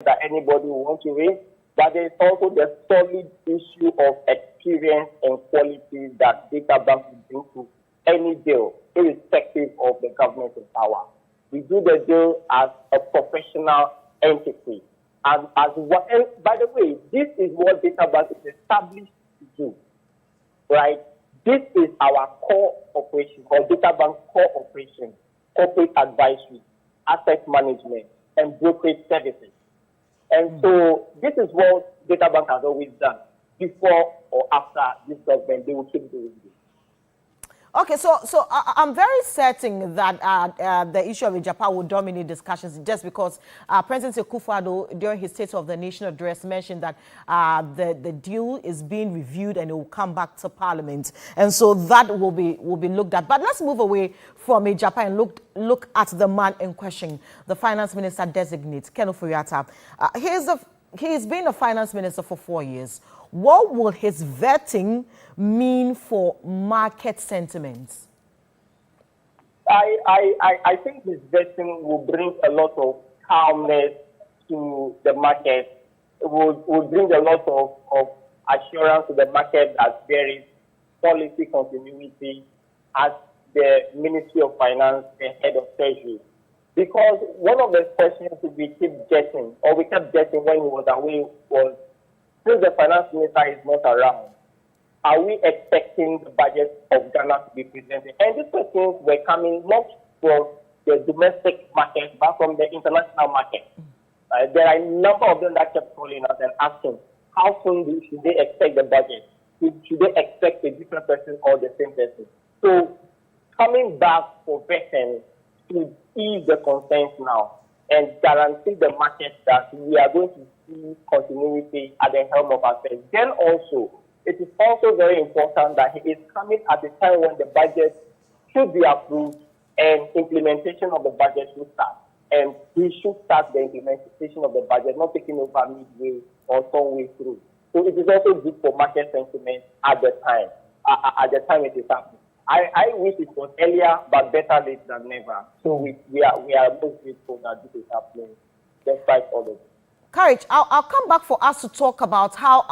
that anybody will want to raise, but there's also the solid issue of experience and quality that data bank will bring to any deal, irrespective of the government in power. We do the deal as a professional entity. And by the way, this is what data bank is established to do, right? This is our core operation, or data bank core operation, corporate advisory, asset management, and brokerage services. And so this is what data bank has always done. Before or after this government, they will keep doing this. Okay, so I'm very certain that the issue of Japan will dominate discussions, just because President Akufo-Addo, during his State of the Nation address, mentioned that the deal is being reviewed and it will come back to Parliament, and so that will be looked at. But let's move away from Japan and look at the man in question, the Finance Minister designate, Ken Ofori-Atta. He's been a Finance Minister for 4 years. What will his vetting mean for market sentiments? I think his vetting will bring a lot of calmness to the market. It will bring a lot of assurance to the market that there is policy continuity at the Ministry of Finance, the head of Treasury. Because one of the questions we kept getting when he was away was, since the finance minister is not around, are we expecting the budget of Ghana to be presented? And these questions were coming not from the domestic market, but from the international market. There are a number of them that kept calling us and asking, how soon should they expect the budget? Should they expect a different person or the same person? So coming back for vetting to ease the concerns now and guarantee the market that we are going to see continuity at the helm of affairs. Then also, it is also very important that he is coming at a time when the budget should be approved and implementation of the budget should start. And he should start the implementation of the budget, not taking over midway or some way through. So it is also good for market sentiment at the time it is happening. I wish it was earlier, but better late than never. So we are most grateful that this is happening, despite all of this. Courage, I'll come back for us to talk about how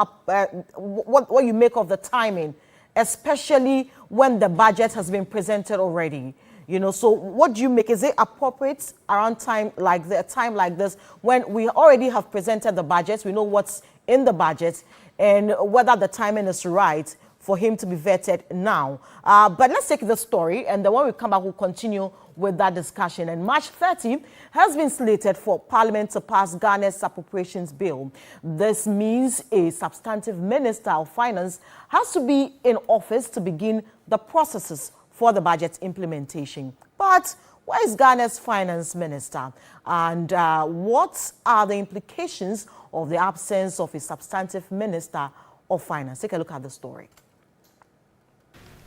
what you make of the timing, especially when the budget has been presented already. You know, so what do you make? Is it appropriate around a time like this when we already have presented the budget, we know what's in the budget, and whether the timing is right for him to be vetted now? But let's take the story, and then when we come back, we'll continue with that discussion. And March 30 has been slated for Parliament to pass Ghana's appropriations bill. This means a substantive Minister of Finance has to be in office to begin the processes for the budget implementation. But where is Ghana's Finance Minister? And what are the implications of the absence of a substantive Minister of Finance? Take a look at the story.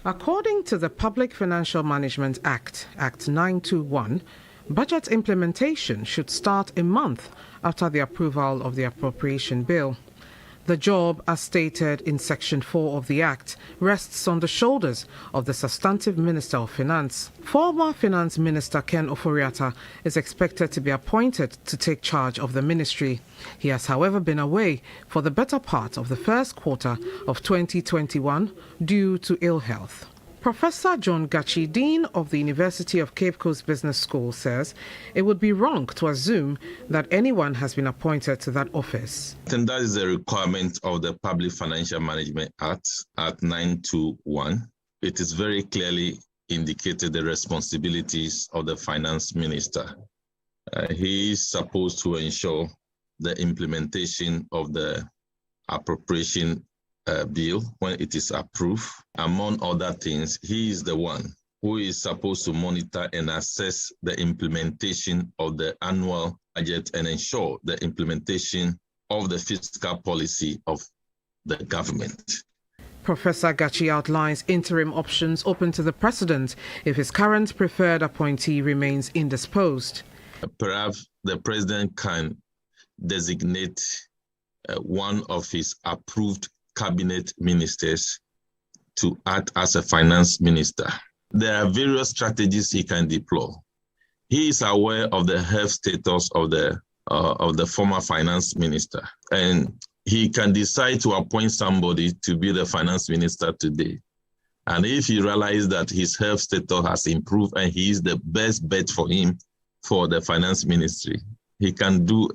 According to the Public Financial Management Act, Act 921, budget implementation should start a month after the approval of the appropriation bill. The job, as stated in Section 4 of the Act, rests on the shoulders of the substantive Minister of Finance. Former Finance Minister Ken Ofori-Atta is expected to be appointed to take charge of the ministry. He has, however, been away for the better part of the first quarter of 2021 due to ill health. Professor John Gachi, Dean of the University of Cape Coast Business School, says it would be wrong to assume that anyone has been appointed to that office. I think that is a requirement of the Public Financial Management Act, Act 921. It is very clearly indicated the responsibilities of the Finance Minister. He is supposed to ensure the implementation of the appropriation bill when it is approved. Among other things, he is the one who is supposed to monitor and assess the implementation of the annual budget and ensure the implementation of the fiscal policy of the government. Professor Gachi outlines interim options open to the president if his current preferred appointee remains indisposed. Perhaps the president can designate one of his approved cabinet ministers to act as a finance minister. There are various strategies he can deploy. He is aware of the health status of the of the former finance minister. And he can decide to appoint somebody to be the finance minister today. And if he realizes that his health status has improved and he is the best bet for him for the finance ministry, he can do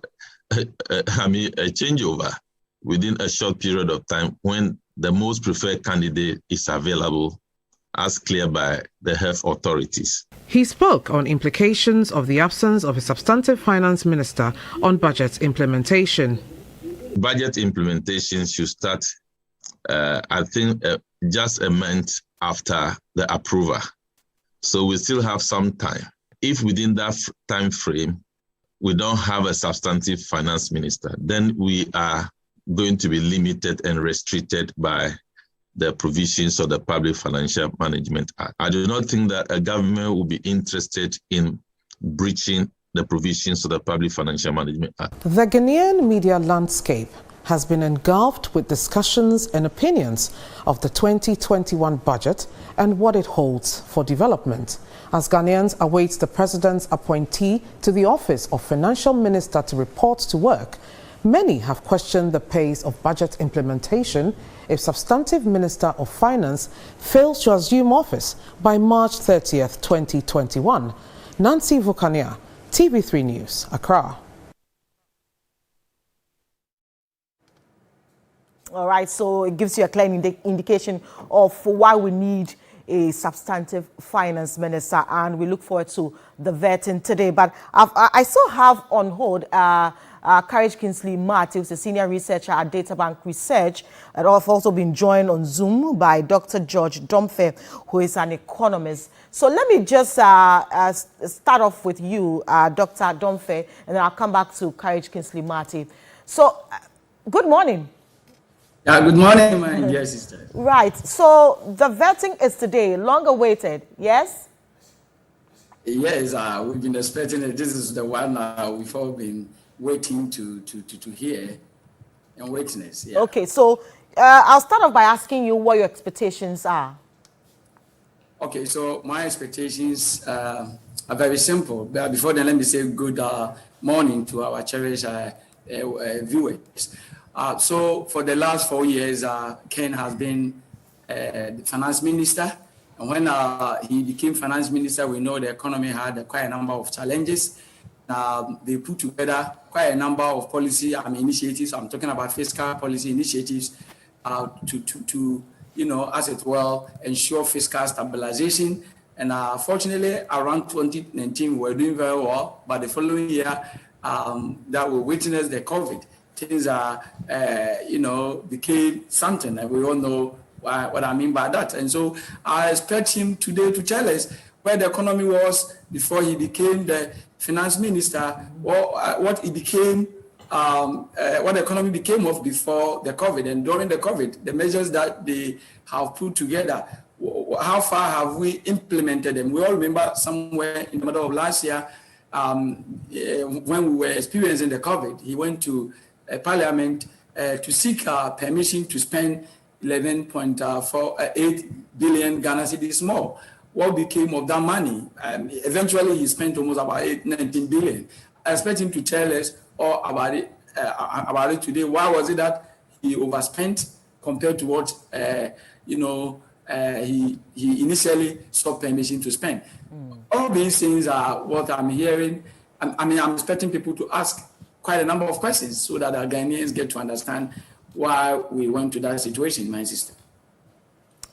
a changeover within a short period of time when the most preferred candidate is available, as cleared by the health authorities. He spoke on implications of the absence of a substantive finance minister on budget implementation. Budget implementation should start, I think, just a month after the approval. So we still have some time. If within that time frame, we don't have a substantive finance minister, then we are going to be limited and restricted by the provisions of the Public Financial Management Act. I do not think that a government will be interested in breaching the provisions of the Public Financial Management Act. The Ghanaian media landscape has been engulfed with discussions and opinions of the 2021 budget and what it holds for development. As Ghanaians await the president's appointee to the office of Financial Minister to report to work, many have questioned the pace of budget implementation if substantive Minister of Finance fails to assume office by March 30th, 2021. Nancy Vukania, TV3 News, Accra. All right, so it gives you a clear indication of why we need a substantive finance minister, and we look forward to the vetting today. But I still have on hold Courage Kingsley Marty, who's a senior researcher at Databank Research, and I've also been joined on Zoom by Dr. George Domfe, who is an economist. So let me just start off with you, Dr. Domfe, and then I'll come back to Courage Kingsley Marty. So, good morning. Good morning, my dear sister. Right. So the vetting is today, long awaited, yes? Yes, we've been expecting it. This is the one we've all been waiting to hear and witness. Yeah. Okay, so I'll start off by asking you what your expectations are. Okay, so my expectations are very simple. But before then, let me say good morning to our cherished viewers. So for the last 4 years, Ken has been the finance minister. And when he became finance minister, we know the economy had quite a number of challenges. They put together quite a number of policy initiatives. I'm talking about fiscal policy initiatives to as it will, ensure fiscal stabilization. And fortunately, around 2019, we were doing very well. But the following year, that we witnessed the COVID. Things became something, and we all know what I mean by that. And so I expect him today to tell us where the economy was before he became the finance minister, or what he became, what the economy became of before the COVID and during the COVID, the measures that they have put together. How far have we implemented them? We all remember somewhere in the middle of last year, when we were experiencing the COVID, he went to Parliament to seek permission to spend 11.48 billion Ghana cedis more. What became of that money? Eventually, he spent almost about 19 billion. I expect him to tell us all about it today. Why was it that he overspent compared to what he initially sought permission to spend? All these things are what I'm hearing. I'm expecting people to ask quite a number of questions so that our Ghanaians get to understand why we went to that situation, my sister.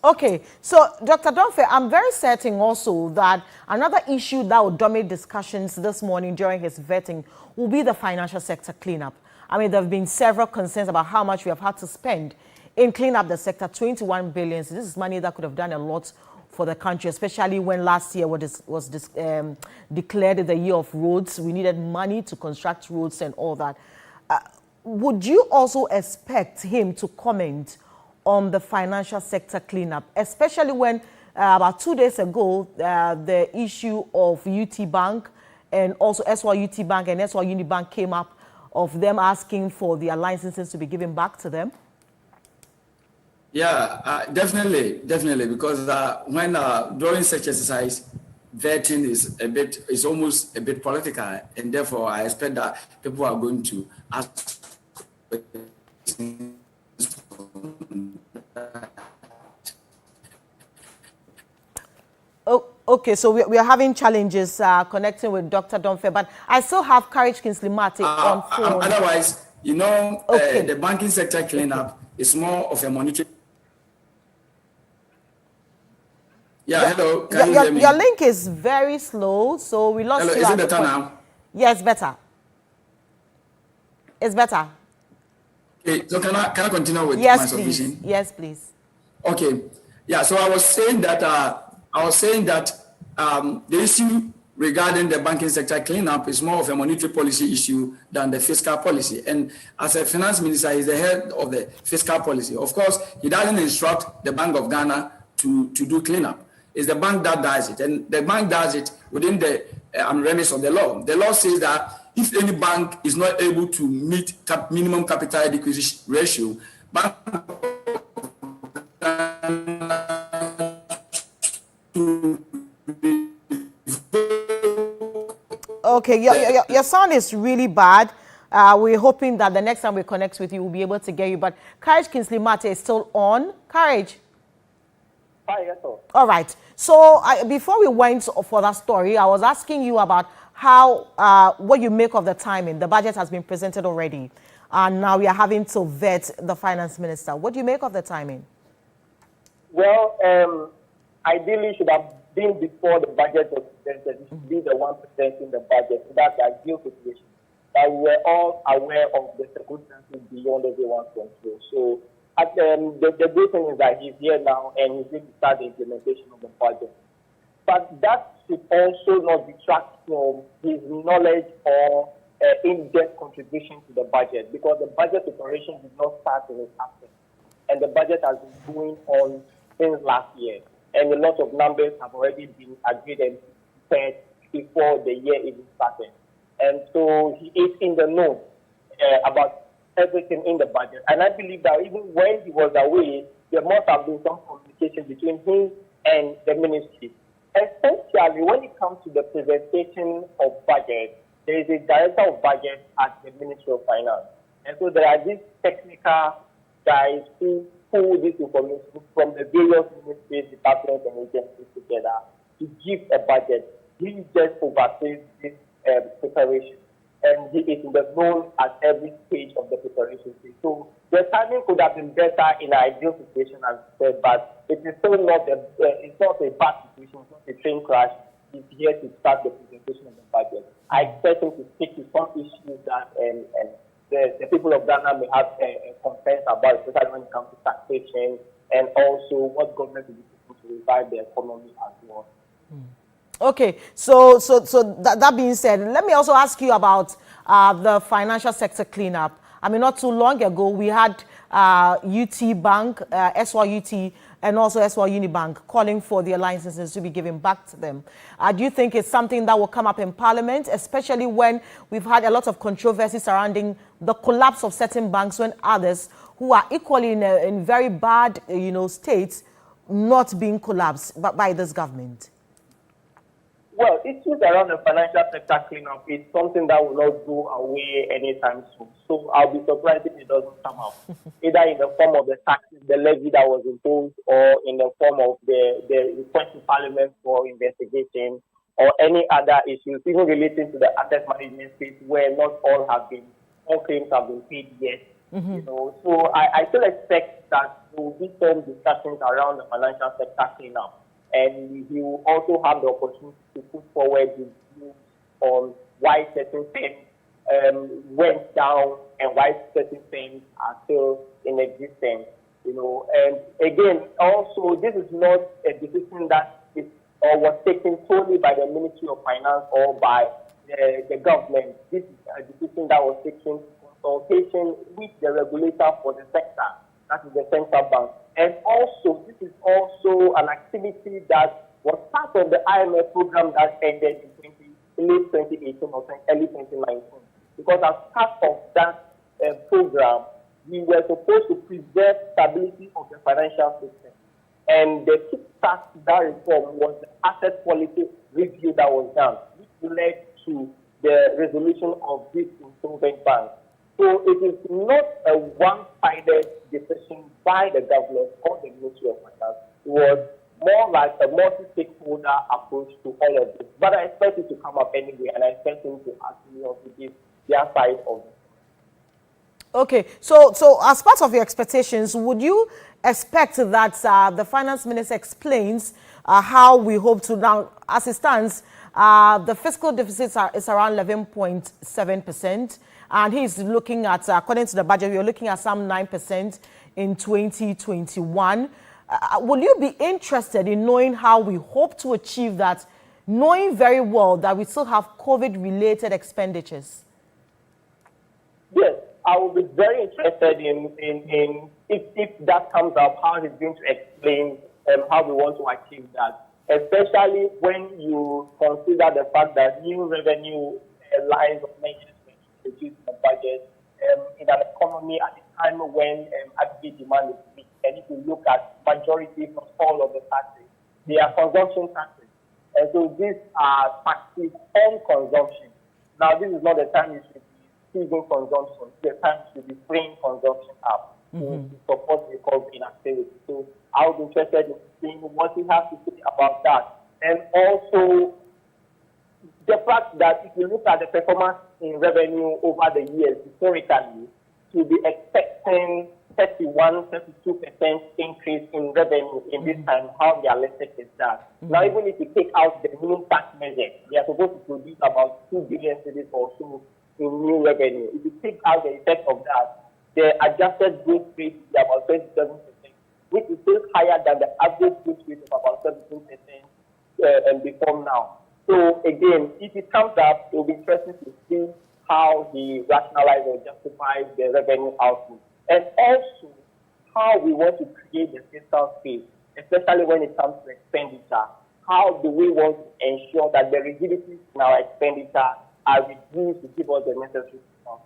Okay, so Dr. Domfe, I'm very certain also that another issue that will dominate discussions this morning during his vetting will be the financial sector cleanup. I mean, there have been several concerns about how much we have had to spend in cleaning up the sector, 21 billion. So this is money that could have done a lot for the country, especially when last year was declared the year of roads. We needed money to construct roads and all that. Would you also expect him to comment on the financial sector cleanup, especially when about 2 days ago, the issue of UT Bank and also SYUT Bank and SY Unibank came up of them asking for their licenses to be given back to them? Yeah, definitely, because when during such exercise, vetting is almost a bit political, and therefore I expect that people are going to ask questions. Oh, okay, so we are having challenges connecting with Dr. Domfe, but I still have Courage Kingsley Mate on phone. Otherwise, Okay. the banking sector cleanup is more of a monetary. Yeah, hello. Can you hear me? Your link is very slow, so we lost Hello, you. is it better now? Yes, better. It's better. Okay, so can I continue with Yes, my please. submission? Yes, please. Okay. Yeah, so I was saying that the issue regarding the banking sector cleanup is more of a monetary policy issue than the fiscal policy. And as a finance minister, he's the head of the fiscal policy. Of course, he doesn't instruct the Bank of Ghana to do cleanup. It's the bank that does it. And the bank does it within the remits of the law. The law says that if any bank is not able to meet minimum capital adequacy ratio, bank Okay, your sound is really bad. We're hoping that the next time we connect with you, we'll be able to get you. But Courage Kingsley Mate is still on. Courage. Hi, yes, sir. All right. So before we went for that story, I was asking you about how, what you make of the timing. The budget has been presented already. And now we are having to vet the finance minister. What do you make of the timing? Well, ideally, it should have been before the budget was presented. It should be the one presenting the budget. So that's the ideal situation. But we're all aware of the circumstances beyond everyone's control. So the good thing is that he's here now and he's going to start the implementation of the budget. But that should also not detract from his knowledge or in-depth contribution to the budget, because the budget preparation did not start in his absence. And the budget has been going on since last year. And a lot of numbers have already been agreed and prepared before the year even started. And so he is in the know about everything in the budget. And I believe that even when he was away, there must have been some communication between him and the ministry. Essentially, when it comes to the presentation of budget, there is a director of budget at the Ministry of Finance. And so there are these technical guys who pull this information from the various ministries, departments, and agencies together to give a budget. He just oversees this preparation. And he is in the know at every stage of the preparation stage. So the timing could have been better in an ideal situation, as I said, but it is still not it's not a bad situation, it's not a train crash. He's here to start the presentation of the budget. I expect him to speak to some issues that the people of Ghana may have concerns about, especially when it comes to taxation and also what government will be doing to revive the economy as well. Okay, so that being said, let me also ask you about the financial sector cleanup. I mean, not too long ago, we had UT Bank, SYUT, and also SY Unibank calling for their licenses to be given back to them. Do you think it's something that will come up in Parliament, especially when we've had a lot of controversy surrounding the collapse of certain banks, when others who are equally in very bad, states, not being collapsed by this government? Well, issues around the financial sector cleanup is something that will not go away anytime soon. So I'll be surprised if it doesn't come up, either in the form of the taxes, the levy that was imposed, or in the form of the request to Parliament for investigation, or any other issues, even relating to the asset management space, where not all claims have been paid yet. So I still expect that there will be some discussions around the financial sector cleanup. And he will also have the opportunity to put forward his views on why certain things went down and why certain things are still in existence. And again, also, this is not a decision that is or was taken solely by the Ministry of Finance or by the government. This is a decision that was taken in consultation with the regulator for the sector, that is the central bank. And also, this is also an activity that was part of the IMF program that ended in late 2018 or early 2019. Because as part of that program, we were supposed to preserve stability of the financial system. And the kickstart to that reform was the asset quality review that was done, which led to the resolution of this insolvent bank. So it is not a one-sided decision by the government or the Ministry of Finance. It was more like a multi-stakeholder approach to all of this. But I expect it to come up anyway, and I expect him to actually also give their side of it. Okay, so as part of your expectations, would you expect that the finance minister explains how we hope to now, as it stands, the fiscal deficit is around 11.7%, and he's looking at, according to the budget, we are looking at some 9% in 2021. Will you be interested in knowing how we hope to achieve that, knowing very well that we still have COVID-related expenditures? Yes, I will be very interested in if that comes up, how he's going to explain how we want to achieve that, especially when you consider the fact that new revenue lines of measures were introduced in the budget in an economy at a time when aggregate demand is weak. And if you look at majority of all of the taxes, they are consumption taxes. And so these are taxes on consumption. Now, this is not the time you should be seizing consumption. The time you should be freeing consumption up to support the recovery in activity. So I would be interested in seeing what he has to say about that. And also the fact that if you look at the performance in revenue over the years historically, to be expecting 31-32% increase in revenue in this time, how realistic is that? Now, even if you take out the new tax measure, they are supposed to produce about 2 billion cedis or so in new revenue. If you take out the effect of that, the adjusted growth rate is about 27%, which is still higher than the average growth rate of about 17% and before now. So again, if it comes up, it will be interesting to see how he rationalizes or justifies the revenue output. And also how we want to create the fiscal space, especially when it comes to expenditure. How do we want to ensure that the rigidities in our expenditure are reduced to give us the necessary response?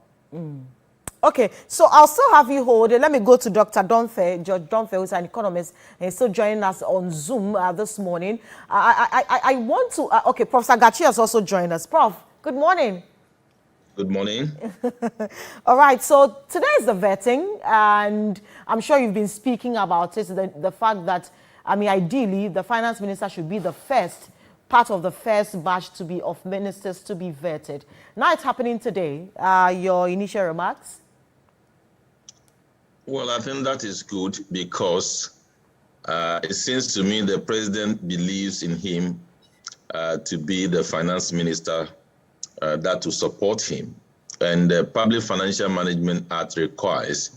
Okay, so I'll still have you hold. Let me go to Dr. Donfe, George Donfe, who's an economist, and he's still joining us on Zoom this morning. I want to, okay, Professor Gachi has also joined us. Prof, good morning. Good morning. All right, so today is the vetting, and I'm sure you've been speaking about it, the fact that, I mean, ideally, the finance minister should be the first, part of the first batch of ministers to be vetted. Now it's happening today. Your initial remarks? Well, I think that is good because it seems to me the president believes in him to be the finance minister that to support him. And the Public Financial Management Act requires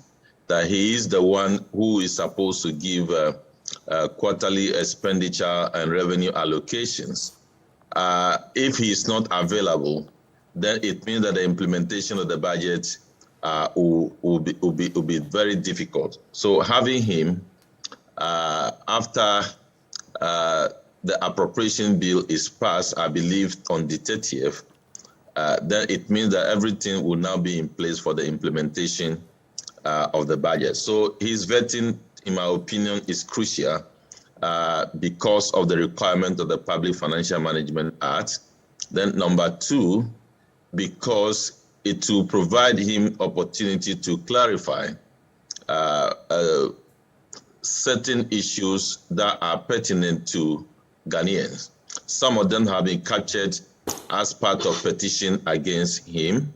that he is the one who is supposed to give quarterly expenditure and revenue allocations. If he is not available, then it means that the implementation of the budget will be very difficult. So having him after the appropriation bill is passed, I believe on the 30th, then it means that everything will now be in place for the implementation of the budget. So his vetting, in my opinion, is crucial because of the requirement of the Public Financial Management Act. Then number two, because it will provide him opportunity to clarify certain issues that are pertinent to Ghanaians. Some of them have been captured as part of petition against him.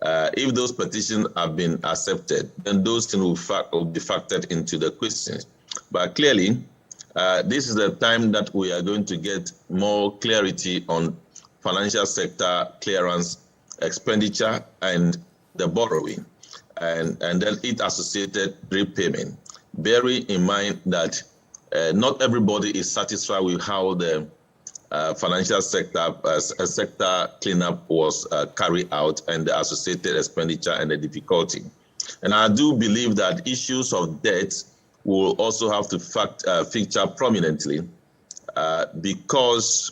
If those petitions have been accepted, then those things will be factored into the questions. But clearly, this is the time that we are going to get more clarity on financial sector clearance, expenditure, and the borrowing, and then it associated repayment. Bearing in mind that not everybody is satisfied with how the financial sector cleanup was carried out and the associated expenditure and the difficulty. And I do believe that issues of debt will also have to feature prominently because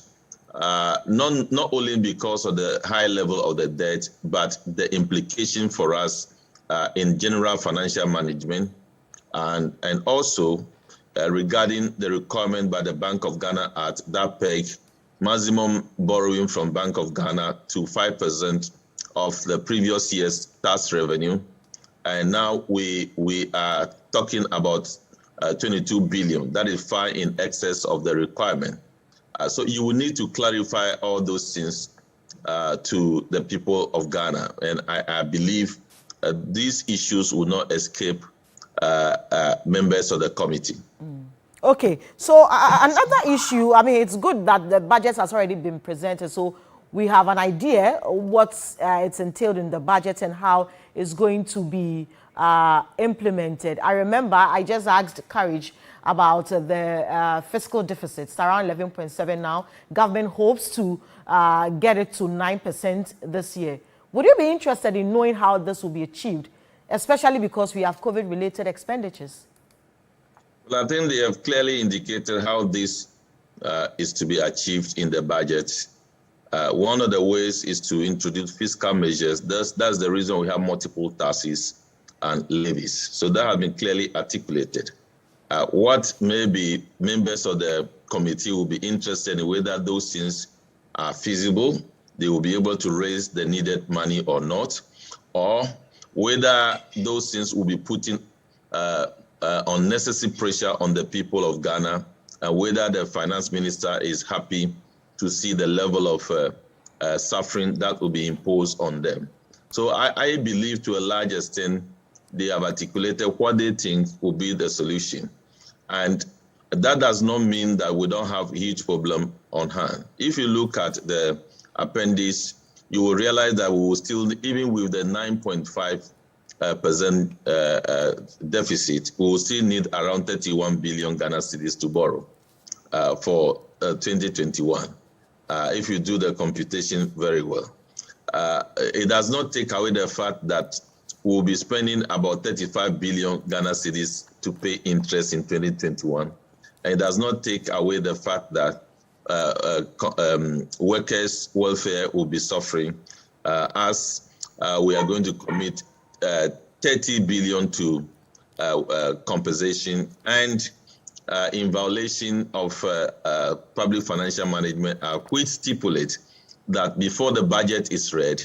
not only because of the high level of the debt, but the implication for us in general financial management and also regarding the requirement by the Bank of Ghana at that peg, maximum borrowing from Bank of Ghana to 5% of the previous year's tax revenue. And now we are talking about 22 billion. That is far in excess of the requirement. So you will need to clarify all those things to the people of Ghana. And I believe these issues will not escape members of the committee. Okay, so another issue, I mean, it's good that the budget has already been presented, so we have an idea what's it's entailed in the budget and how it's going to be implemented. I remember I just asked Courage about the fiscal deficit. It's around 11.7 now. Government hopes to get it to 9% this year. Would you be interested in knowing how this will be achieved, especially because we have COVID-related expenditures? Well, I think they have clearly indicated how this is to be achieved in the budget. One of the ways is to introduce fiscal measures. That's the reason we have multiple taxes and levies. So that has been clearly articulated. What maybe members of the committee will be interested in whether those things are feasible, they will be able to raise the needed money or not, or whether those things will be putting unnecessary pressure on the people of Ghana, and whether the finance minister is happy to see the level of suffering that will be imposed on them. So I believe to a large extent they have articulated what they think will be the solution. And that does not mean that we don't have a huge problem on hand. If you look at the appendix, you will realize that we will still, even with the 9.5% deficit, we will still need around 31 billion Ghana cedis to borrow for 2021. If you do the computation very well. It does not take away the fact that we'll be spending about 35 billion Ghana cedis to pay interest in 2021. And it does not take away the fact that workers' welfare will be suffering as we are going to commit 30 billion to compensation, and in violation of Public Financial Management Act, which stipulates that before the budget is read,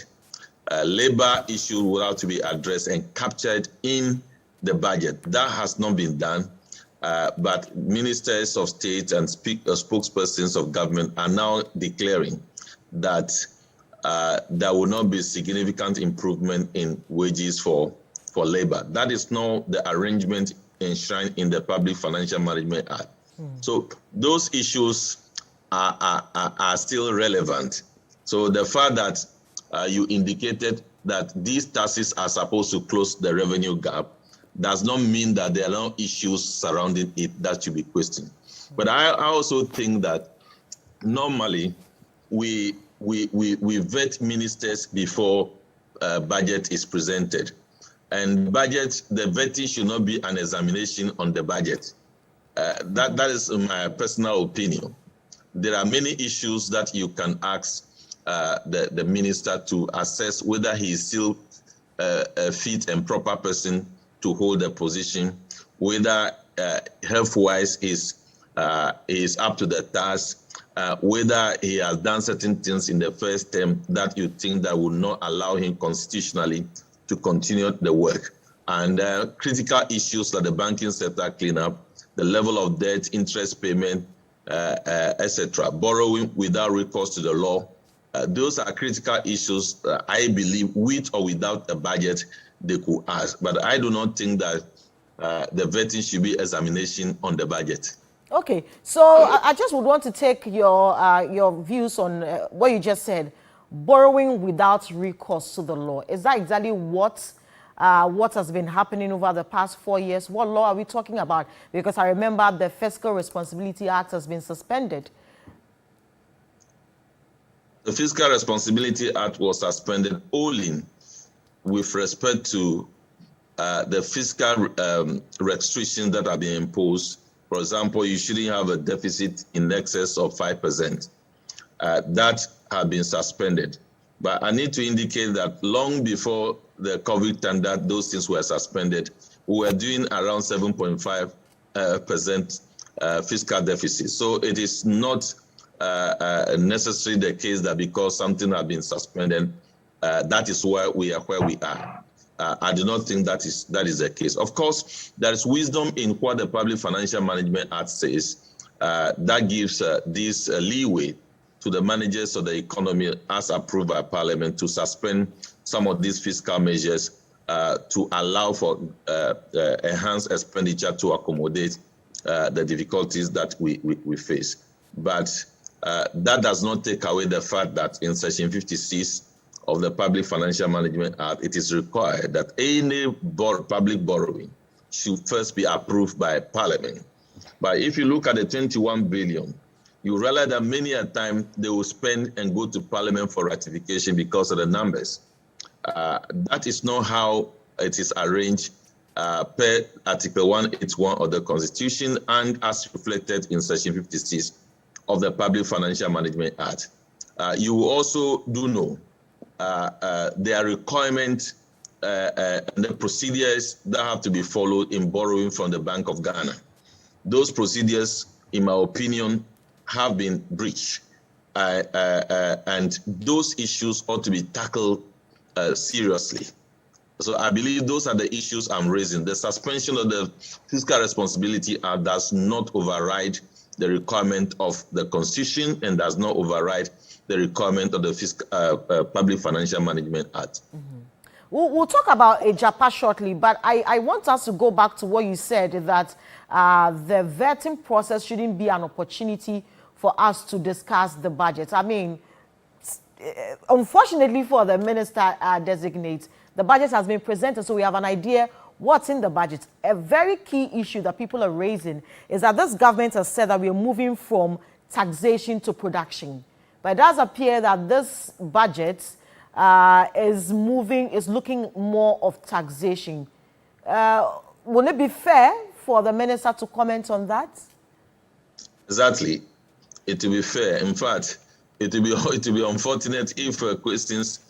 labor issues will have to be addressed and captured in the budget. That has not been done, but ministers of state and spokespersons of government are now declaring that there will not be significant improvement in wages for labor. That is not the arrangement enshrined in the Public Financial Management Act. So those issues are still relevant. So the fact that you indicated that these taxes are supposed to close the revenue gap does not mean that there are no issues surrounding it that should be questioned. But I also think that normally we vet ministers before budget is presented. And the vetting should not be an examination on the budget. That is my personal opinion. There are many issues that you can ask the minister to assess whether he is still a fit and proper person to hold the position, whether health-wise is up to the task, whether he has done certain things in the first term that you think that will not allow him constitutionally to continue the work, and critical issues like the banking sector cleanup, the level of debt, interest payment, etc., borrowing without recourse to the law. Those are critical issues I believe with or without a budget they could ask. But I do not think that the vetting should be examination on the budget. Okay, so I just would want to take your views on what you just said. Borrowing without recourse to the law. Is that exactly what has been happening over the past 4 years? What law are we talking about? Because I remember the Fiscal Responsibility Act has been suspended. The Fiscal Responsibility Act was suspended only with respect to the fiscal restrictions that have been imposed. For example, you shouldn't have a deficit in excess of 5%. That had been suspended. But I need to indicate that long before the COVID standard, those things were suspended. We were doing around 7.5 1% fiscal deficit. So it is not necessarily the case that because something has been suspended, that is why we are where we are. I do not think that is the case. Of course, there is wisdom in what the Public Financial Management Act says. That gives this leeway to the managers of the economy, as approved by Parliament, to suspend some of these fiscal measures to allow for enhanced expenditure to accommodate the difficulties that we face. But that does not take away the fact that in Section 56 of the Public Financial Management Act, it is required that any public borrowing should first be approved by Parliament. But if you look at the 21 billion, you realize that many a time they will spend and go to Parliament for ratification because of the numbers. That is not how it is arranged per Article 181 of the Constitution and as reflected in Section 56 of the Public Financial Management Act. You also do know there are requirements and the procedures that have to be followed in borrowing from the Bank of Ghana. Those procedures, in my opinion, have been breached. And those issues ought to be tackled seriously. So I believe those are the issues I'm raising. The suspension of the Fiscal Responsibility Act does not override the requirement of the Constitution and does not override the requirement of the Public Financial Management Act. Mm-hmm. We'll talk about JAPA shortly, but I want us to go back to what you said, that the vetting process shouldn't be an opportunity for us to discuss the budget. I mean, unfortunately for the minister designate, the budget has been presented, so we have an idea what's in the budget. A very key issue that people are raising is that this government has said that we are moving from taxation to production. But it does appear that this budget is looking more of taxation. Would it be fair for the minister to comment on that? Exactly. It will be fair. In fact, it will be unfortunate if questions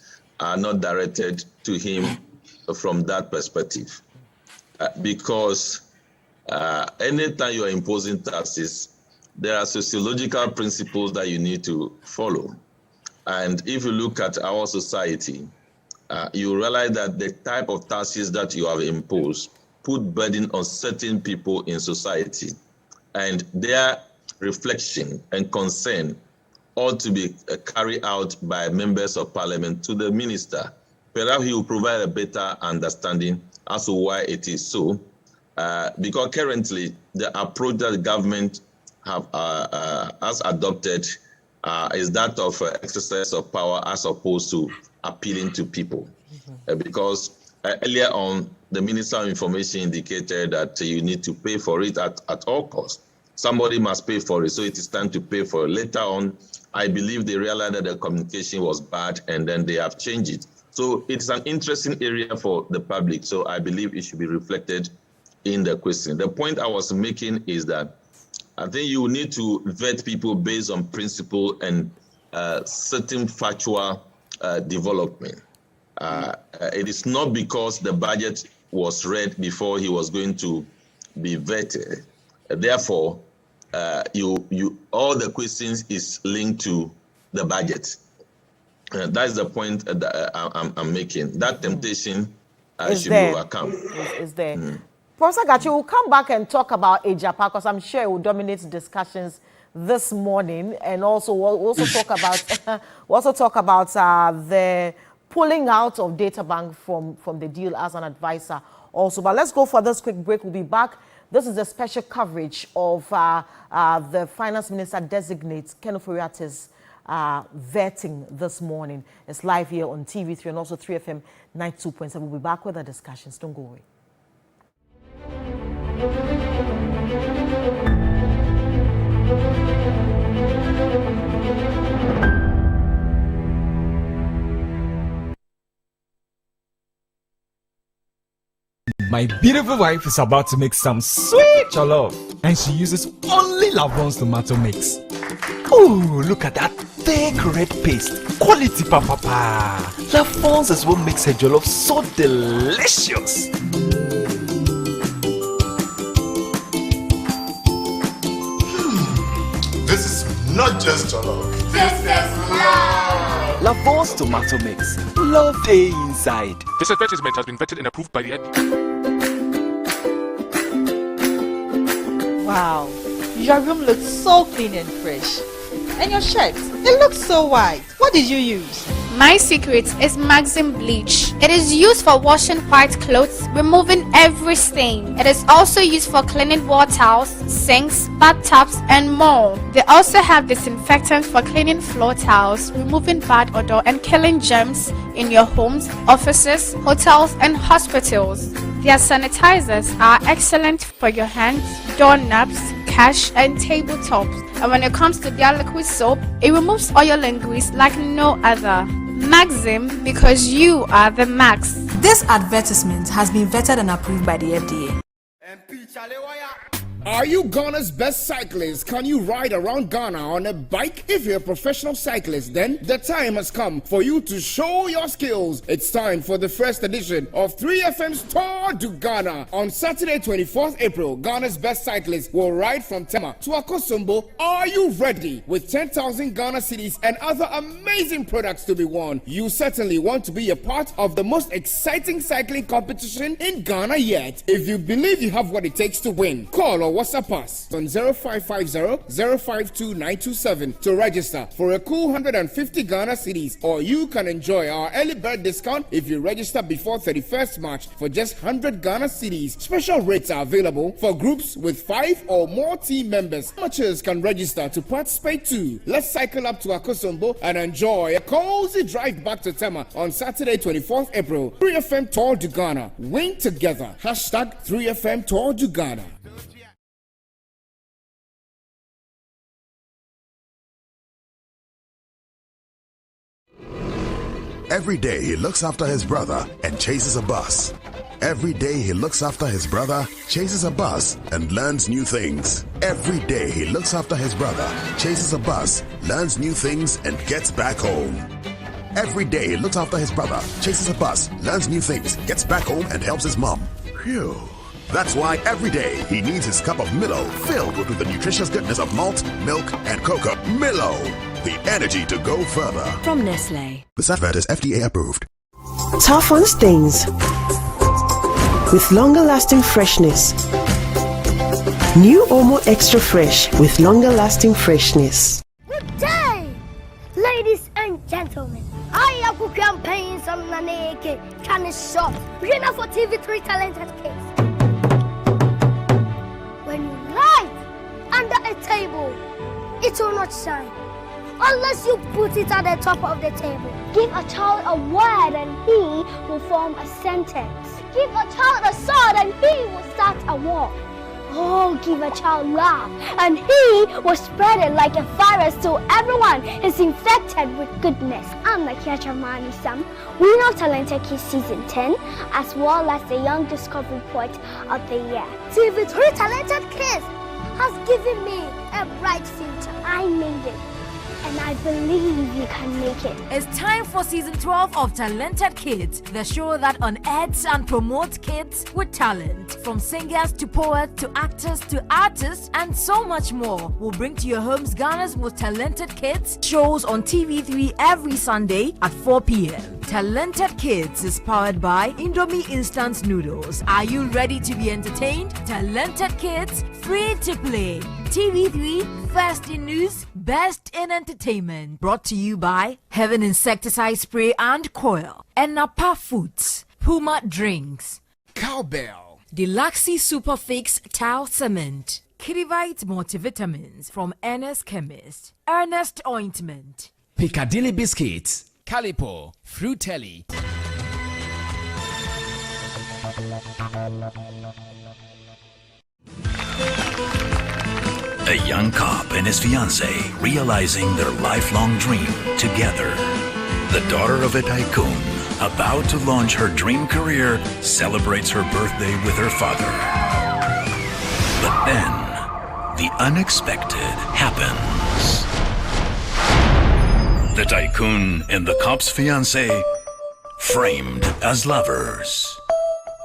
are not directed to him from that perspective. Because anytime you are imposing taxes, there are sociological principles that you need to follow. And if you look at our society, you realize that the type of taxes that you have imposed put burden on certain people in society, and their reflection and concern ought to be carried out by members of Parliament to the minister. Perhaps he will provide a better understanding as to why it is so, because currently the approach that the government has adopted is that of exercise of power as opposed to appealing to people. Mm-hmm. Because earlier on, the Minister of Information indicated that you need to pay for it at all costs. Somebody must pay for it, so it is time to pay for it. Later on, I believe they realized that the communication was bad and then they have changed it. So it's an interesting area for the public, so I believe it should be reflected in the question. The point I was making is that I think you need to vet people based on principle and certain factual development. It is not because the budget was read before he was going to be vetted. Therefore, all the questions is linked to the budget. That's the point that I'm making. That temptation should be overcome. Is there. Professor Gachi, we'll come back and talk about JAPA because I'm sure it will dominate discussions this morning, and also we'll also talk about the pulling out of Data Bank from the deal as an advisor also. But let's go for this quick break. We'll be back. This is a special coverage of the Finance Minister designate Ken Ofori-Atta's vetting this morning. It's live here on TV3 and also 3FM 92.7. We'll be back with the discussions. Don't go away. My beautiful wife is about to make some sweet jollof, and she uses only Lavron's tomato mix. Oh, look at that thick red paste. Quality papa. Lavron's is what makes her jollof so delicious. just jollof. This is love. Lavon's tomato mix. Love day inside. This advertisement has been vetted and approved by the Wow, your room looks so clean and fresh. And your shirt, it looks so white. What did you use? My secret is Maxim bleach. It is used for washing white clothes, removing every stain. It is also used for cleaning wall towels, sinks, bathtubs, and more. They also have disinfectant for cleaning floor tiles, removing bad odor, and killing germs in your homes, offices, hotels, and hospitals. Their sanitizers are excellent for your hands, doorknobs, cash, and tabletops. And when it comes to their liquid soap, it removes oil and grease like no other. Maxim, because you are the max. This advertisement has been vetted and approved by the FDA. Are you Ghana's best cyclist? Can you ride around Ghana on a bike? If you're a professional cyclist, then the time has come for you to show your skills. It's time for the first edition of 3FM's Tour du Ghana. On Saturday, 24th April, Ghana's best cyclists will ride from Tema to Akosombo. Are you ready? With 10,000 Ghana cedis and other amazing products to be won. You certainly want to be a part of the most exciting cycling competition in Ghana yet. If you believe you have what it takes to win, call or WhatsApp us on 0550-052-927 to register for a cool 150 Ghana cedis, or you can enjoy our early bird discount if you register before 31st March for just 100 Ghana cedis. Special rates are available for groups with 5 or more team members. Amateurs can register to participate too. Let's cycle up to Akosombo and enjoy a cozy drive back to Tema on Saturday, 24th April. 3FM Tour du Ghana. Win together. Hashtag 3FM Tour du Ghana. Every day he looks after his brother and chases a bus. Every day he looks after his brother, chases a bus, and learns new things. Every day he looks after his brother, chases a bus, learns new things, and gets back home. Every day he looks after his brother, chases a bus, learns new things, gets back home, and helps his mom. Phew. That's why every day he needs his cup of Milo filled with the nutritious goodness of malt, milk, and cocoa. Milo, the energy to go further. From Nestle. This advert is FDA approved. Tough on stains with longer lasting freshness. New Omo Extra Fresh with longer lasting freshness. Good day, ladies and gentlemen. I am campaign some naneke can shot. Winner for TV3 talented kids. When you lie under a table, it will not shine unless you put it at the top of the table. Give a child a word and he will form a sentence. Give a child a sword and he will start a war. Oh, give a child love and he will spread it like a virus till everyone is infected with goodness. I'm Nakia Chamani Sam, winner of Talented Kids Season 10, as well as the Young Discovery Poet of the Year. TV3 Talented Kids has given me a bright future. I made it, and I believe you can make it. It's time for season 12 of Talented Kids, the show that unearths and promotes kids with talent. From singers to poets to actors to artists and so much more. We'll bring to your homes Ghana's most talented kids shows on TV3 every Sunday at 4 p.m. Talented Kids is powered by Indomie Instant Noodles. Are you ready to be entertained? Talented Kids, free to play. TV3, first in news, best in entertainment. Brought to you by Heaven Insecticide Spray and Coil, and Napa Foods, Puma Drinks, Cowbell, Deluxy Super Fix Tile Cement, Kidivite Multivitamins from Ernest Chemist, Ernest Ointment, Piccadilly Biscuits, Calipo, Fruitelli. A young cop and his fiancée realizing their lifelong dream together. The daughter of a tycoon, about to launch her dream career, celebrates her birthday with her father. But then, the unexpected happens. The tycoon and the cop's fiancée, framed as lovers.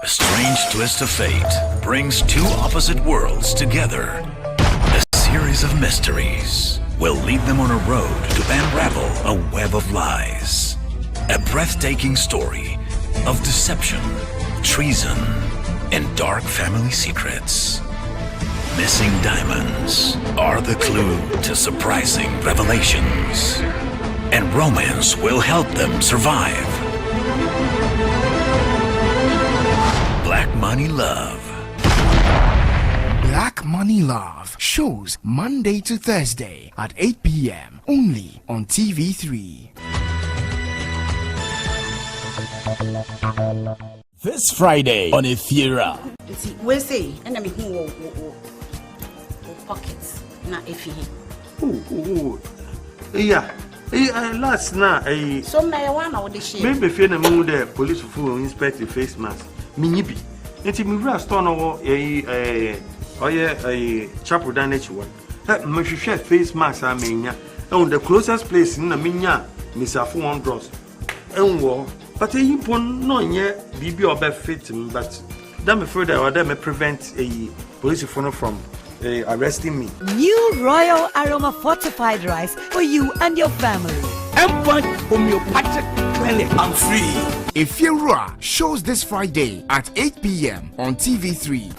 A strange twist of fate brings two opposite worlds together. A series of mysteries, will lead them on a road to unravel a web of lies. A breathtaking story of deception, treason, and dark family secrets. Missing diamonds are the clue to surprising revelations. And romance will help them survive. Black Money Love. Black Money Love shows Monday to Thursday at 8 p.m. only on TV3. This Friday on Etheira. We say, and I mean, who pockets, not if he. Yeah. Last night, so may one of the shit. Maybe if you know the police who inspect the face mask. Minibi. It's me rust on a chapel down each one. My face mask, I mean, on the closest place in the Minya, Miss Afon Dross. And war, but a impon no yet, BB or bad fitting, but damn further or that may prevent a police from arresting me. New Royal Aroma Fortified Rice for you and your family. M1 Homeopathic Clinic. I'm free. Ofori-Atta shows this Friday at 8 p.m. on TV3.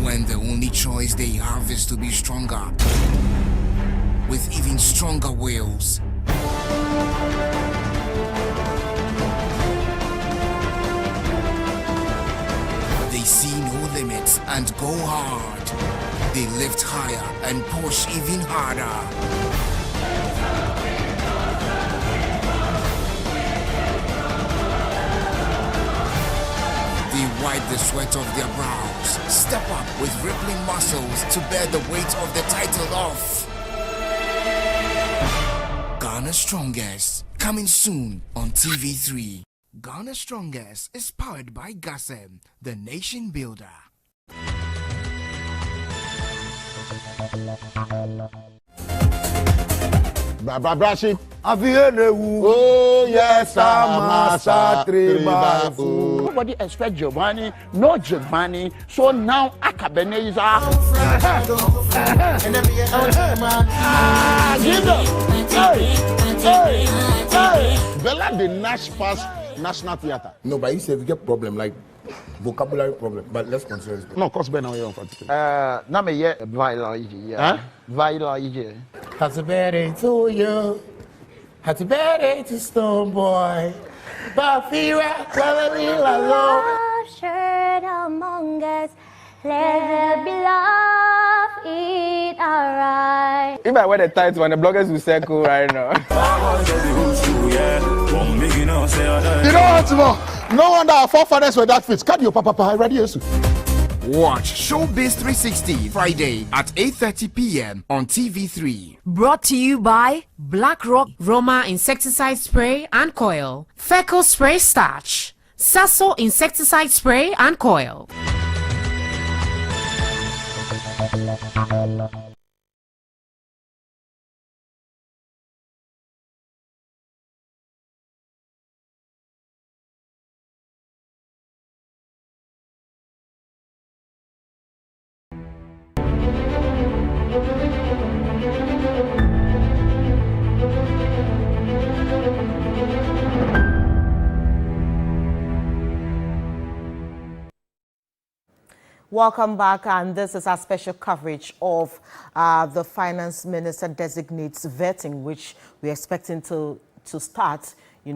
When the only choice they have is to be stronger, with even stronger wills. They see no limits and go hard. They lift higher and push even harder. They wipe the sweat off their brows, step up with rippling muscles to bear the weight of the title off. Ghana's Strongest, coming soon on TV3. Ghana's Strongest is powered by Gasem, the nation builder. Brashi. Oh yes, I'm a Satribafu. Nobody expect Giovanni, no Giovanni. So now Akabeneza. Bella the Nash pass National Theatre. No, but you say we get problem like vocabulary problem. But let's consider this. No, cause Ben now you're Now me yeah violence. Huh? Violence. Happy birthday to you. Happy birthday to Stone Boy. Bafira, Shared among us, let there be love, eat alright. If I wear the tights one, the bloggers will circle right now. You know what, Timo? No wonder our forefathers were that fit. Cut your papa ready. Watch Showbiz 360 Friday at 8:30 p.m. on TV3. Brought to you by BlackRock Roma Insecticide Spray and Coil, Fecal Spray Starch, Sasso Insecticide Spray and Coil. Welcome back, and this is our special coverage of the Finance Minister Designate's vetting, which we're expecting to start,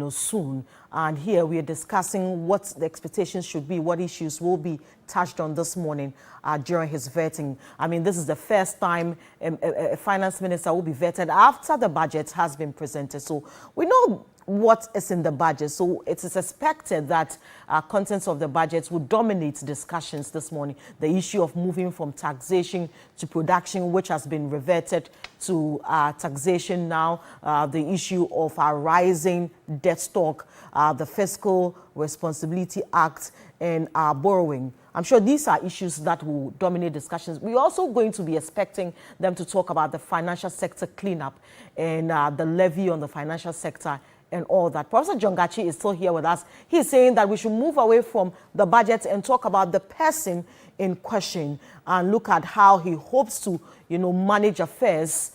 soon. And here we are discussing what the expectations should be, what issues will be touched on this morning during his vetting. I mean, this is the first time a finance minister will be vetted after the budget has been presented. So we know what is in the budget. So it is expected that contents of the budget will dominate discussions this morning. The issue of moving from taxation to production, which has been reverted to taxation now, the issue of our rising debt stock, the Fiscal Responsibility Act, and our borrowing. I'm sure these are issues that will dominate discussions. We're also going to be expecting them to talk about the financial sector cleanup and the levy on the financial sector and all that. Professor John Gachi is still here with us. He's saying that we should move away from the budget and talk about the person in question and look at how he hopes to, manage affairs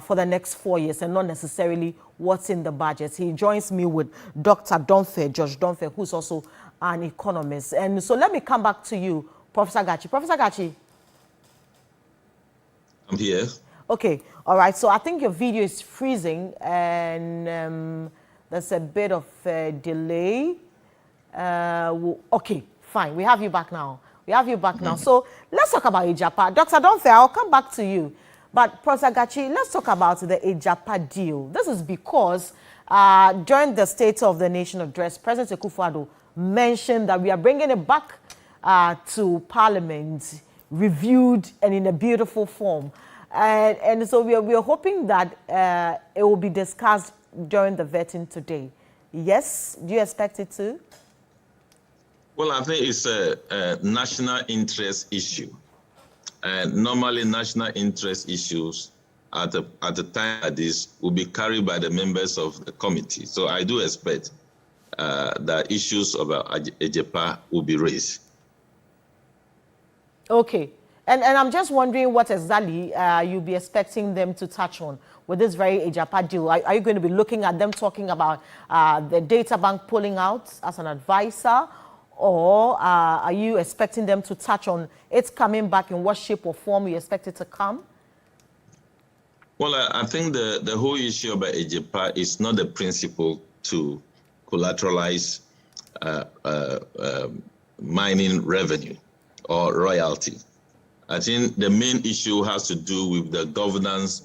for the next 4 years and not necessarily what's in the budget. He joins me with Dr. Domfe, George Domfe, who's also an economist. And so let me come back to you, Professor Gachi. Professor Gachi. I'm here. Okay, all right. So I think your video is freezing and there's a bit of a delay. Okay, fine. We have you back now. So let's talk about Ejapa. Dr. Domfe, I'll come back to you. But Professor Gachi, let's talk about the Ejapa deal. This is because during the State of the Nation address, President Akufo-Addo mentioned that we are bringing it back to Parliament, reviewed and in a beautiful form. And so we are hoping that it will be discussed during the vetting today. Yes? Do you expect it to? Well, I think it's a national interest issue. And normally national interest issues at a time like this will be carried by the members of the committee. So I do expect that issues about Ejapa will be raised. Okay. And I'm just wondering what exactly you'll be expecting them to touch on with this very Ejapa deal. Are you going to be looking at them talking about the data bank pulling out as an advisor? Or are you expecting them to touch on it's coming back in what shape or form you expect it to come? Well, I think the whole issue about Ejapa is not the principle to collateralize mining revenue or royalty. I think the main issue has to do with the governance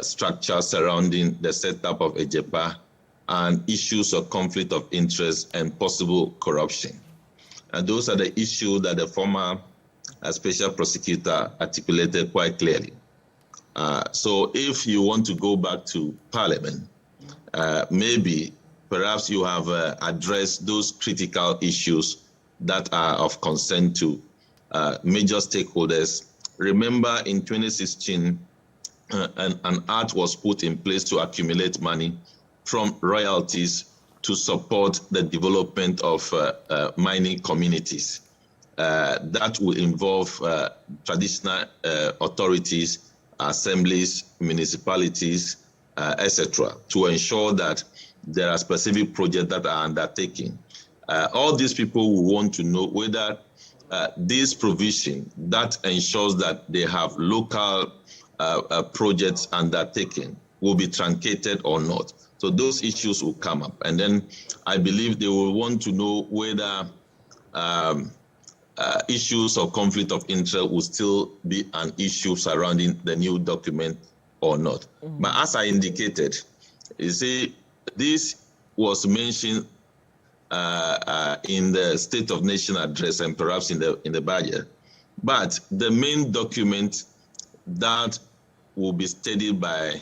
structure surrounding the setup of Ejapa and issues of conflict of interest and possible corruption. And those are the issues that the former special prosecutor articulated quite clearly. So if you want to go back to Parliament, perhaps you have addressed those critical issues that are of concern to major stakeholders. Remember in 2016, an act was put in place to accumulate money from royalties to support the development of mining communities. That will involve traditional authorities, assemblies, municipalities, etc., to ensure that there are specific projects that are undertaken. All these people will want to know whether this provision that ensures that they have local projects undertaken will be truncated or not. So those issues will come up. And then I believe they will want to know whether issues of conflict of interest will still be an issue surrounding the new document or not. Mm-hmm. But as I indicated, you see, this was mentioned in the State of Nation address and perhaps in the budget. But the main document that will be studied by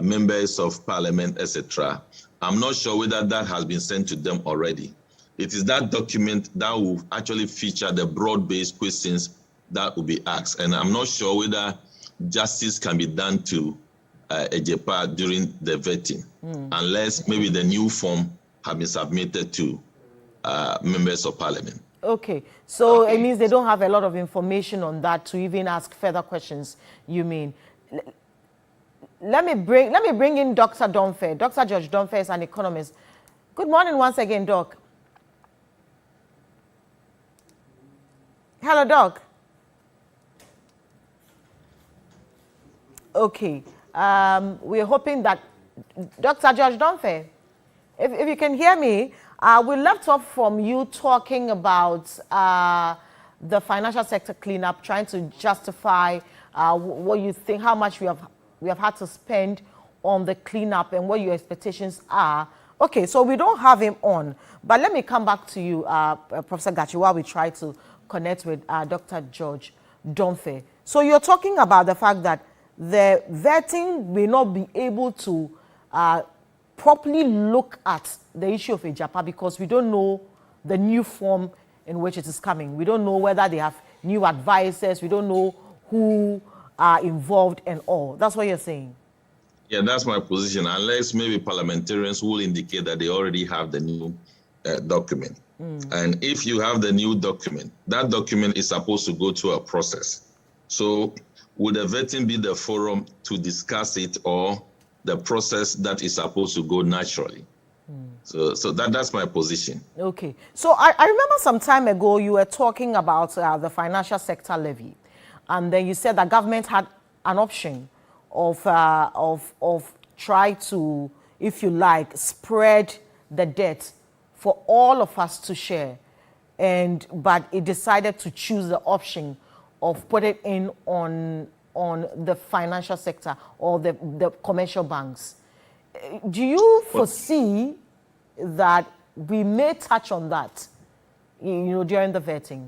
members of Parliament, etc., I'm not sure whether that has been sent to them already. It is that document that will actually feature the broad-based questions that will be asked. And I'm not sure whether justice can be done to Ejapa during the vetting, unless maybe the new form have been submitted to members of Parliament. Okay, so it means they don't have a lot of information on that to even ask further questions, you mean. Let me bring in Dr. Domfe. Dr. George Domfe is an economist. Good morning once again, Doc. Hello, Doc. Okay, we're hoping that Dr. George Domfe, if you can hear me, we'd love to hear from you talking about the financial sector cleanup, trying to justify what you think, how much we have had to spend on the cleanup and what your expectations are. Okay, so we don't have him on, but let me come back to you, Professor Gachi, while we try to connect with Dr. George Domfe. So you're talking about the fact that the vetting may not be able to properly look at the issue of Ejapa because we don't know the new form in which it is coming. We don't know whether they have new advisors. We don't know who are involved and all. That's what you're saying? Yeah, that's my position. Unless maybe parliamentarians will indicate that they already have the new document. And if you have the new document, that document is supposed to go through a process. So would the vetting be the forum to discuss it, or the process that is supposed to go naturally? So that's my position. Okay. So I remember some time ago you were talking about the financial sector levy, and then you said that government had an option of try to, if you like, spread the debt for all of us to share, but it decided to choose the option of put it in on the financial sector or the commercial banks. Do you foresee that we may touch on that, during the vetting?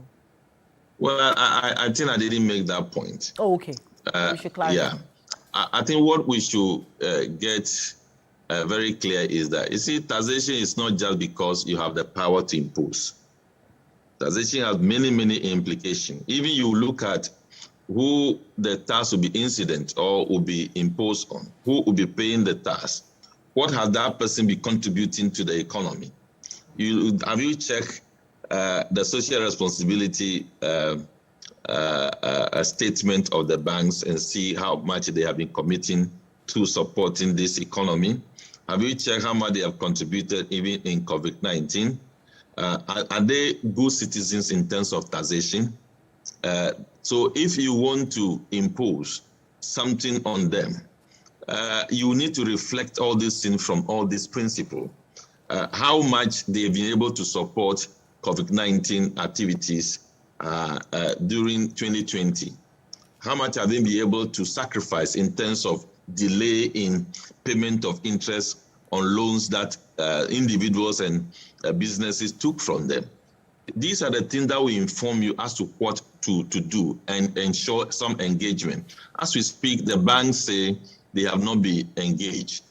Well, I think I didn't make that point. Oh, okay. We should clarify. Yeah, I think what we should get very clear is that, you see, taxation is not just because you have the power to impose. Taxation has many, many implications. Even you look at who the tax will be incident or will be imposed on, who will be paying the tax, what has that person be contributing to the economy? Have you checked the social responsibility statement of the banks and see how much they have been committing to supporting this economy? Have you checked how much they have contributed even in COVID-19? Are they good citizens in terms of taxation? So if you want to impose something on them, you need to reflect all these things from all these principles. How much they've been able to support COVID-19 activities during 2020. How much have they been able to sacrifice in terms of delay in payment of interest on loans that individuals and businesses took from them? These are the things that will inform you as to what to do and ensure some engagement. As we speak, the banks say they have not been engaged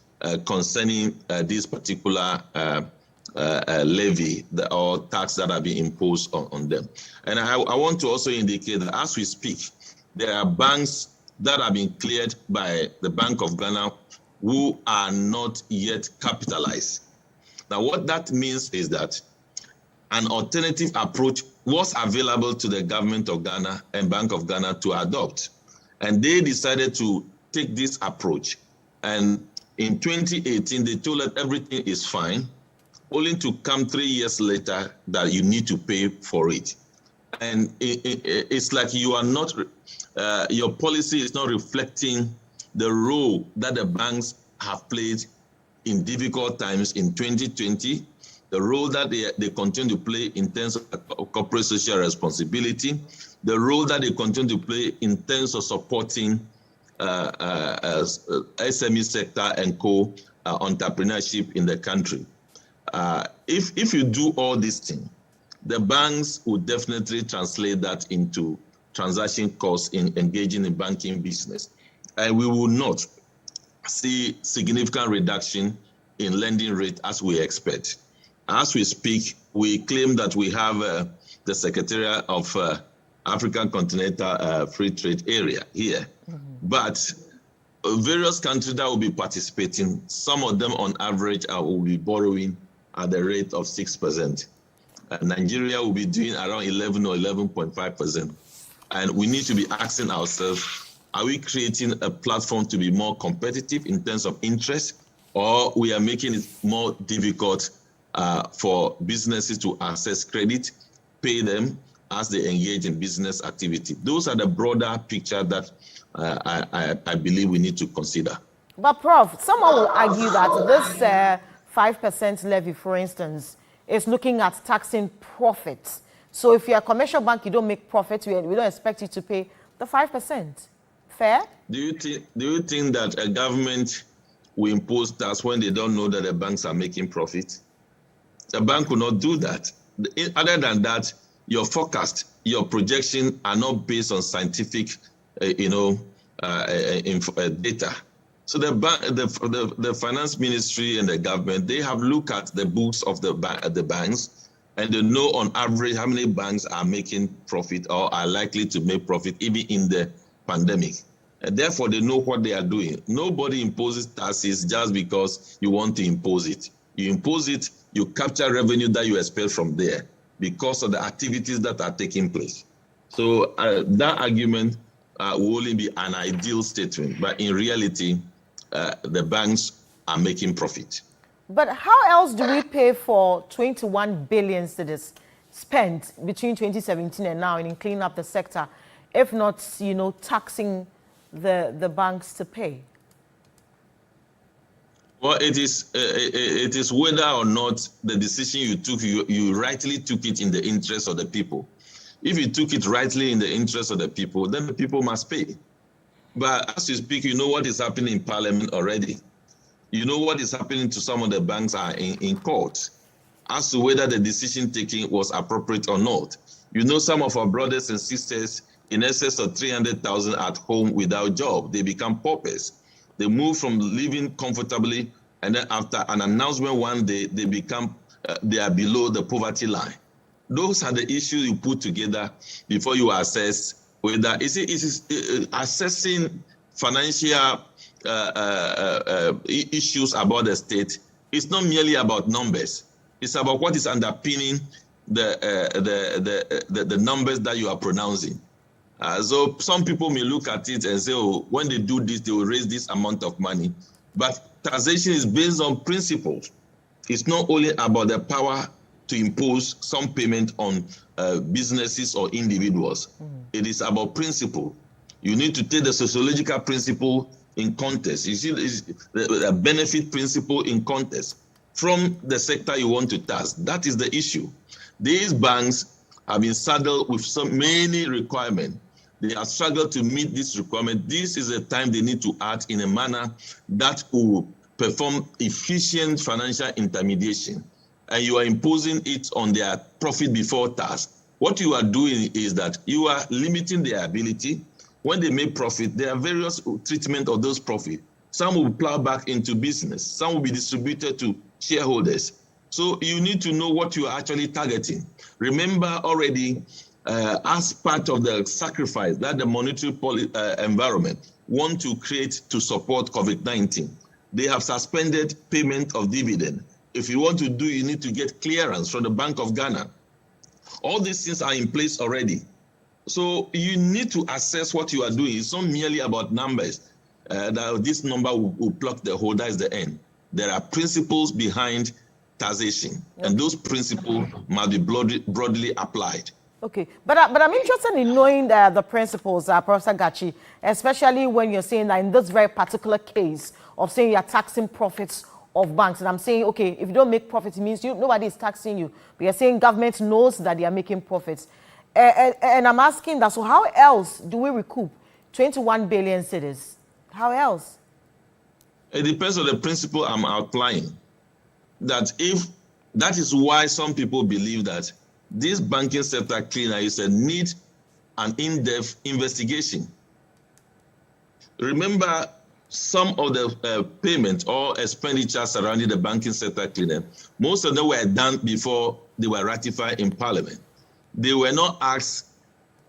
concerning this particular levy or tax that have been imposed on them. And I want to also indicate that as we speak, there are banks that have been cleared by the Bank of Ghana who are not yet capitalized. Now, what that means is that an alternative approach was available to the government of Ghana and Bank of Ghana to adopt. And they decided to take this approach. And in 2018, they told us everything is fine, only to come 3 years later that you need to pay for it. And it's like you are not, your policy is not reflecting the role that the banks have played in difficult times in 2020, the role that they continue to play in terms of corporate social responsibility, the role that they continue to play in terms of supporting SME sector and entrepreneurship in the country. If you do all these things, the banks will definitely translate that into transaction costs in engaging in banking business. And we will not see significant reduction in lending rate as we expect. As we speak, we claim that we have the Secretariat of African Continental Free Trade Area here. But various countries that will be participating, some of them on average will be borrowing at the rate of 6%. Nigeria will be doing around 11 or 11.5%. And we need to be asking ourselves, are we creating a platform to be more competitive in terms of interest, or we are making it more difficult for businesses to access credit, pay them as they engage in business activity? Those are the broader picture that I believe we need to consider. But Prof, someone will argue that this 5% levy, for instance, is looking at taxing profits. So if you're a commercial bank, you don't make profits, we don't expect you to pay the 5%. Fair? Do you think that a government will impose tax when they don't know that the banks are making profit? The bank will not do that. Other than that, your forecast, your projection are not based on scientific, data. So the finance ministry and the government, they have looked at the books of the banks, and they know on average how many banks are making profit or are likely to make profit even in the pandemic. And therefore, they know what they are doing. Nobody imposes taxes just because you want to impose it. You impose it, you capture revenue that you expect from there because of the activities that are taking place. So that argument will only be an ideal statement, but in reality, the banks are making profit. But how else do we pay for 21 billion cedis spent between 2017 and now in cleaning up the sector, if not, taxing the banks to pay? Well, it is whether or not the decision you took, you rightly took it in the interest of the people. If you took it rightly in the interest of the people, then the people must pay. But as you speak, you know what is happening in Parliament already. You know what is happening to some of the banks are in court as to whether the decision taking was appropriate or not. You know, some of our brothers and sisters in excess of 300,000 at home without job, they become paupers. They move from living comfortably, and then after an announcement one day, they are below the poverty line. Those are the issues you put together before you assess whether assessing financial issues about the state. It's not merely about numbers. It's about what is underpinning the numbers that you are pronouncing. So some people may look at it and say, oh, when they do this, they will raise this amount of money. But taxation is based on principles. It's not only about the power to impose some payment on businesses or individuals. It is about principle. You need to take the sociological principle in context. You see the benefit principle in context from the sector you want to tax. That is the issue. These banks have been saddled with so many requirements. They have struggled to meet this requirement. This is a time they need to act in a manner that will perform efficient financial intermediation. And you are imposing it on their profit before tax. What you are doing is that you are limiting their ability. When they make profit, there are various treatment of those profits. Some will plow back into business. Some will be distributed to shareholders. So you need to know what you are actually targeting. Remember already, as part of the sacrifice that the monetary environment want to create to support COVID-19, they have suspended payment of dividend. If you want to do, you need to get clearance from the Bank of Ghana. All these things are in place already. So you need to assess what you are doing. It's not merely about numbers. That this number will plug the hole, that is the end. There are principles behind taxation, and those principles must be broadly applied. Okay, but I'm interested in knowing the principles, Professor Gachi, especially when you're saying that in this very particular case of saying you're taxing profits of banks, and I'm saying, okay, if you don't make profits, it means nobody is taxing you, but you're saying government knows that they are making profits. And I'm asking that, so how else do we recoup 21 billion cedis? How else? It depends on the principle I'm outlining. That is why some people believe that this banking sector cleaner is a need an in-depth investigation. Remember, some of the payment or expenditure surrounding the banking sector cleaner, most of them were done before they were ratified in Parliament. They were not asked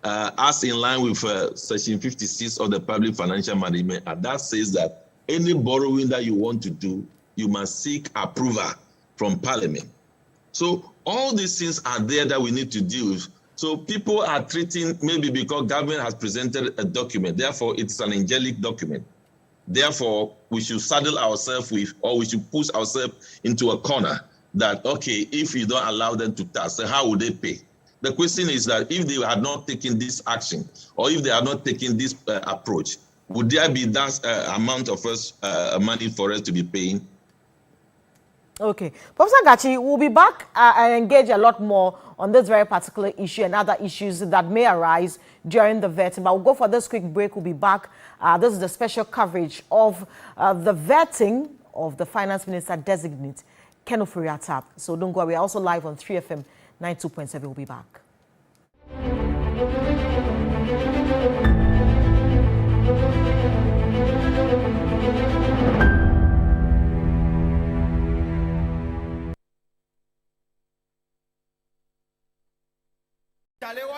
as in line with Section 56 of the Public Financial Management Act. That says that any borrowing that you want to do, you must seek approval from Parliament. So all these things are there that we need to deal with. So people are treating, maybe because government has presented a document, therefore it's an angelic document. Therefore, we should saddle ourselves with, or we should push ourselves into a corner that, okay, if you don't allow them to tax, then how would they pay? The question is that if they had not taken this action, or if they are not taking this approach, would there be that amount of money for us to be paying? Okay. Professor Gachi, we'll be back and engage a lot more on this very particular issue and other issues that may arise during the vetting. But we'll go for this quick break. We'll be back. This is the special coverage of the vetting of the Finance Minister designate, Ken Ofori-Atta. So don't go. We are also live on 3FM 92.7. We'll be back. Dale,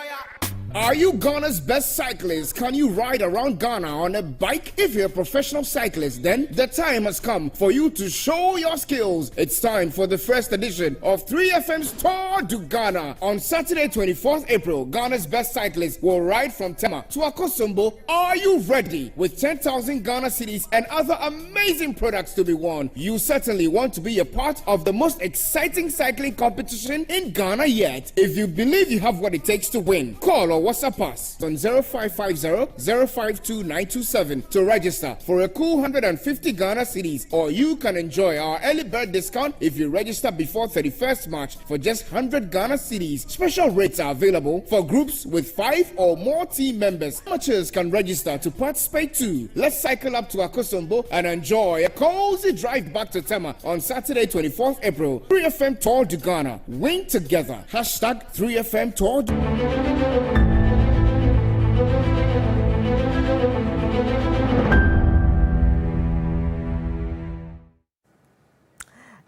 Are you Ghana's best cyclist? Can you ride around Ghana on a bike? If you're a professional cyclist, then the time has come for you to show your skills. It's time for the first edition of 3FM's Tour du Ghana. On Saturday, 24th April, Ghana's best cyclists will ride from Tema to Akosombo. Are you ready? With 10,000 Ghana cedis and other amazing products to be won, you certainly want to be a part of the most exciting cycling competition in Ghana yet. If you believe you have what it takes to win, call or WhatsApp us on 0550-052-927 to register for a cool 150 Ghana cedis, or you can enjoy our early bird discount if you register before 31st March for just 100 Ghana cedis. Special rates are available for groups with 5 or more team members. Amateurs can register to participate too. Let's cycle up to Akosombo and enjoy a cozy drive back to Tema on Saturday, 24th April. 3FM Tour du Ghana. Win together. Hashtag 3FM Tour du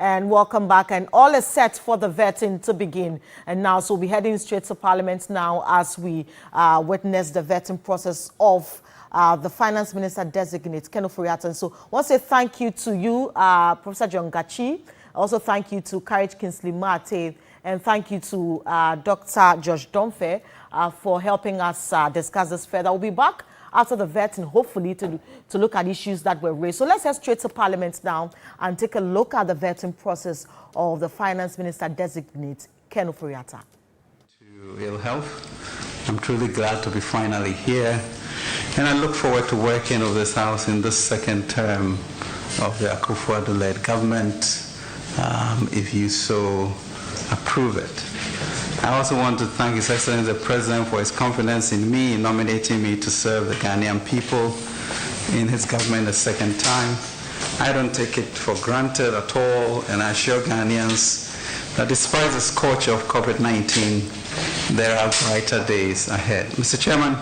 And welcome back, and all is set for the vetting to begin. And now, so we'll be heading straight to Parliament now as we witness the vetting process of the Finance Minister designate, Ken Ofori-Atta. And so I want to say thank you to you, Professor John Gachi. Also thank you to Courage Kingsley Mate, and thank you to Dr. Josh Domfe for helping us discuss this further. We'll be back after the vetting, hopefully, to look at issues that were raised. So let's head straight to Parliament now and take a look at the vetting process of the Finance Minister designate, Ken Ofori-Atta. To ill health, I'm truly glad to be finally here, and I look forward to working with this House in this second term of the Akufo-Addo-led government, if you so approve it. I also want to thank His Excellency the President for his confidence in me in nominating me to serve the Ghanaian people in his government a second time. I don't take it for granted at all, and I assure Ghanaians that despite the scourge of COVID-19, there are brighter days ahead. Mr. Chairman,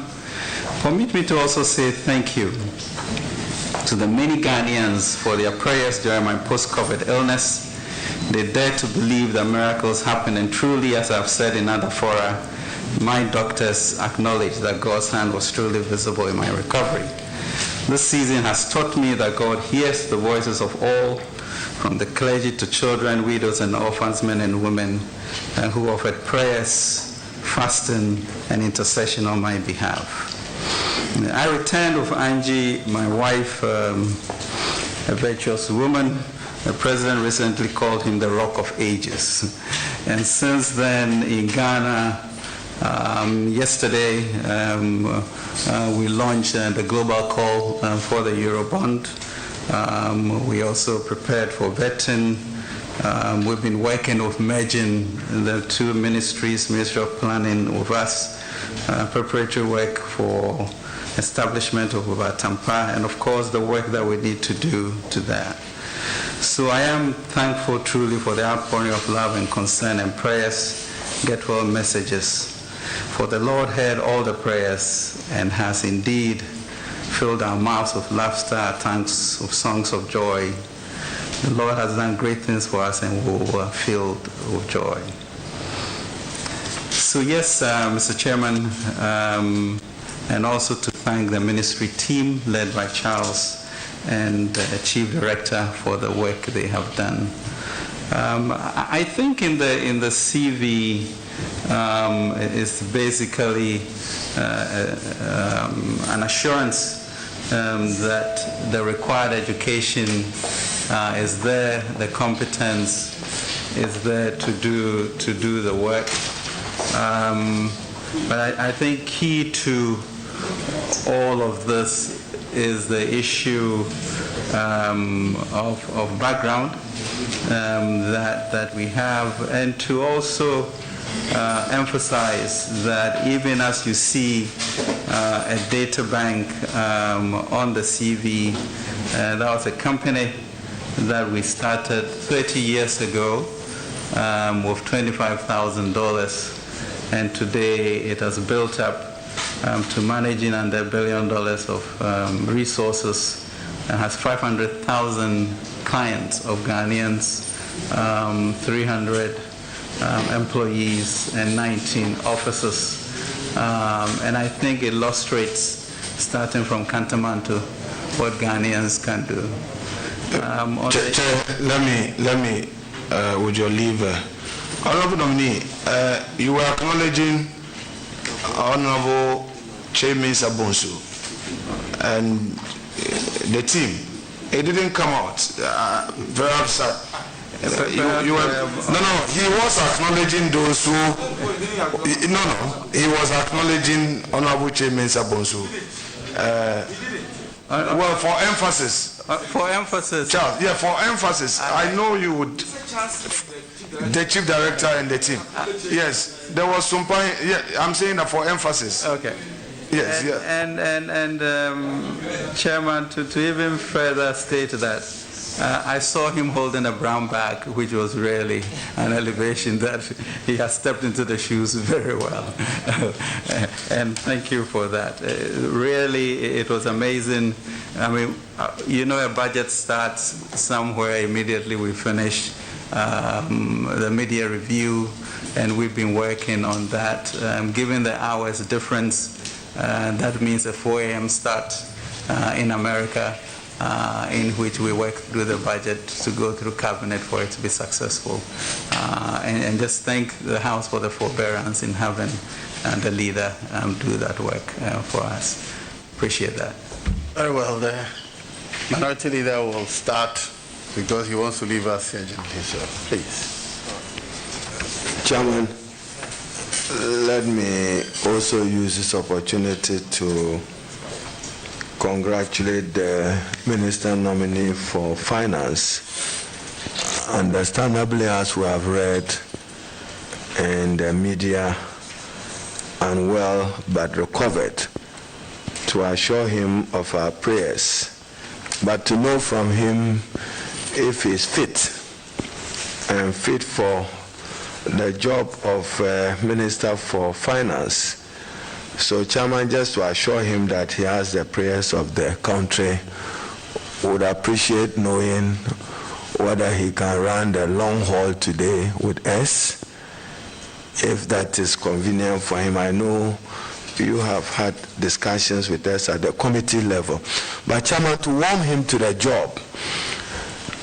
permit me to also say thank you to the many Ghanaians for their prayers during my post-COVID illness. They dare to believe that miracles happen, and truly, as I've said in other fora, my doctors acknowledge that God's hand was truly visible in my recovery. This season has taught me that God hears the voices of all, from the clergy to children, widows, and orphans, men and women, who offered prayers, fasting, and intercession on my behalf. I returned with Angie, my wife, a virtuous woman. The President recently called him the Rock of Ages. And since then, in Ghana, yesterday, we launched the global call for the Eurobond. We also prepared for vetting. We've been working with merging the two ministries, Ministry of Planning with us, preparatory work for establishment of Ofori-Atta, and of course the work that we need to do to that. So I am thankful truly for the outpouring of love and concern and prayers, get well messages. For the Lord heard all the prayers and has indeed filled our mouths with laughter, our tongues with songs of joy. The Lord has done great things for us, and we were filled with joy. So yes, Mr. Chairman, and also to thank the ministry team led by Charles and Chief Director for the work they have done. I think in the CV is basically an assurance that the required education is there, the competence is there to do the work. But I think key to all of this is the issue of background that we have, and to also emphasize that even as you see a data bank on the CV, that was a company that we started 30 years ago with $25,000, and today it has built up to managing under $1 billion of resources, and has 500,000 clients of Ghanaians, 300 employees, and 19 offices And I think it illustrates, starting from Kantaman to what Ghanaians can do. Let me, with your leave, Honorable Nominee, you were acknowledging Honorable Chairman Sabonsu and the team. It didn't come out. Perhaps he was acknowledging those who. He was acknowledging Honorable Chairman Sabonsu. Well, for emphasis. Charles, yeah, for emphasis. I know you would. The chief director and the team. Yes, there was some point. Yeah, I'm saying that for emphasis. Okay. Yes, and Chairman, to even further state that I saw him holding a brown bag, which was really an elevation that he has stepped into the shoes very well. And thank you for that. Really, it was amazing. I mean, a budget starts somewhere immediately we finish the media review, and we've been working on that. Given the hours difference, that means a 4 a.m. start in America, in which we work through the budget to go through cabinet for it to be successful. And just thank the House for the forbearance in having the leader do that work for us. Appreciate that. Very well. The minority leader will start because he wants to leave us urgently. So, please. Chairman, let me also use this opportunity to congratulate the Minister nominee for Finance. Understandably, as we have read in the media, unwell but recovered, to assure him of our prayers, but to know from him if he's fit and fit for the job of Minister for Finance. So, Chairman, just to assure him that he has the prayers of the country, would appreciate knowing whether he can run the long haul today with us, if that is convenient for him. I know you have had discussions with us at the committee level. But, Chairman, to warm him to the job,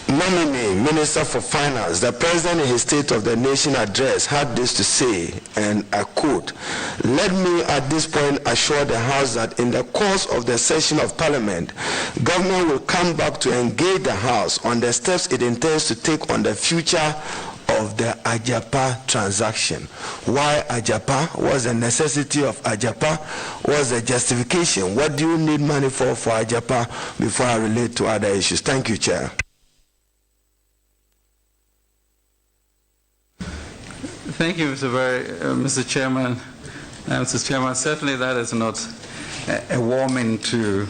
nominee, Minister for Finance, the President in his State of the Nation address had this to say, and I quote, "Let me at this point assure the House that in the course of the session of Parliament, government will come back to engage the House on the steps it intends to take on the future of the Ajapa transaction." Why Ajapa? What's the necessity of Ajapa? What's the justification? What do you need money for Ajapa before I relate to other issues? Thank you, Chair. Thank you, Mr. Chairman. Mr. Chairman, certainly that is not a warming to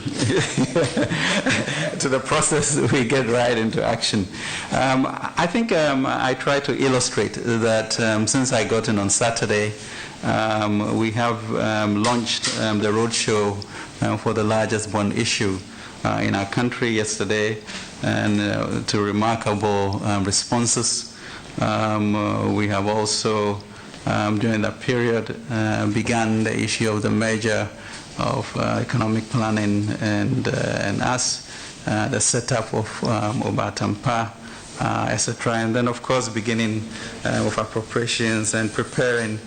to the process. We get right into action. I think I try to illustrate that since I got in on Saturday, we have launched the roadshow for the largest bond issue in our country yesterday, and to remarkable responses. We have also, during that period, begun the issue of the merger of economic planning and us, the setup of Obatampa, etc. And then, of course, beginning with appropriations and preparing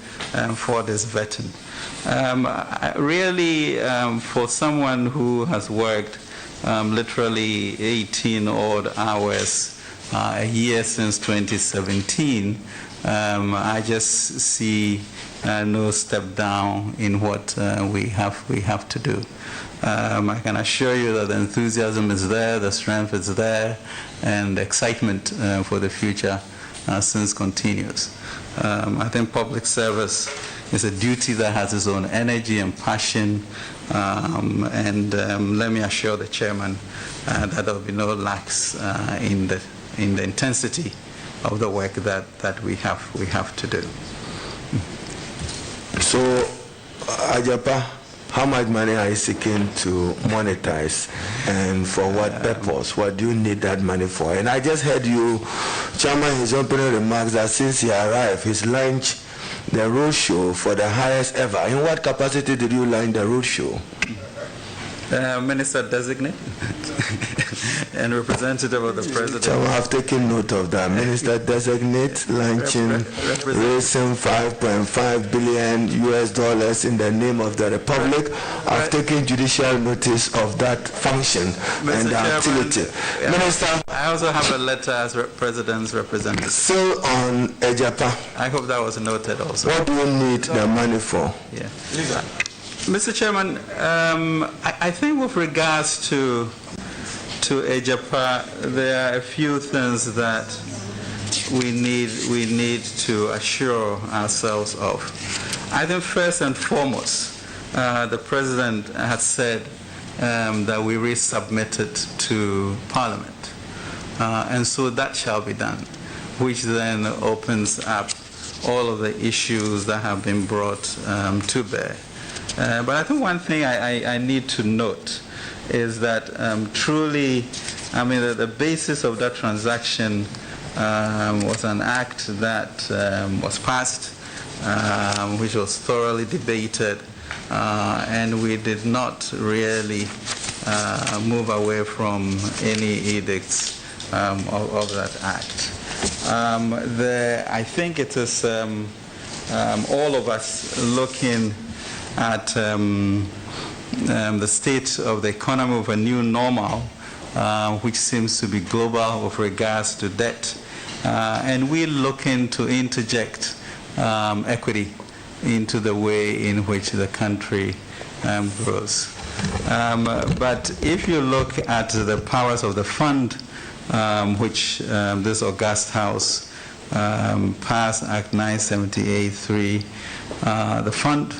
for this vetting. Really, for someone who has worked literally 18 odd hours a year since 2017, I just see no step down in what we have to do. I can assure you that the enthusiasm is there, the strength is there, and the excitement for the future since continues. I think public service is a duty that has its own energy and passion, and let me assure the chairman that there will be no lacks in the intensity of the work that we have to do. So, Ajapa, how much money are you seeking to monetize, and for what purpose? What do you need that money for? And I just heard you Chairman, his opening remarks that since he arrived, he's launched the roadshow for the highest ever. In what capacity did you launch the roadshow? Minister designate and representative of the president. So I have taken note of that. Minister designate launching, raising $5.5 billion in the name of the Republic. I've taken judicial notice of that function and the activity. Yeah. Minister, I also have a letter as president's representative. Still on Ejapa. I hope that was noted also. What do you need the money for? Yeah. Mr. Chairman, I think with regards to Ejapa, there are a few things that we need to assure ourselves of. I think first and foremost, the President had said that we resubmit it to Parliament, and so that shall be done, which then opens up all of the issues that have been brought to bear. But I think one thing I need to note is that truly, I mean, the basis of that transaction was an act that was passed, which was thoroughly debated, and we did not really move away from any edicts of that act. I think it is all of us looking at the state of the economy of a new normal, which seems to be global with regards to debt. And we're looking to interject equity into the way in which the country grows. But if you look at the powers of the fund, which this august House passed Act 978(3), the fund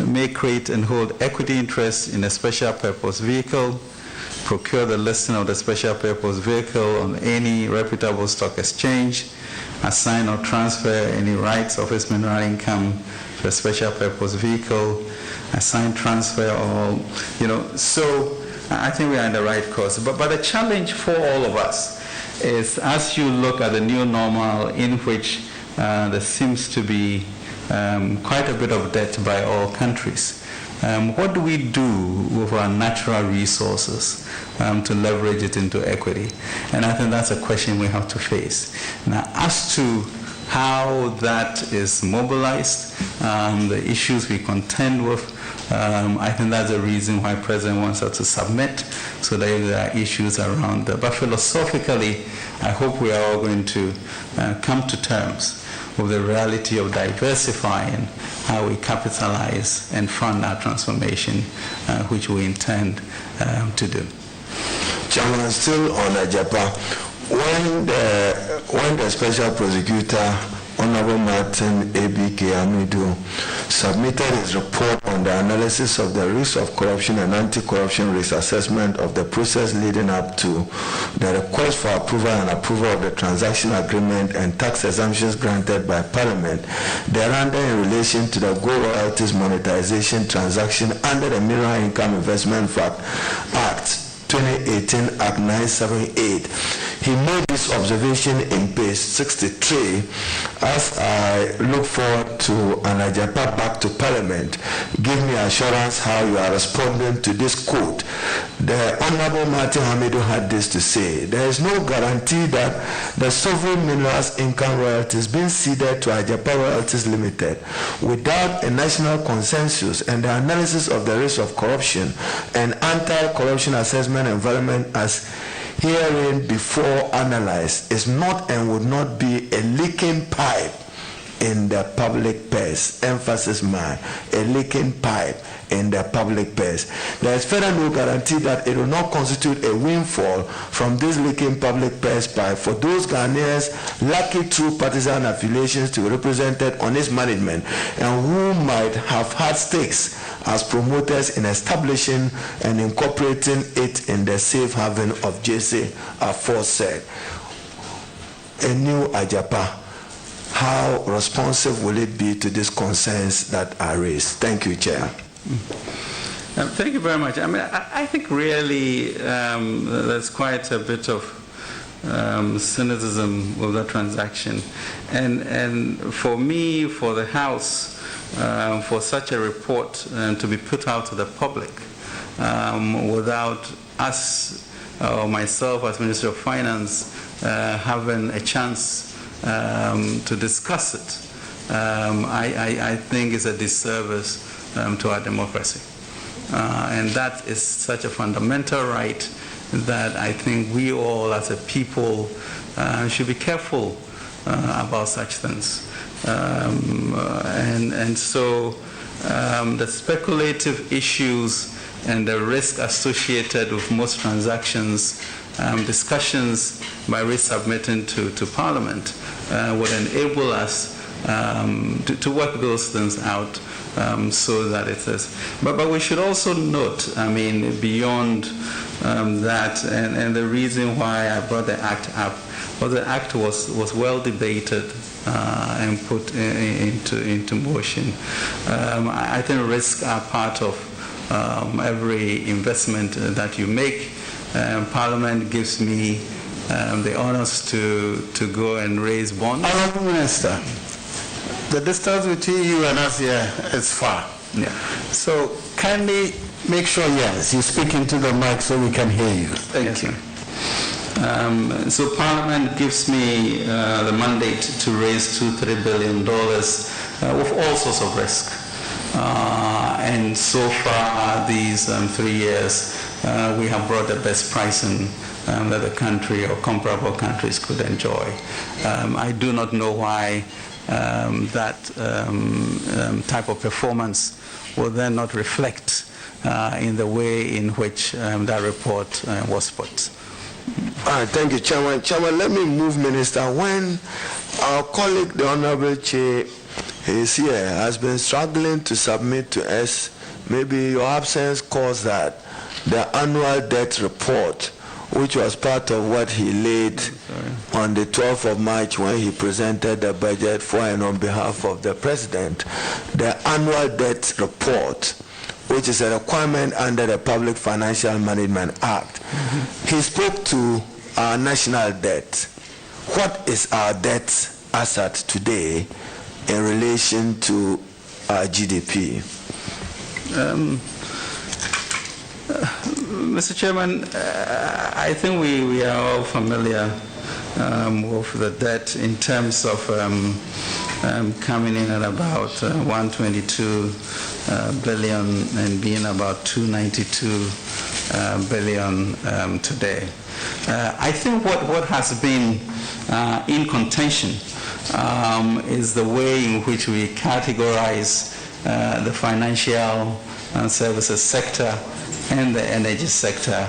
may create and hold equity interest in a special purpose vehicle, procure the listing of the special purpose vehicle on any reputable stock exchange, assign or transfer any rights of its mineral income to a special purpose vehicle, assign, transfer, or, so I think we are in the right course. But the challenge for all of us is, as you look at the new normal in which there seems to be quite a bit of debt by all countries. What do we do with our natural resources to leverage it into equity? And I think that's a question we have to face. Now, as to how that is mobilized, the issues we contend with, I think that's the reason why President wants us to submit, so that there are issues around that. But philosophically, I hope we are all going to come to terms with the reality of diversifying how we capitalize and fund our transformation, which we intend to do. Chairman, still on Ejapa, when the special prosecutor, Honorable Martin A.B.K. Amidu, submitted his report on the analysis of the risk of corruption and anti-corruption risk assessment of the process leading up to the request for approval of the transaction agreement and tax exemptions granted by Parliament, thereunder in relation to the gold royalties monetization transaction under the Mineral Income Investment Act 2018 Act 978. He made this observation in page 63. As I look forward to an Ejapa back to Parliament, give me assurance how you are responding to this quote. The Honorable Martin Hamidu had this to say: there is no guarantee that the sovereign minerals income royalties being ceded to Ejapa Royalties Limited without a national consensus and the analysis of the risk of corruption and anti-corruption assessment environment as herein before analyzed is not and would not be a leaking pipe in the public purse. Emphasis mine, a leaking pipe in the public purse. There is further no guarantee that it will not constitute a windfall from this leaking public purse pipe for those Ghanaians lucky through partisan affiliations to be represented on its management and who might have had stakes as promoters in establishing and incorporating it in the safe haven of JC aforesaid. A new Ejapa, how responsive will it be to these concerns that are raised? Thank you, Chair. Thank you very much. I mean, I think really there's quite a bit of cynicism of that transaction. And for me, for the House, for such a report to be put out to the public without us or myself as Minister of Finance having a chance to discuss it, I think is a disservice to our democracy. And that is such a fundamental right that I think we all as a people should be careful about such things. And so the speculative issues and the risk associated with most transactions, discussions by resubmitting to Parliament would enable us to work those things out so that it is. But we should also note, I mean, beyond that, and the reason why I brought the Act up, well, the Act was well debated and put into motion. I think risks are part of every investment that you make. Parliament gives me the honors to go and raise bonds. Honourable Minister, the distance between you and us here is far. Yeah. So kindly make sure, yes, you speak into the mic so we can hear you. Thank you. So Parliament gives me the mandate to raise $2-3 billion with all sorts of risk. And so far, these 3 years, we have brought the best pricing that the country or comparable countries could enjoy. I do not know why that type of performance will then not reflect in the way in which that report was put. All right, thank you, Chairman. Chairman, let me move, Minister. When our colleague, the Honorable Chair, is here, has been struggling to submit to us, maybe your absence caused that, the annual debt report, which was part of what he laid on the 12th of March when he presented the budget for and on behalf of the President, the annual debt report, which is a requirement under the Public Financial Management Act. He spoke to our national debt. What is our debt asset today in relation to our GDP? Mr. Chairman, I think we are all familiar with the debt in terms of coming in at about 122 billion and being about 292 billion today. I think what has been in contention is the way in which we categorize the financial services sector and the energy sector,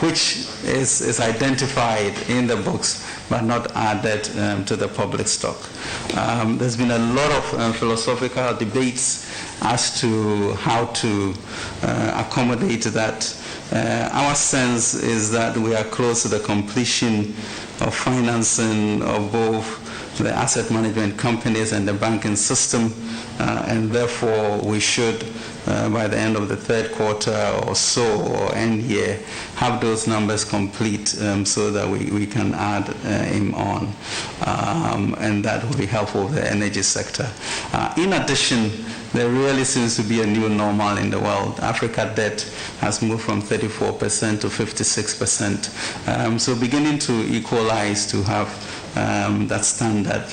which is identified in the books but not added to the public stock. There's been a lot of philosophical debates as to how to accommodate that. Our sense is that we are close to the completion of financing of both the asset management companies and the banking system, and therefore we should, by the end of the third quarter or so, or end year, have those numbers complete so that we can add him on. And that will be helpful for the energy sector. In addition, there really seems to be a new normal in the world. Africa debt has moved from 34% to 56%. So beginning to equalize to have that standard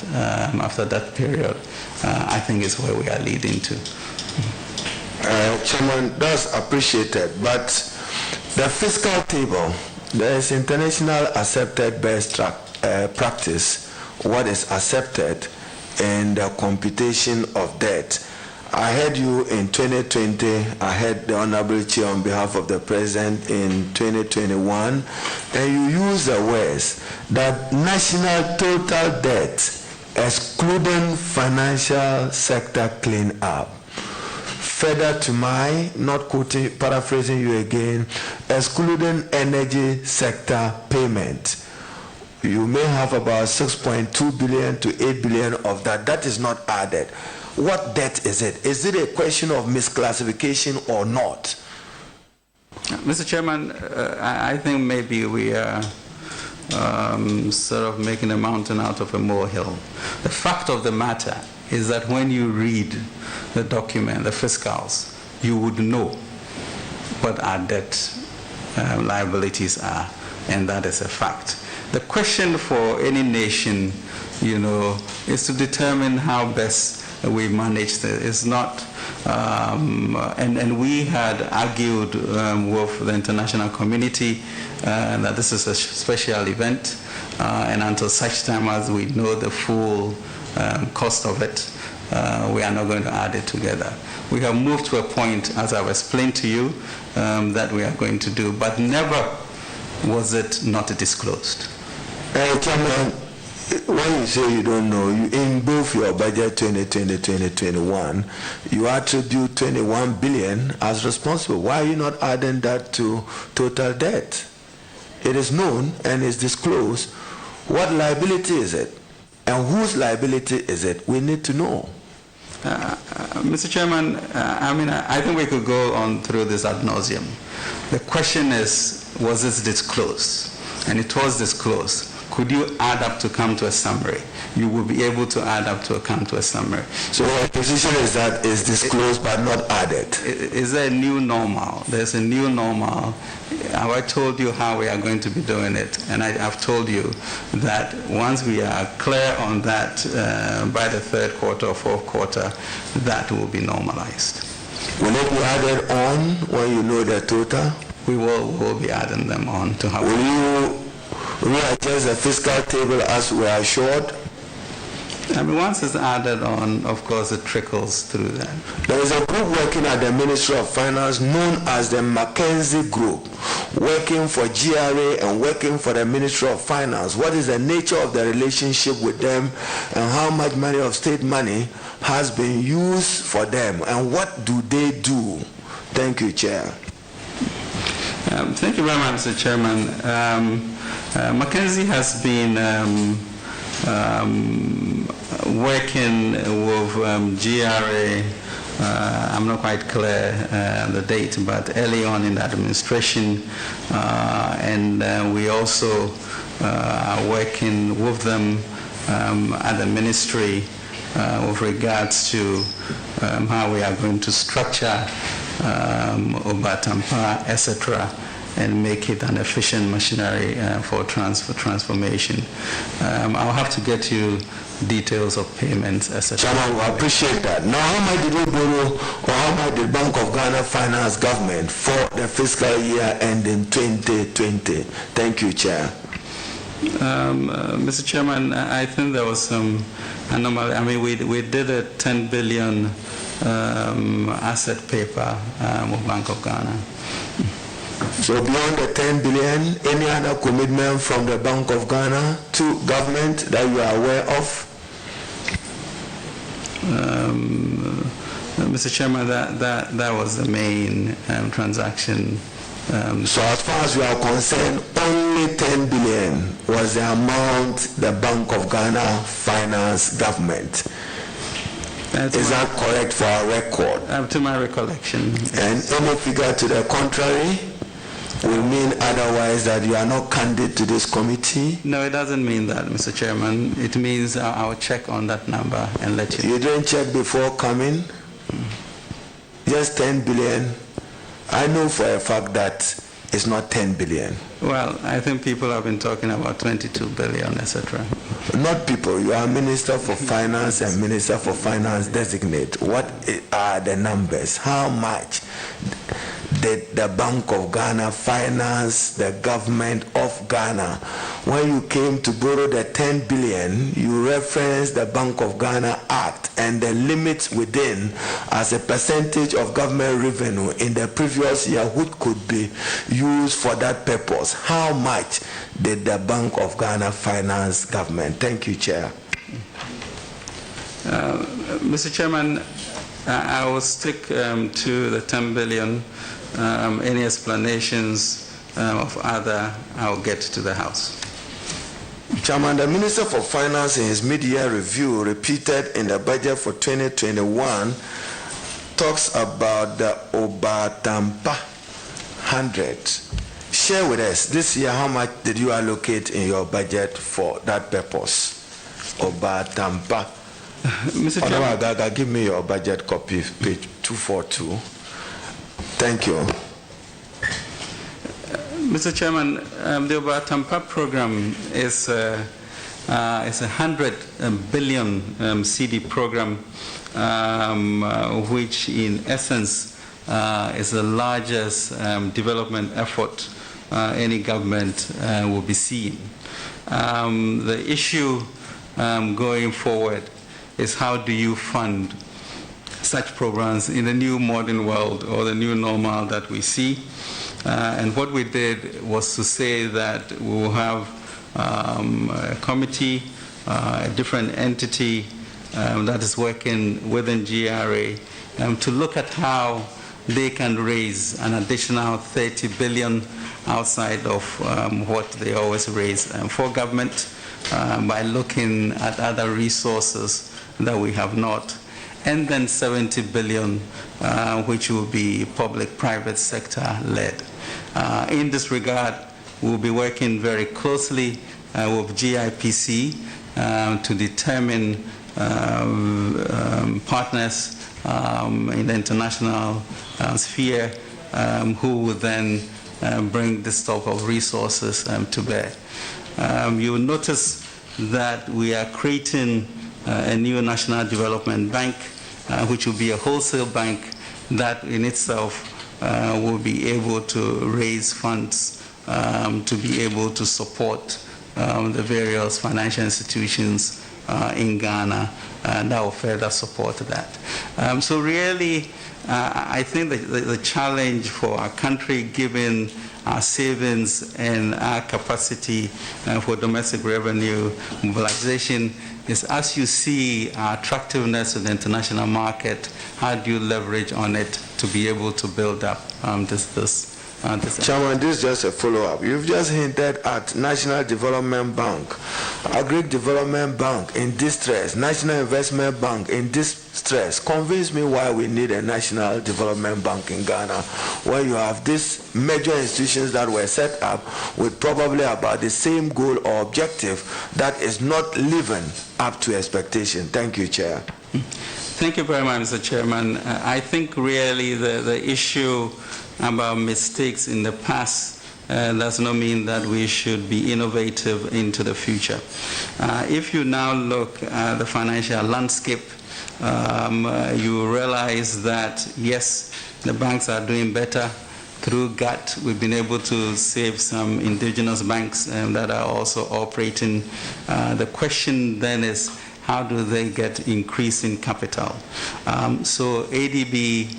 after that period, I think is where we are leading to. Chairman, that's appreciated, but the fiscal table, there is international accepted best practice, what is accepted in the computation of debt. I heard you in 2020, I heard the Honorable Chair on behalf of the President in 2021, and you use the words that national total debt, excluding financial sector clean-up. Further to my, not quoting, paraphrasing you again, excluding energy sector payment. You may have about 6.2 billion to 8 billion of that. That is not added. What debt is it? Is it a question of misclassification or not? Mr. Chairman, I think maybe we are sort of making a mountain out of a molehill. The fact of the matter is that when you read the document, the fiscals, you would know what our debt liabilities are, and that is a fact. The question for any nation, is to determine how best we manage this. It's not, and we had argued with the international community that this is a special event, and until such time as we know the full cost of it, we are not going to add it together. We have moved to a point, as I've explained to you, that we are going to do, but never was it not disclosed. Chairman, when you say you don't know, in both your budget 2020-2021, you attribute 21 billion as responsible. Why are you not adding that to total debt? It is known and is disclosed. What liability is it? And whose liability is it? We need to know. Mr. Chairman, I think we could go on through this ad nauseum. The question is, was this disclosed? And it was disclosed. Could you add up to come to a summary? You will be able to add up to come to a summary. So our position is that it's disclosed but not added. Is there a new normal? There's a new normal. Have I told you how we are going to be doing it? And I've told you that once we are clear on that by the third quarter or fourth quarter, that will be normalized. Will it be added on when you know the total? We will be adding them on to how. Will you readjust the fiscal table as we are assured? Once it's added on, of course, it trickles through that. There is a group working at the Ministry of Finance known as the McKinsey Group, working for GRA and working for the Ministry of Finance. What is the nature of the relationship with them, and how much money of state money has been used for them, and what do they do? Thank you, Chair. Thank you very much, Mr. Chairman. McKinsey has been working with GRA, I'm not quite clear the date, but early on in the administration, and we also are working with them at the ministry with regards to how we are going to structure Ofori-Atta, etc., and make it an efficient machinery for transformation. I'll have to get you details of payments, etc. Chairman, we appreciate that. Now, how much did we borrow, or how much did Bank of Ghana finance government for the fiscal year ending 2020? Thank you, Chair. Mr. Chairman, I think there was some anomaly. We did a 10 billion asset paper with Bank of Ghana. So beyond the 10 billion, any other commitment from the Bank of Ghana to government that you are aware of? Mr. Chairman, that was the main transaction. So as far as we are concerned, only 10 billion was the amount the Bank of Ghana financed government. Is that correct for our record? To my recollection. And any figure to the contrary will mean otherwise that you are not candid to this committee? No, it doesn't mean that, Mr. Chairman. It means I'll check on that number and let you know. You didn't check before coming? Just 10 billion? I know for a fact that it's not 10 billion. Well, I think people have been talking about 22 billion, etc. Not people. You are Minister for Finance and Minister for Finance designate. What are the numbers? How much did the Bank of Ghana finance the government of Ghana? When you came to borrow the 10 billion, you referenced the Bank of Ghana Act and the limits within as a percentage of government revenue in the previous year which could be used for that purpose. How much did the Bank of Ghana finance government? Thank you, Chair. Mr. Chairman, I will stick to the 10 billion. Any explanations of other, I'll get to the House. Chairman, the Minister for Finance in his mid-year review repeated in the budget for 2021 talks about the Ofori-Atta 100 share with us, this year, how much did you allocate in your budget for that purpose? Oba-Tampa. Mr. Chairman. Give me your budget copy, page 242. Thank you. Mr. Chairman, the Oba-Tampa program is a 100 billion CD program, which in essence is the largest development effort any government will be seeing. The issue going forward is how do you fund such programs in the new modern world or the new normal that we see. And what we did was to say that we will have a committee, a different entity that is working within GRA to look at how they can raise an additional 30 billion outside of what they always raise for government by looking at other resources that we have not, and then 70 billion which will be public-private sector led. In this regard, we'll be working very closely with GIPC to determine partners in the international sphere who will then bring this type of resources to bear. You will notice that we are creating a new national development bank, which will be a wholesale bank that in itself will be able to raise funds to be able to support the various financial institutions in Ghana that will further support that. So really, I think that the challenge for our country, given our savings and our capacity for domestic revenue mobilization, is as you see our attractiveness of the international market, how do you leverage on it to be able to build up this Chairman, this is just a follow-up. You've just hinted at National Development Bank, Agri Development Bank in distress, National Investment Bank in distress. Convince me why we need a National Development Bank in Ghana, where you have these major institutions that were set up with probably about the same goal or objective that is not living up to expectation. Thank you, Chair. Thank you very much, Mr. Chairman. I think really the issue about mistakes in the past does not mean that we should be innovative into the future. If you now look at the financial landscape, you realize that, yes, the banks are doing better. Through GATT, we've been able to save some indigenous banks that are also operating. The question then is, how do they get increase in capital? So ADB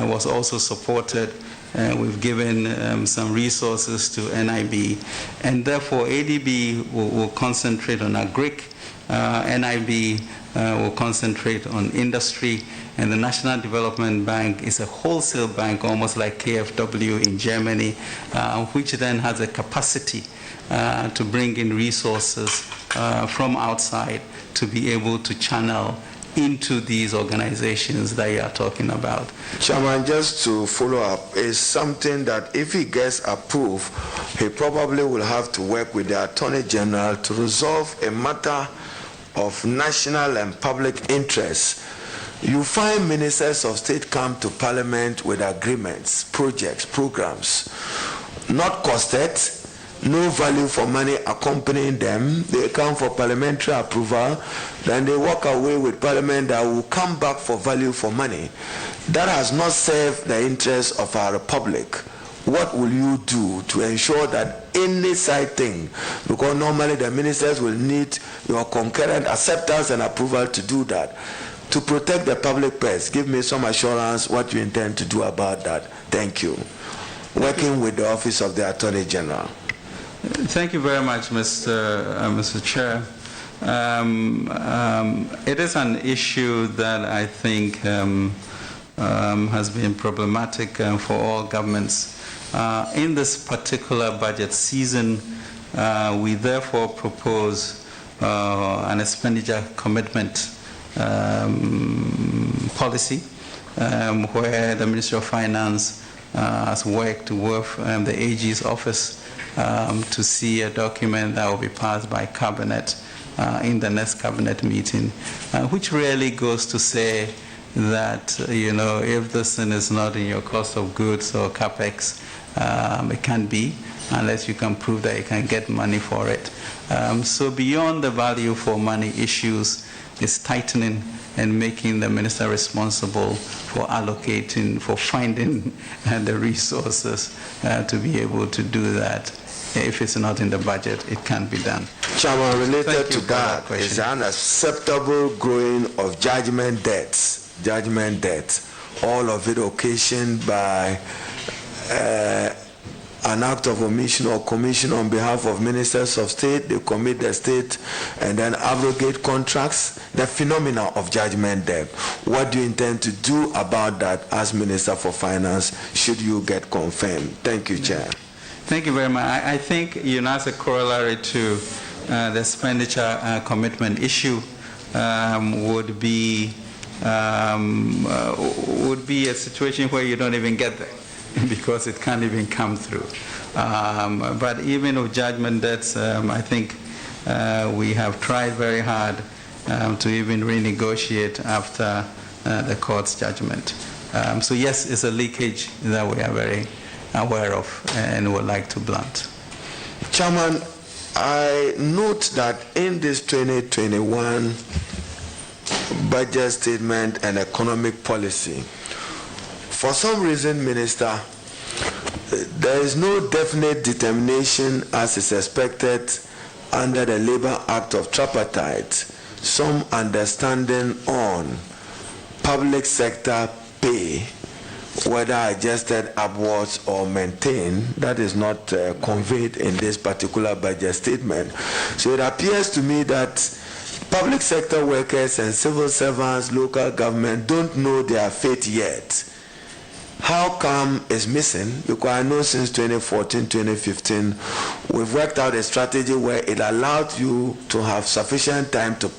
was also supported. We've given some resources to NIB, and therefore ADB will concentrate on agric, NIB will concentrate on industry, and the National Development Bank is a wholesale bank, almost like KfW in Germany, which then has a capacity to bring in resources from outside to be able to channel into these organizations that you are talking about. Chairman, just to follow up, is something that if he gets approved, he probably will have to work with the Attorney General to resolve a matter of national and public interest. You find ministers of state come to Parliament with agreements, projects, programs, not costed, no value for money accompanying them. They come for parliamentary approval, then they walk away with Parliament that will come back for value for money. That has not served the interests of our republic. What will you do to ensure that any side thing, because normally the ministers will need your concurrent acceptance and approval to do that, to protect the public purse? Give me some assurance what you intend to do about that. Thank you. Working with the Office of the Attorney General. Thank you very much, Mr. Chair. It is an issue that I think has been problematic for all governments. In this particular budget season, we therefore propose an expenditure commitment policy where the Ministry of Finance has worked with the AG's office to see a document that will be passed by cabinet in the next cabinet meeting, which really goes to say that, if this thing is not in your cost of goods or capex, it can't be, unless you can prove that you can get money for it. So beyond the value for money issues is tightening and making the minister responsible for allocating, for finding the resources to be able to do that. If it's not in the budget, it can't be done. Chairman, related to that is an unacceptable growing of judgment debts, all of it occasioned by an act of omission or commission on behalf of ministers of state. They commit the state and then abrogate contracts. The phenomena of judgment debt. What do you intend to do about that as Minister for Finance, should you get confirmed? Thank you, Chair. Thank you very much. I think, as a corollary to the expenditure commitment issue would be a situation where you don't even get there because it can't even come through. But even with judgment debts, I think we have tried very hard to even renegotiate after the court's judgment. So yes, it's a leakage that we are very aware of and would like to blunt. Chairman, I note that in this 2021 budget statement and economic policy, for some reason, Minister, there is no definite determination as is expected under the Labour Act of Tripartite, some understanding on public sector pay, whether adjusted upwards or maintained. That is not conveyed in this particular budget statement. So it appears to me that public sector workers and civil servants, local government, don't know their fate yet. How come it's missing? Because I know since 2014, 2015, we've worked out a strategy where it allowed you to have sufficient time to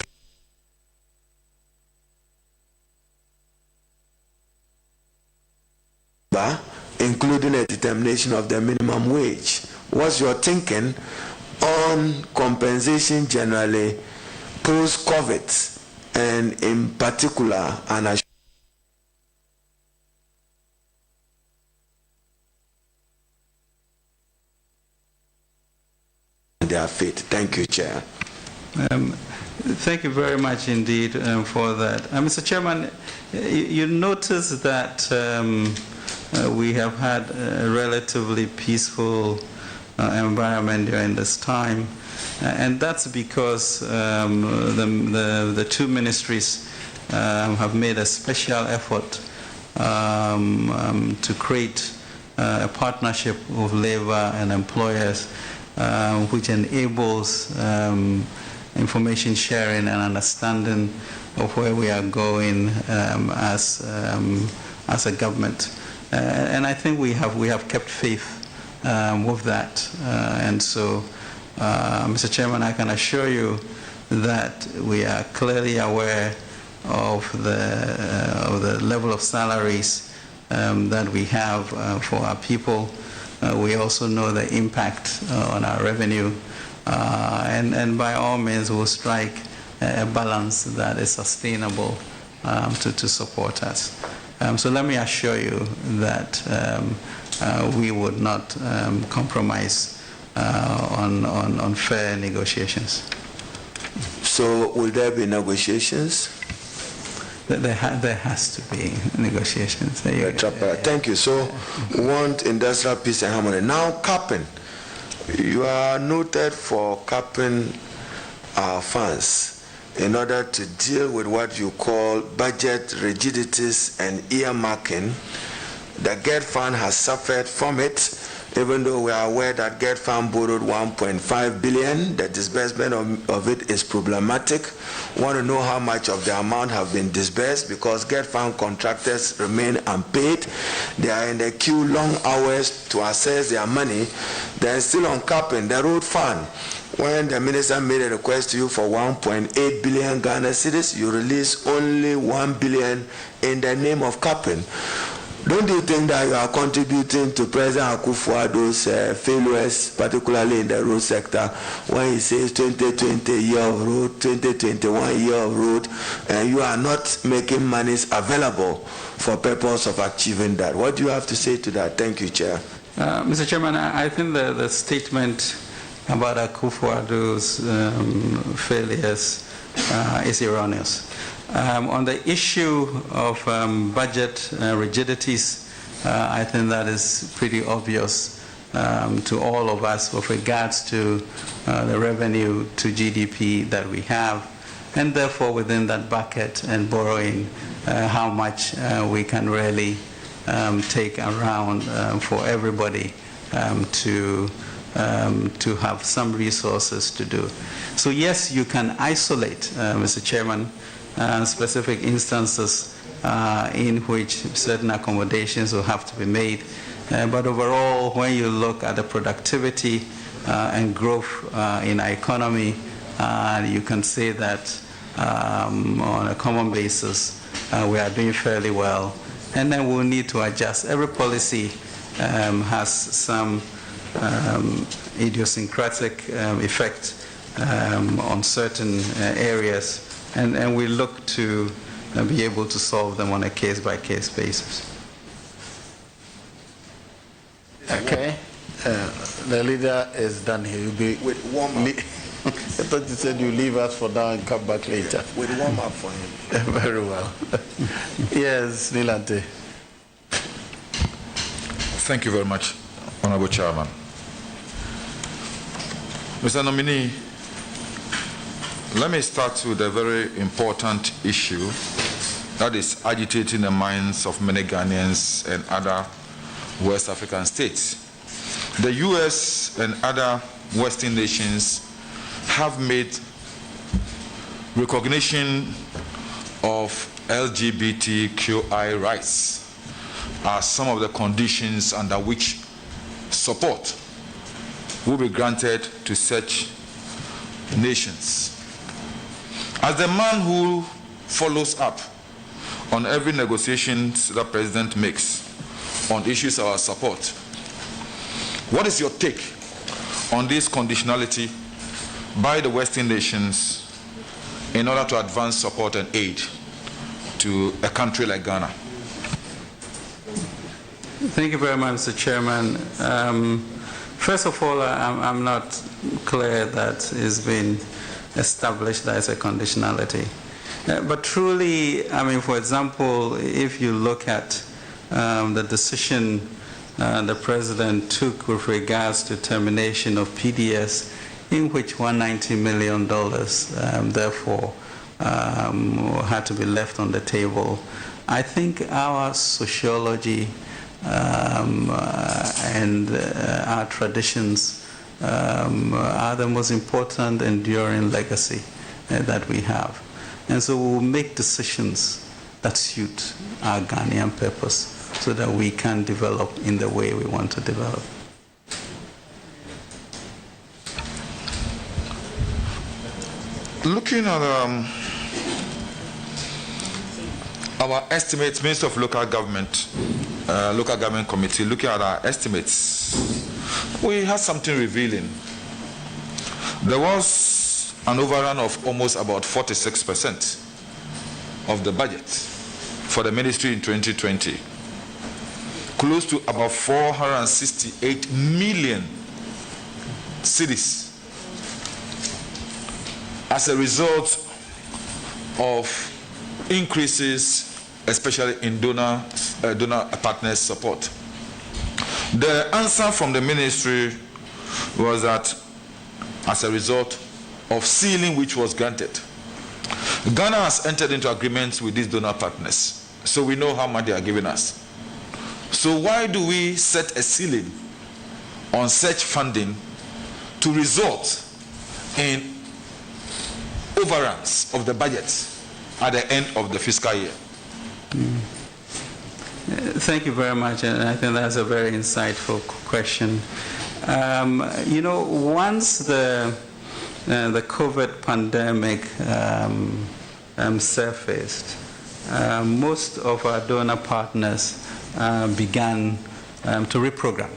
pay, including a determination of the minimum wage. What's your thinking on compensation generally post-COVID, and in particular, an their fate? Thank you, Chair. Thank you very much indeed for that. Mr. Chairman, you notice that we have had a relatively peaceful environment during this time, and that's because the two ministries have made a special effort to create a partnership with labor and employers, which enables information sharing and understanding of where we are going as a government. And I think we have kept faith with that. And so, Mr. Chairman, I can assure you that we are clearly aware of the level of salaries that we have for our people. We also know the impact on our revenue, and by all means we'll strike a balance that is sustainable to support us. So let me assure you that we would not compromise on fair negotiations. So will there be negotiations? There has to be negotiations. Thank you. So we want industrial peace and harmony. Now, capping. You are noted for capping our funds in order to deal with what you call budget rigidities and earmarking. The GET Fund has suffered from it, even though we are aware that GET Fund borrowed 1.5 billion. The disbursement of it is problematic. We want to know how much of the amount have been disbursed, because GET Fund contractors remain unpaid. They are in the queue long hours to access their money. They are still on capping the road fund. When the minister made a request to you for 1.8 billion Ghana cedis, you released only 1 billion in the name of capping. Don't you think that you are contributing to President Akufo-Addo's failures, particularly in the road sector, when he says 2020 year of road, 2021 year of road, and you are not making monies available for purpose of achieving that? What do you have to say to that? Thank you, Chair. Mr. Chairman, I think the statement about Akufo-Addo's failures is erroneous. On the issue of budget rigidities, I think that is pretty obvious to all of us with regards to the revenue to GDP that we have, and therefore within that bucket and borrowing, how much we can really take around for everybody to have some resources to do. So yes, you can isolate, Mr. Chairman, specific instances in which certain accommodations will have to be made. But overall, when you look at the productivity and growth in our economy, you can say that on a common basis, we are doing fairly well. And then we'll need to adjust. Every policy has some idiosyncratic effect on certain areas. And we look to be able to solve them on a case-by-case basis. Okay. The leader is done here. You'll be with warm-up. I thought you said you leave us for now and come back later. With warm-up for him. Very well. Yes, Nilante. Thank you very much, Honorable Chairman. Mr. Nominee, let me start with a very important issue that is agitating the minds of many Ghanaians and other West African states. The US and other Western nations have made recognition of LGBTQI rights as some of the conditions under which support will be granted to such nations. As the man who follows up on every negotiation that the President makes on issues of our support, what is your take on this conditionality by the Western nations in order to advance support and aid to a country like Ghana? Thank you very much, Mr. Chairman. First of all, I'm not clear that it's been established as a conditionality. But truly, I mean, for example, if you look at the decision the President took with regards to termination of PDS, in which $190 million therefore had to be left on the table, I think our sociology and our traditions are the most important enduring legacy that we have. And so we will make decisions that suit our Ghanaian purpose so that we can develop in the way we want to develop. Looking at our estimates, Minister of Local Government Committee, looking at our estimates, we had something revealing. There was an overrun of almost about 46% of the budget for the ministry in 2020, close to about 468 million cedis as a result of increases, especially in donor partners' support. The answer from the ministry was that as a result of ceiling which was granted, Ghana has entered into agreements with these donor partners, so we know how much they are giving us. So why do we set a ceiling on such funding to result in overruns of the budget at the end of the fiscal year? Thank you very much, and I think that's a very insightful question. You know, once the COVID pandemic surfaced, most of our donor partners began to reprogram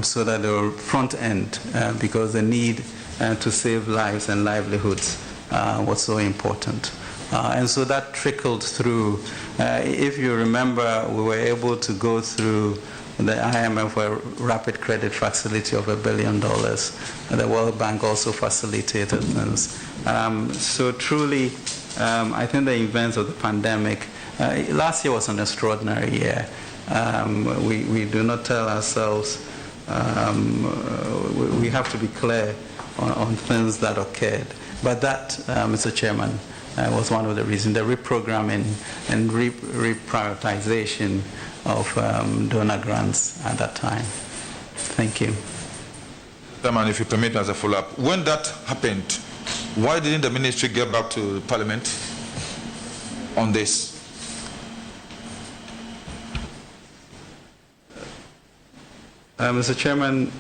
so that the front end, because the need to save lives and livelihoods was so important. And so that trickled through. If you remember, we were able to go through the IMF a rapid credit facility of $1 billion. The World Bank also facilitated things. So truly, I think the events of the pandemic, last year was an extraordinary year. We do not tell ourselves, we have to be clear on things that occurred. But that, Mr. Chairman, was one of the reasons, the reprogramming and reprioritization of donor grants at that time. Thank you. Chairman, if you permit me as a follow-up, when that happened, why didn't the ministry get back to Parliament on this? Mr. Chairman,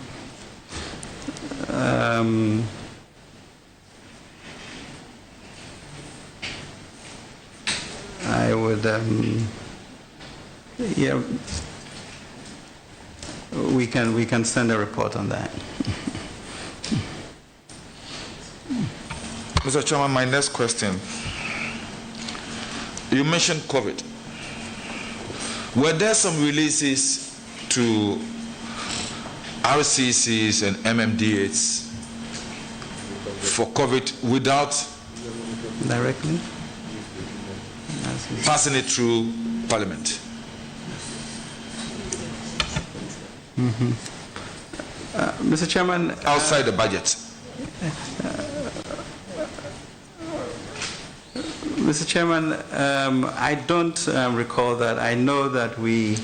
I would, yeah, we can send a report on that. Mr. Chairman, my next question. You mentioned COVID. Were there some releases to RCCs and MMDAs for COVID without directly passing it through Parliament? Mr. Chairman, outside the budget. Mr. Chairman, I don't recall that. I know that we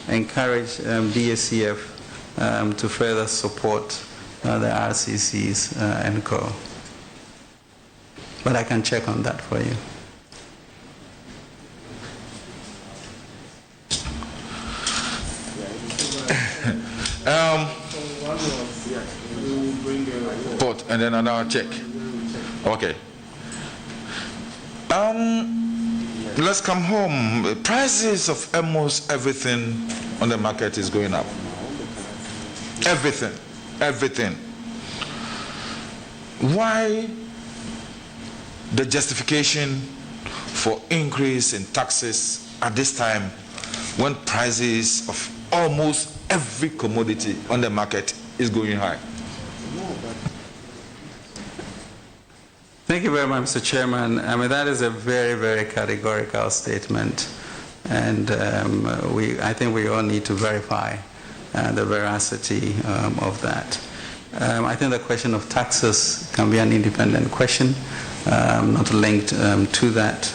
encourage DSCF to further support the RCCs and co. But I can check on that for you. Port and then another check. Okay. Let's come home. Prices of almost everything on the market is going up. Everything. Why the justification for increase in taxes at this time when prices of almost every commodity on the market is going high? Thank you very much, Mr. Chairman. I mean, that is a very, very categorical statement. And I think we all need to verify the veracity of that. I think the question of taxes can be an independent question, not linked to that.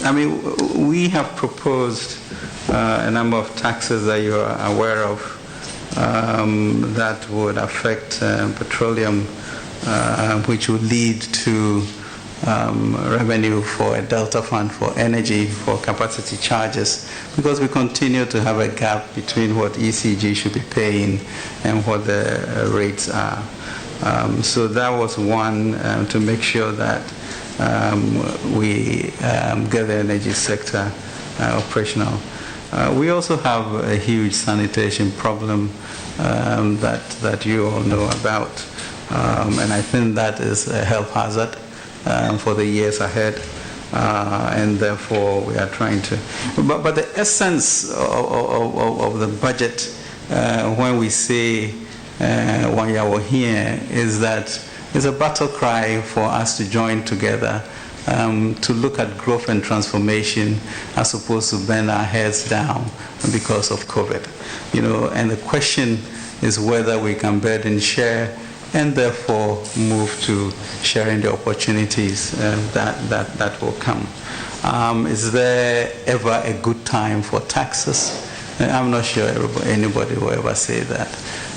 I mean, we have proposed a number of taxes that you are aware of that would affect petroleum, which would lead to revenue for a Delta Fund for energy, for capacity charges, because we continue to have a gap between what ECG should be paying and what the rates are. So that was one, to make sure that we get the energy sector operational. We also have a huge sanitation problem that you all know about, and I think that is a health hazard for the years ahead, and therefore we are trying to. But the essence of the budget, when we say when you are here, is that it's a battle cry for us to join together to look at growth and transformation as opposed to bend our heads down because of COVID. You know, and the question is whether we can burden share and therefore move to sharing the opportunities that will come. Is there ever a good time for taxes? I'm not sure anybody will ever say that.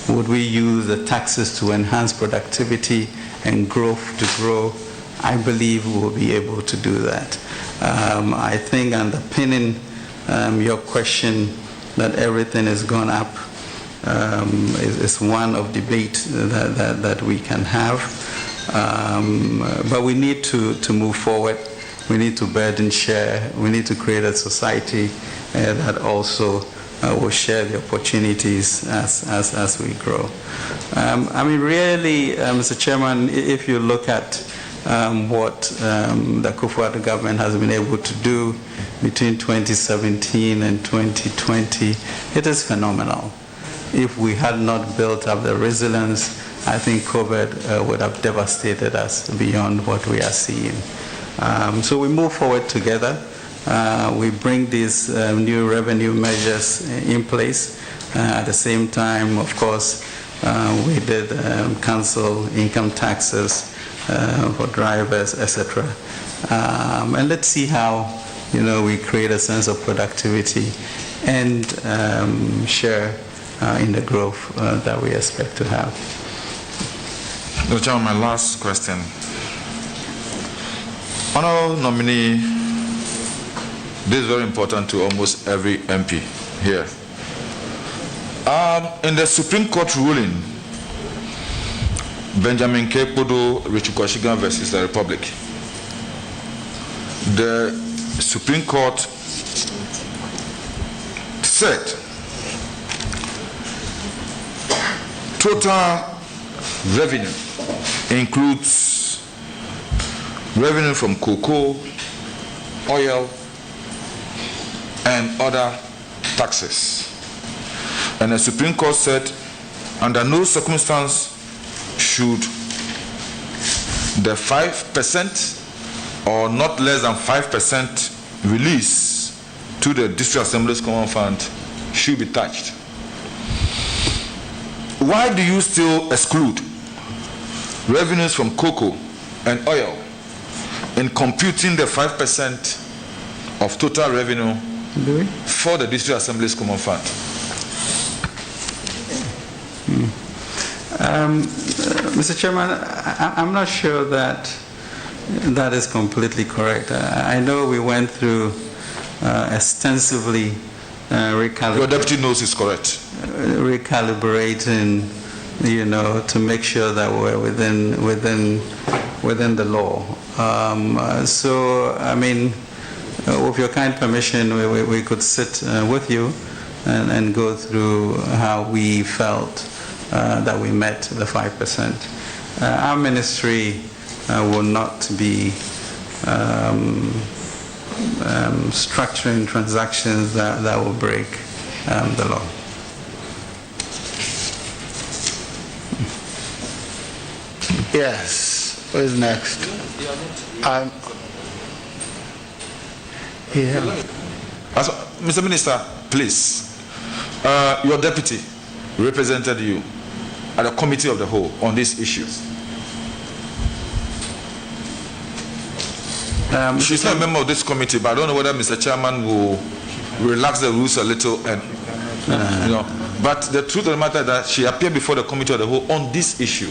Would we use the taxes to enhance productivity and growth to grow? I believe we will be able to do that. I think underpinning your question that everything has gone up is one of debate that we can have. But we need to move forward. We need to burden share. We need to create a society that also will share the opportunities as we grow. I mean, really, Mr. Chairman, if you look at what the Akufo-Addo government has been able to do between 2017 and 2020, it is phenomenal. If we had not built up the resilience, I think COVID would have devastated us beyond what we are seeing. So we move forward together. We bring these new revenue measures in place. At the same time, of course, we did cancel income taxes for drivers, etc. And let's see how we create a sense of productivity and share in the growth that we expect to have. Mr. Chairman, my last question. Honorable nominee, this is very important to almost every MP here. In the Supreme Court ruling, Benjamin K. Podo Richukwashigan versus the Republic, the Supreme Court said total revenue includes revenue from cocoa, oil, and other taxes. And the Supreme Court said, under no circumstance should the 5% or not less than 5% release to the District Assembly's Common Fund should be touched. Why do you still exclude revenues from cocoa and oil in computing the 5% of total revenue for the District Assembly's Common Fund? Mr. Chairman, I'm not sure that is completely correct. I know we went through extensively recalibrating. Your deputy knows is correct. Recalibrating, to make sure that we're within the law. So, I mean, with your kind permission, we could sit with you and go through how we felt that we met the 5%. Our ministry will not be structuring transactions that will break the law. Yes. Who is next? Here. Mr. Minister, please. Your deputy represented you at a committee of the whole on these issues. She's not a member of this committee, but I don't know whether Mr. Chairman will relax the rules a little and But the truth of the matter is that she appeared before the committee of the whole on this issue,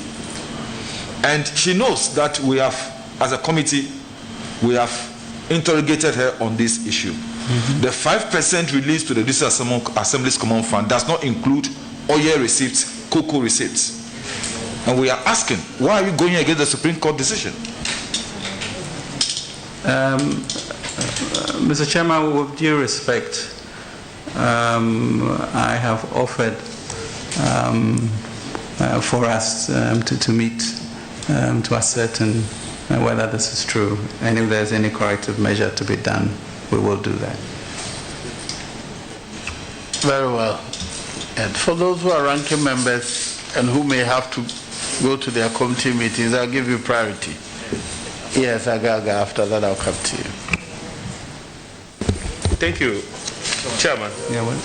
and she knows that we have, as a committee, we have interrogated her on this issue. The 5% released to the District Assembly's Common Fund does not include oil receipts, cocoa receipts. And we are asking, why are you going against the Supreme Court decision? Mr. Chairman, with due respect, I have offered for us to meet to ascertain whether this is true, and if there's any corrective measure to be done, we will do that. Very well. And for those who are ranking members and who may have to go to their committee meetings, I'll give you priority. Yes, Agaga, after that I'll come to you. Thank you, Chairman. Yeah, well.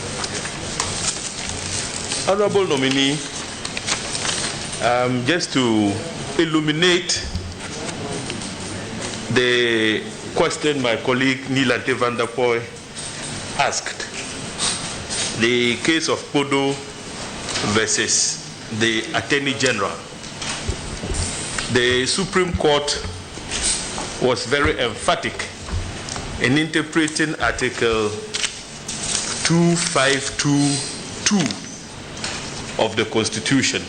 Honorable nominee, just to illuminate the question my colleague Nilante van der Poy asked, the case of Podo versus the Attorney General. The Supreme Court was very emphatic in interpreting Article 2522 of the Constitution.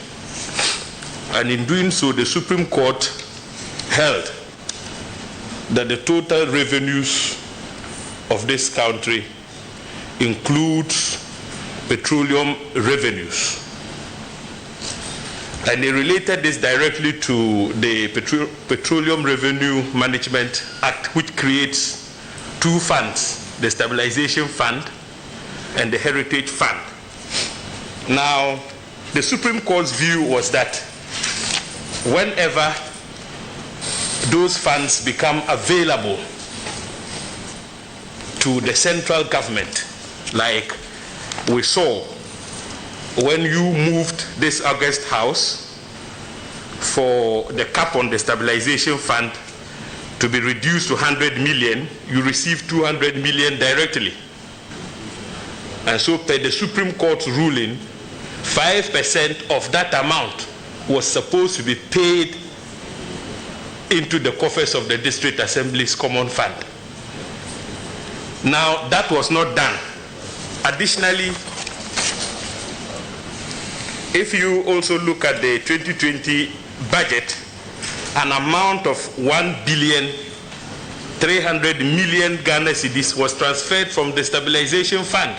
And in doing so, the Supreme Court held that the total revenues of this country includes petroleum revenues. And they related this directly to the Petroleum Revenue Management Act, which creates two funds, the Stabilization Fund and the Heritage Fund. Now, the Supreme Court's view was that whenever those funds become available to the central government, like we saw when you moved this August House for the cap on the Stabilization Fund to be reduced to 100 million, you received 200 million directly. And so per the Supreme Court's ruling, 5% of that amount was supposed to be paid into the coffers of the District Assembly's Common Fund. Now, that was not done. Additionally, if you also look at the 2020 budget, an amount of 1,300 million Ghana cedis was transferred from the Stabilization Fund.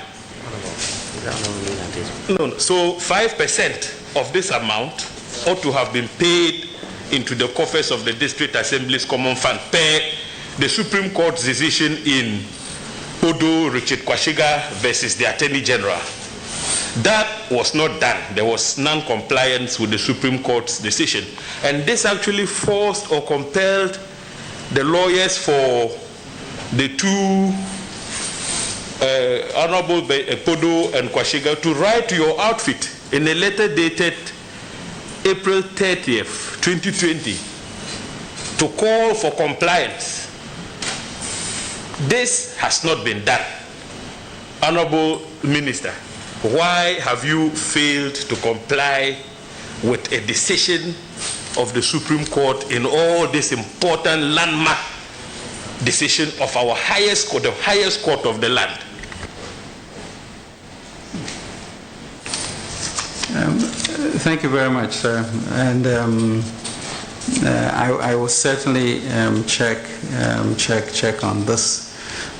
No, so 5% of this amount ought to have been paid into the coffers of the District Assembly's Common Fund per the Supreme Court's decision in Podo Richard Kwashiga versus the Attorney General. That was not done. There was non-compliance with the Supreme Court's decision. And this actually forced or compelled the lawyers for the two Honorable Podo and Kwashiga to write to your outfit in a letter dated April 30th, 2020, to call for compliance. This has not been done. Honorable Minister, why have you failed to comply with a decision of the Supreme Court in all this important landmark decision of our highest court, the highest court of the land? Thank you very much, sir. And I will certainly check on this.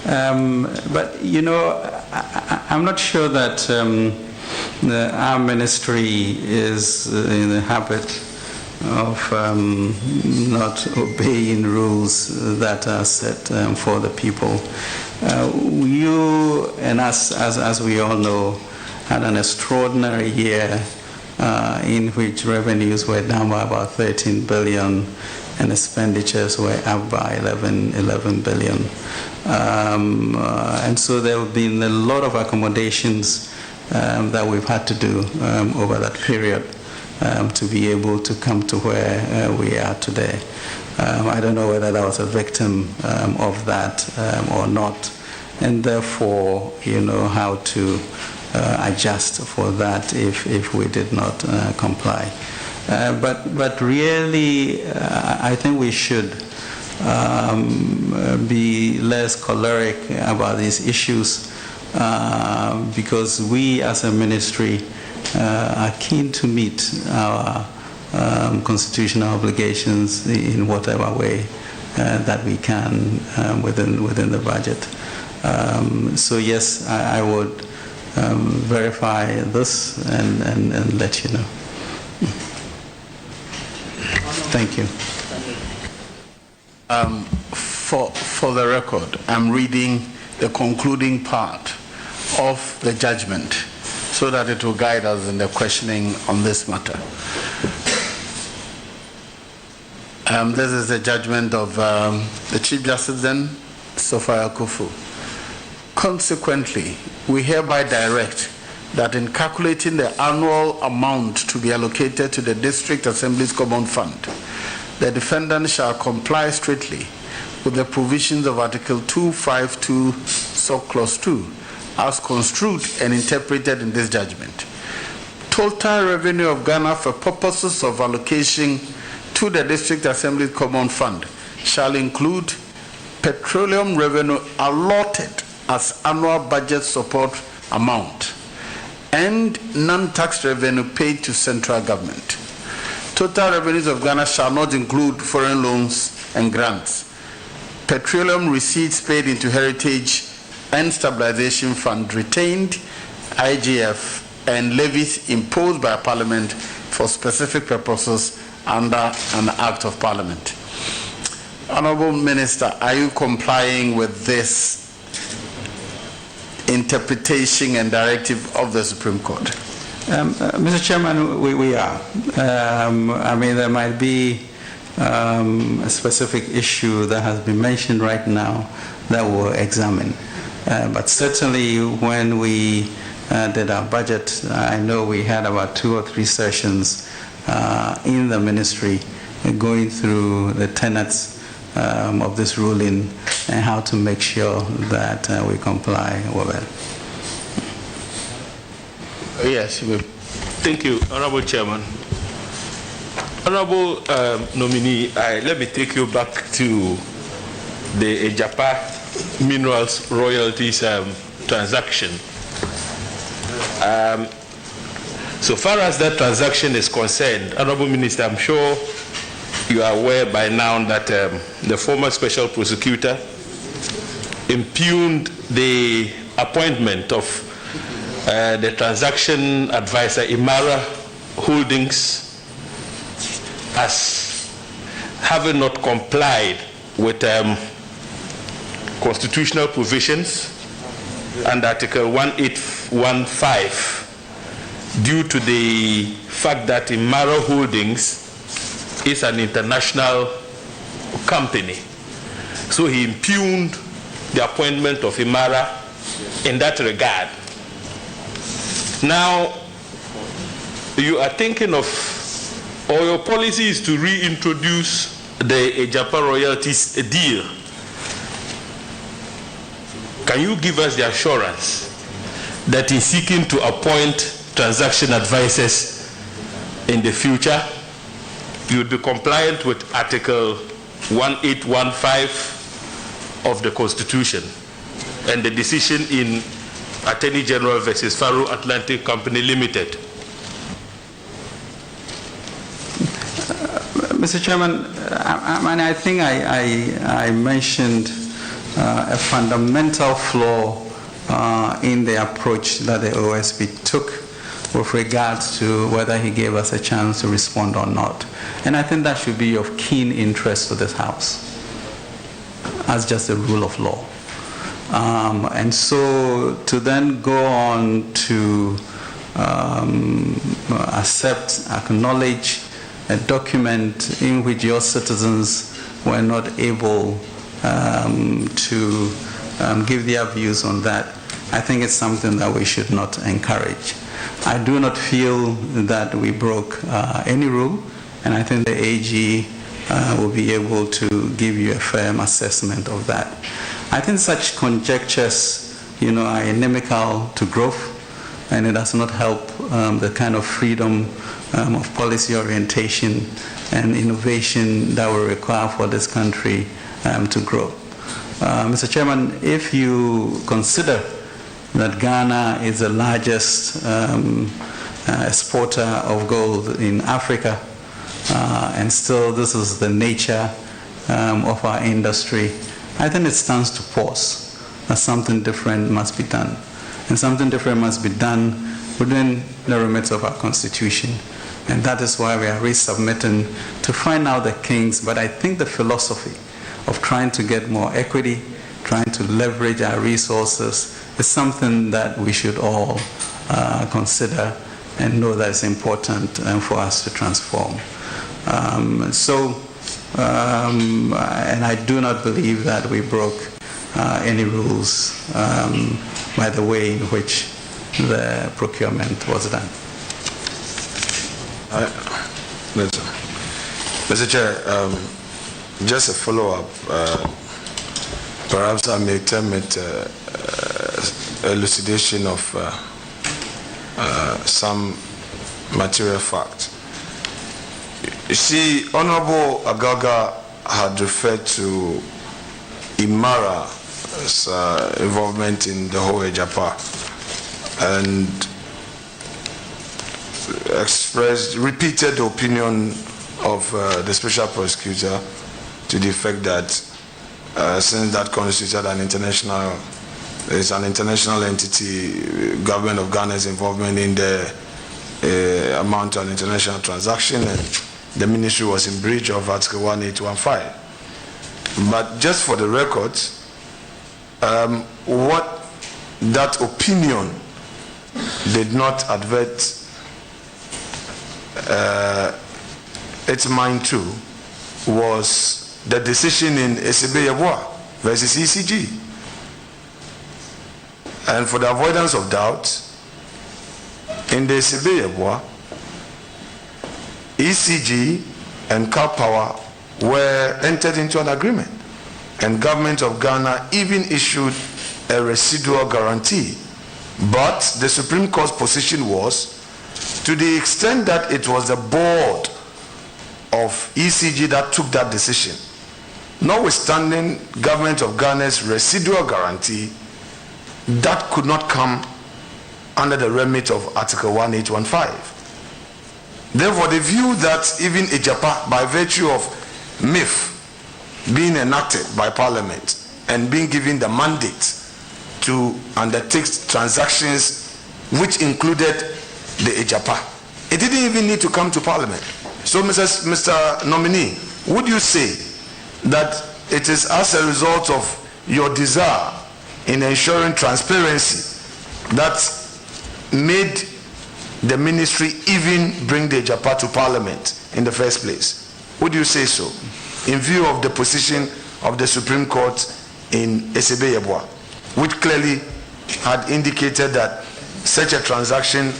But you know, I'm not sure that our ministry is in the habit of not obeying rules that are set for the people. You and us, as we all know, had an extraordinary year in which revenues were down by about 13 billion and expenditures were up by 11 billion. And so there have been a lot of accommodations that we've had to do over that period to be able to come to where we are today. I don't know whether that was a victim of that or not, and therefore, you know, how to adjust for that if we did not comply. But really, I think we should be less choleric about these issues because we as a ministry are keen to meet our constitutional obligations in whatever way that we can within the budget. So yes, I would verify this and let you know. Thank you. For the record, I'm reading the concluding part of the judgment so that it will guide us in the questioning on this matter. This is the judgment of the Chief Justice then, Ofori-Atta. Consequently, we hereby direct that in calculating the annual amount to be allocated to the District Assembly's Common Fund, the defendant shall comply strictly with the provisions of Article 252, Subclause 2, as construed and interpreted in this judgment. Total revenue of Ghana for purposes of allocation to the District Assembly's Common Fund shall include petroleum revenue allotted as annual budget support amount and non-tax revenue paid to central government. Total revenues of Ghana shall not include foreign loans and grants. petroleum receipts paid into Heritage and Stabilization Fund retained, IGF, and levies imposed by Parliament for specific purposes under an Act of Parliament. Honorable Minister, are you complying with this interpretation and directive of the Supreme Court? Mr. Chairman, we are. I mean, there might be a specific issue that has been mentioned right now that we'll examine. But certainly when we did our budget, I know we had about 2 or 3 sessions in the ministry going through the tenets of this ruling and how to make sure that we comply with it. Yes, you will. Thank you, Honorable Chairman. Honorable nominee, let me take you back to the Ejapa Minerals Royalties transaction. So far as that transaction is concerned, Honorable Minister, I'm sure you are aware by now that the former special prosecutor impugned the appointment of the transaction advisor Imara Holdings as having not complied with constitutional provisions and Article 1815 due to the fact that Imara Holdings is an international company. So he impugned the appointment of Imara in that regard. Now, you are thinking of, or your policy is to reintroduce the Ejapa royalties deal. Can you give us the assurance that in seeking to appoint transaction advisors in the future, you will be compliant with Article 1815 of the Constitution and the decision in Attorney General versus Faro Atlantic Company Limited? Mr. Chairman, I think I mentioned a fundamental flaw in the approach that the OSP took with regards to whether he gave us a chance to respond or not. And I think that should be of keen interest to this House as just a rule of law. And so to then go on to accept, acknowledge a document in which your citizens were not able to give their views on that, I think it's something that we should not encourage. I do not feel that we broke any rule, and I think the AG will be able to give you a firm assessment of that. I think such conjectures, are inimical to growth, and it does not help the kind of freedom of policy orientation and innovation that will require for this country to grow. Mr. Chairman, if you consider that Ghana is the largest exporter of gold in Africa, and still this is the nature of our industry, I think it stands to pause that something different must be done. And something different must be done within the remits of our Constitution. And that is why we are resubmitting to find out the kinks. But I think the philosophy of trying to get more equity, trying to leverage our resources, is something that we should all consider and know that it's important for us to transform. And I do not believe that we broke any rules by the way in which the procurement was done. Mr. Chair, just a follow-up. Perhaps I may term it elucidation of some material fact. You see, Honorable Agaga had referred to Imara's involvement in the whole Ejapa and repeated the opinion of the special prosecutor to the effect that since that constituted an international entity. Government of Ghana's involvement in the amount of international transaction, and the ministry was in breach of Article 1815. But just for the record, what that opinion did not advert its mind to was the decision in Esebe-Yeboah versus ECG. And for the avoidance of doubt, in the Esebe-Yeboah, ECG and Cal Power were entered into an agreement, and government of Ghana even issued a residual guarantee. But the Supreme Court's position was, to the extent that it was the board of ECG that took that decision, notwithstanding government of Ghana's residual guarantee, that could not come under the remit of Article 1815. Therefore, the view that even Ejapa, by virtue of MIF being enacted by Parliament and being given the mandate to undertake transactions which included the Ejapa, it didn't even need to come to Parliament. So, Mr. Nominee, would you say that it is as a result of your desire in ensuring transparency that made the ministry even bring the Ejapa to Parliament in the first place? Would you say so, in view of the position of the Supreme Court in Esebe-Yeboah, which clearly had indicated that such a transaction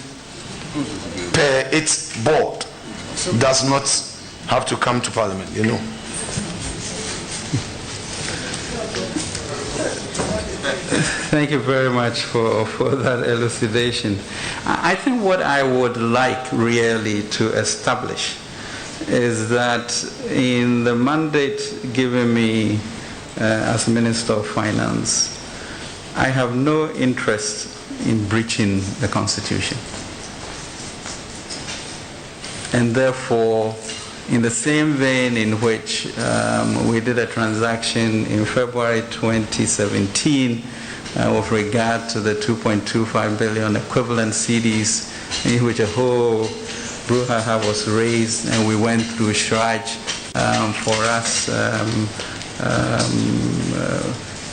per its board does not have to come to Parliament, you know? Thank you very much for that elucidation. I think what I would like really to establish is that in the mandate given me as Minister of Finance, I have no interest in breaching the Constitution. And therefore, in the same vein in which we did a transaction in February 2017 with regard to the 2.25 billion equivalent CDs, in which a whole brouhaha was raised, and we went through Shraj for us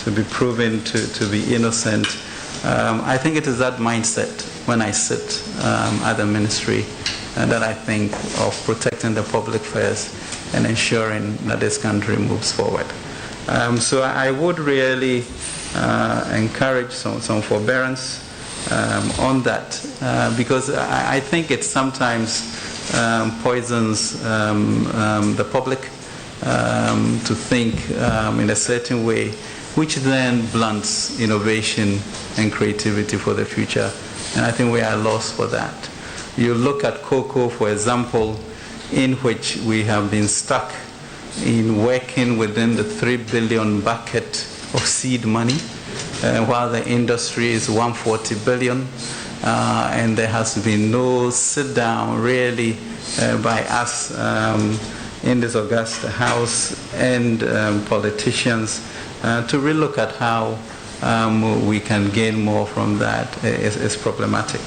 to be proven to be innocent. I think it is that mindset when I sit at the ministry that I think of protecting the public first and ensuring that this country moves forward. So I would really encourage some forbearance on that, because I think it sometimes poisons the public to think in a certain way, which then blunts innovation and creativity for the future. And I think we are lost for that. You look at cocoa, for example, in which we have been stuck in working within the 3 billion bucket of seed money, while the industry is 140 billion, and there has been no sit down really by us in this august house and politicians to relook at how we can gain more from that. Is problematic.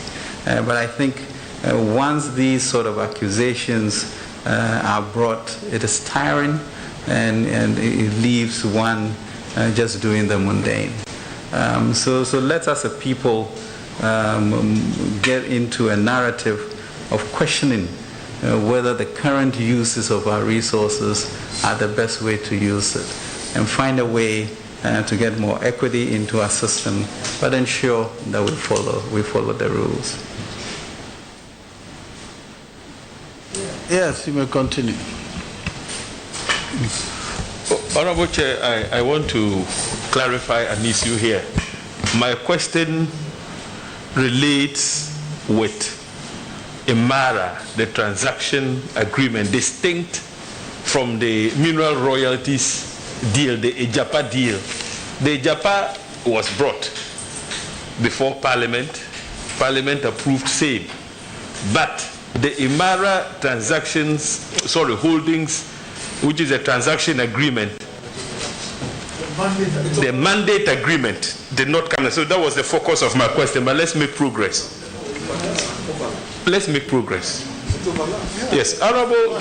But I think once these sort of accusations are brought, it is tiring, and it leaves one just doing the mundane. So let us as a people get into a narrative of questioning whether the current uses of our resources are the best way to use it, and find a way to get more equity into our system, but ensure that we follow the rules. Yes, you may continue. Honorable Chair, I want to clarify an issue here. My question relates with Imara, the transaction agreement, distinct from the mineral royalties deal, the Ejapa deal. The Ejapa was brought before Parliament. Parliament approved same. But the Imara holdings, which is a transaction agreement, The mandate agreement did not come. So that was the focus of my question, but let's make progress. Let's make progress. Yes, honorable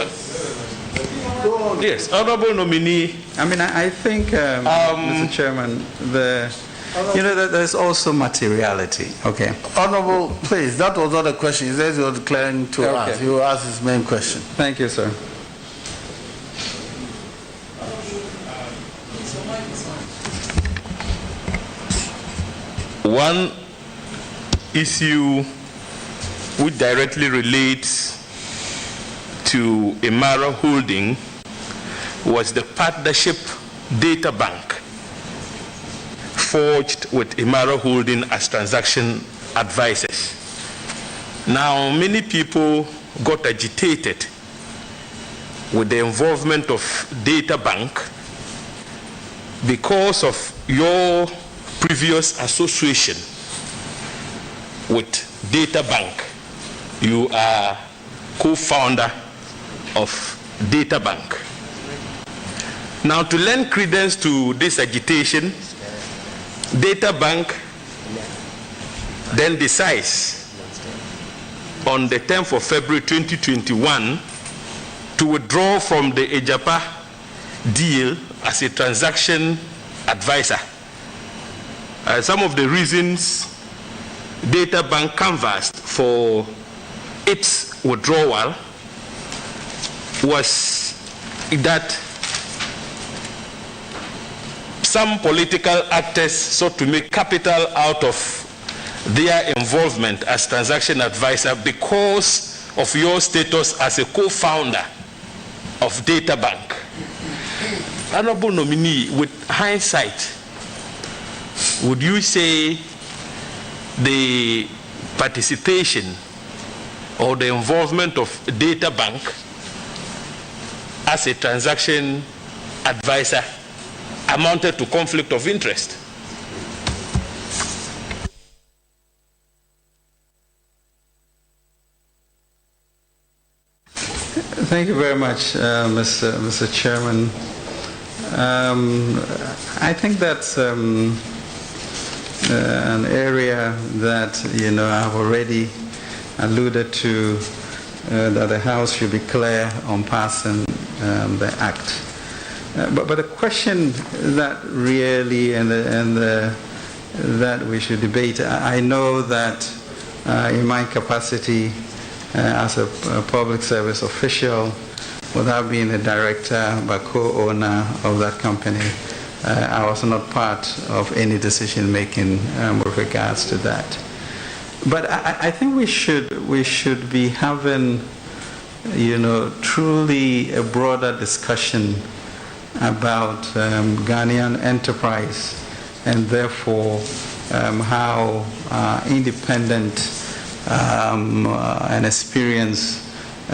nominee. I mean, I think, Mr. Chairman, there's also materiality. Okay. Honorable, please, that was not a question. He says you were declaring to ask. You asked his main question. Thank you, sir. One issue which directly relates to Emara Holding was the partnership data bank forged with Emara Holding as transaction advisors. Now, many people got agitated with the involvement of data bank because of your previous association with data bank. You are co-founder of data bank. Now, to lend credence to this agitation, data bank then decides on the 10th of February 2021 to withdraw from the Ejapa deal as a transaction advisor. Some of the reasons data bank canvassed for its withdrawal was that some political actors sought to make capital out of their involvement as transaction advisor because of your status as a co-founder of data bank. Honorable nominee, with hindsight, would you say the participation or the involvement of data bank as a transaction advisor amounted to conflict of interest? Thank you very much, Mr. Chairman. I think that's an area that I've already alluded to, that the House should be clear on passing the Act. But the question that really that we should debate, I know that in my capacity as a public service official, without being a director but co-owner of that company, I was not part of any decision making with regards to that. But I think we should be having, truly a broader discussion about Ghanaian enterprise, and therefore how independent and experienced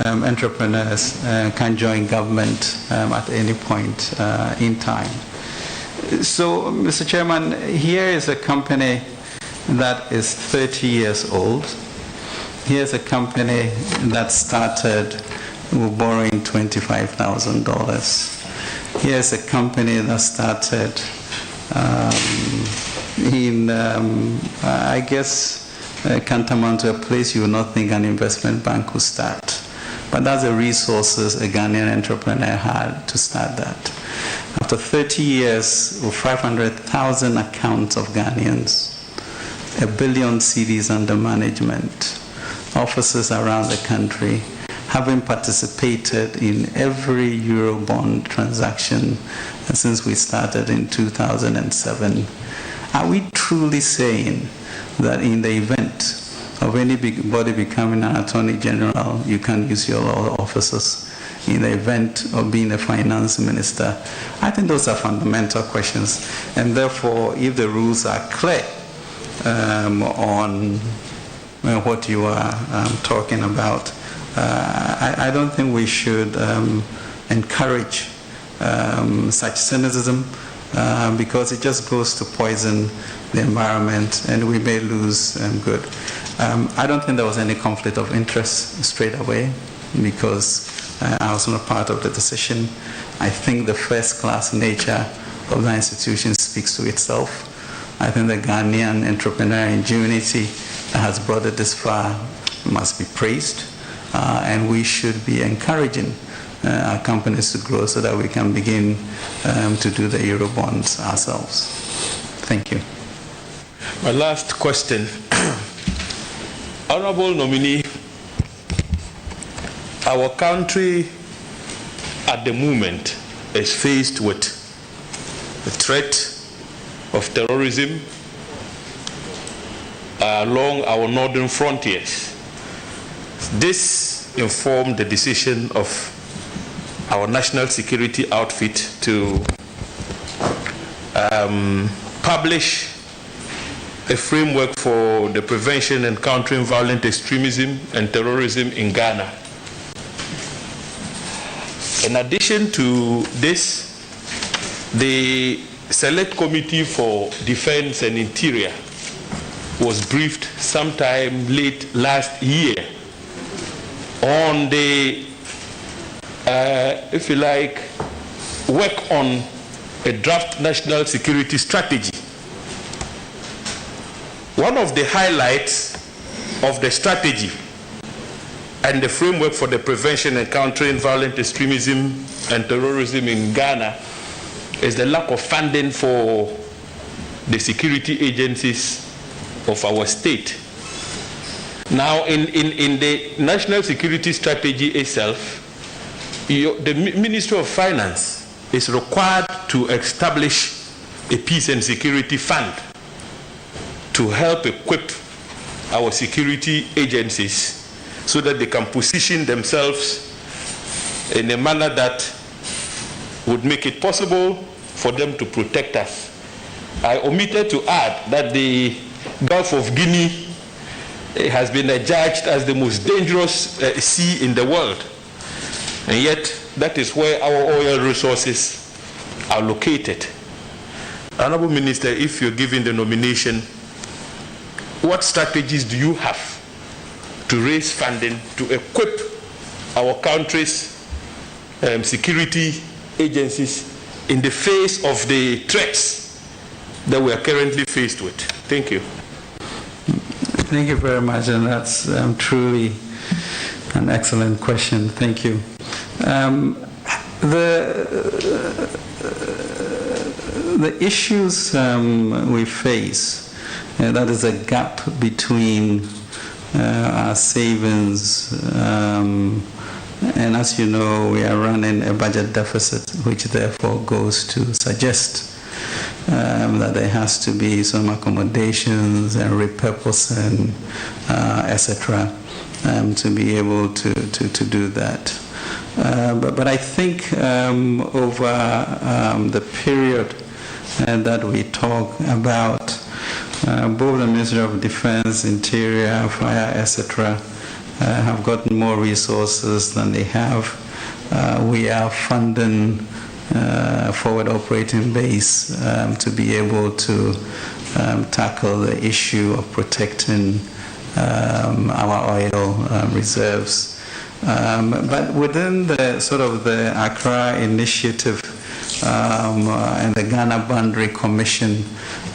entrepreneurs can join government at any point in time. So, Mr. Chairman, here is a company that is 30 years old. Here's a company that started with borrowing $25,000. Here's a company that started I guess, tantamount to a place you would not think an investment bank would start. But that's the resources a Ghanaian entrepreneur had to start that. After 30 years with 500,000 accounts of Ghanaians, 1 billion cedis under management, offices around the country, having participated in every Eurobond transaction since we started in 2007, are we truly saying that in the event of anybody becoming an attorney general, you can use your law offices? In the event of being a finance minister? I think those are fundamental questions, and therefore, if the rules are clear on what you are talking about, I don't think we should encourage such cynicism, because it just goes to poison the environment and we may lose good. I don't think there was any conflict of interest straight away, because I was not part of the decision. I think the first-class nature of the institution speaks to itself. I think the Ghanaian entrepreneurial ingenuity that has brought it this far must be praised, and we should be encouraging our companies to grow so that we can begin to do the Eurobonds ourselves. Thank you. My last question. Honorable nominee, our country at the moment is faced with the threat of terrorism along our northern frontiers. This informed the decision of our national security outfit to publish a framework for the prevention and countering violent extremism and terrorism in Ghana. In addition to this, the Select Committee for Defense and Interior was briefed sometime late last year on the, if you like, work on a draft national security strategy. One of the highlights of the strategy and the framework for the prevention and countering violent extremism and terrorism in Ghana is the lack of funding for the security agencies of our state. Now, in the national security strategy itself, the Ministry of Finance is required to establish a peace and security fund to help equip our security agencies so that they can position themselves in a manner that would make it possible for them to protect us. I omitted to add that the Gulf of Guinea has been adjudged as the most dangerous sea in the world, and yet that is where our oil resources are located. Honorable Minister, if you're given the nomination, what strategies do you have to raise funding to equip our country's security agencies in the face of the threats that we are currently faced with? Thank you. Thank you very much, and that's truly an excellent question. Thank you. The issues we face, that is a gap between our savings, and as you know, we are running a budget deficit, which therefore goes to suggest that there has to be some accommodations and repurposing, etc., to be able to do that. But I think over the period that we talk about, both the Ministry of Defense, Interior, Fire, etc., have gotten more resources than they have. We are funding forward operating base to be able to tackle the issue of protecting our oil reserves. But within the sort of the Accra Initiative and the Ghana Boundary Commission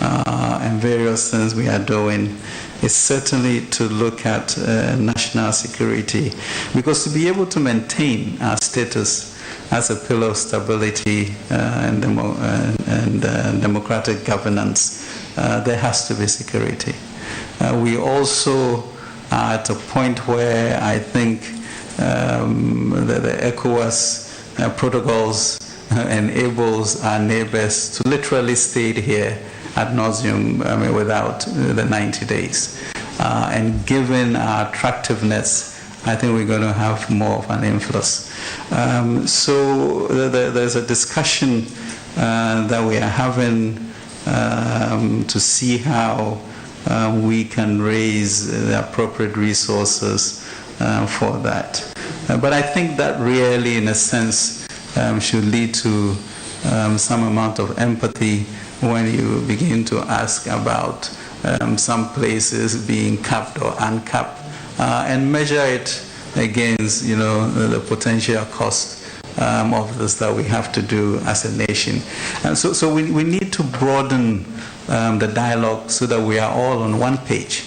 and various things we are doing, is certainly to look at national security, because to be able to maintain our status as a pillar of stability and democratic governance, there has to be security. We also are at a point where I think the ECOWAS protocols enables our neighbors to literally stay here ad nauseum, without the 90 days. And given our attractiveness, I think we're going to have more of an influence. So there's a discussion that we are having to see how we can raise the appropriate resources for that. But I think that really, in a sense, should lead to some amount of empathy when you begin to ask about some places being capped or uncapped, and measure it against, the potential cost of this that we have to do as a nation. And so we need to broaden the dialogue so that we are all on one page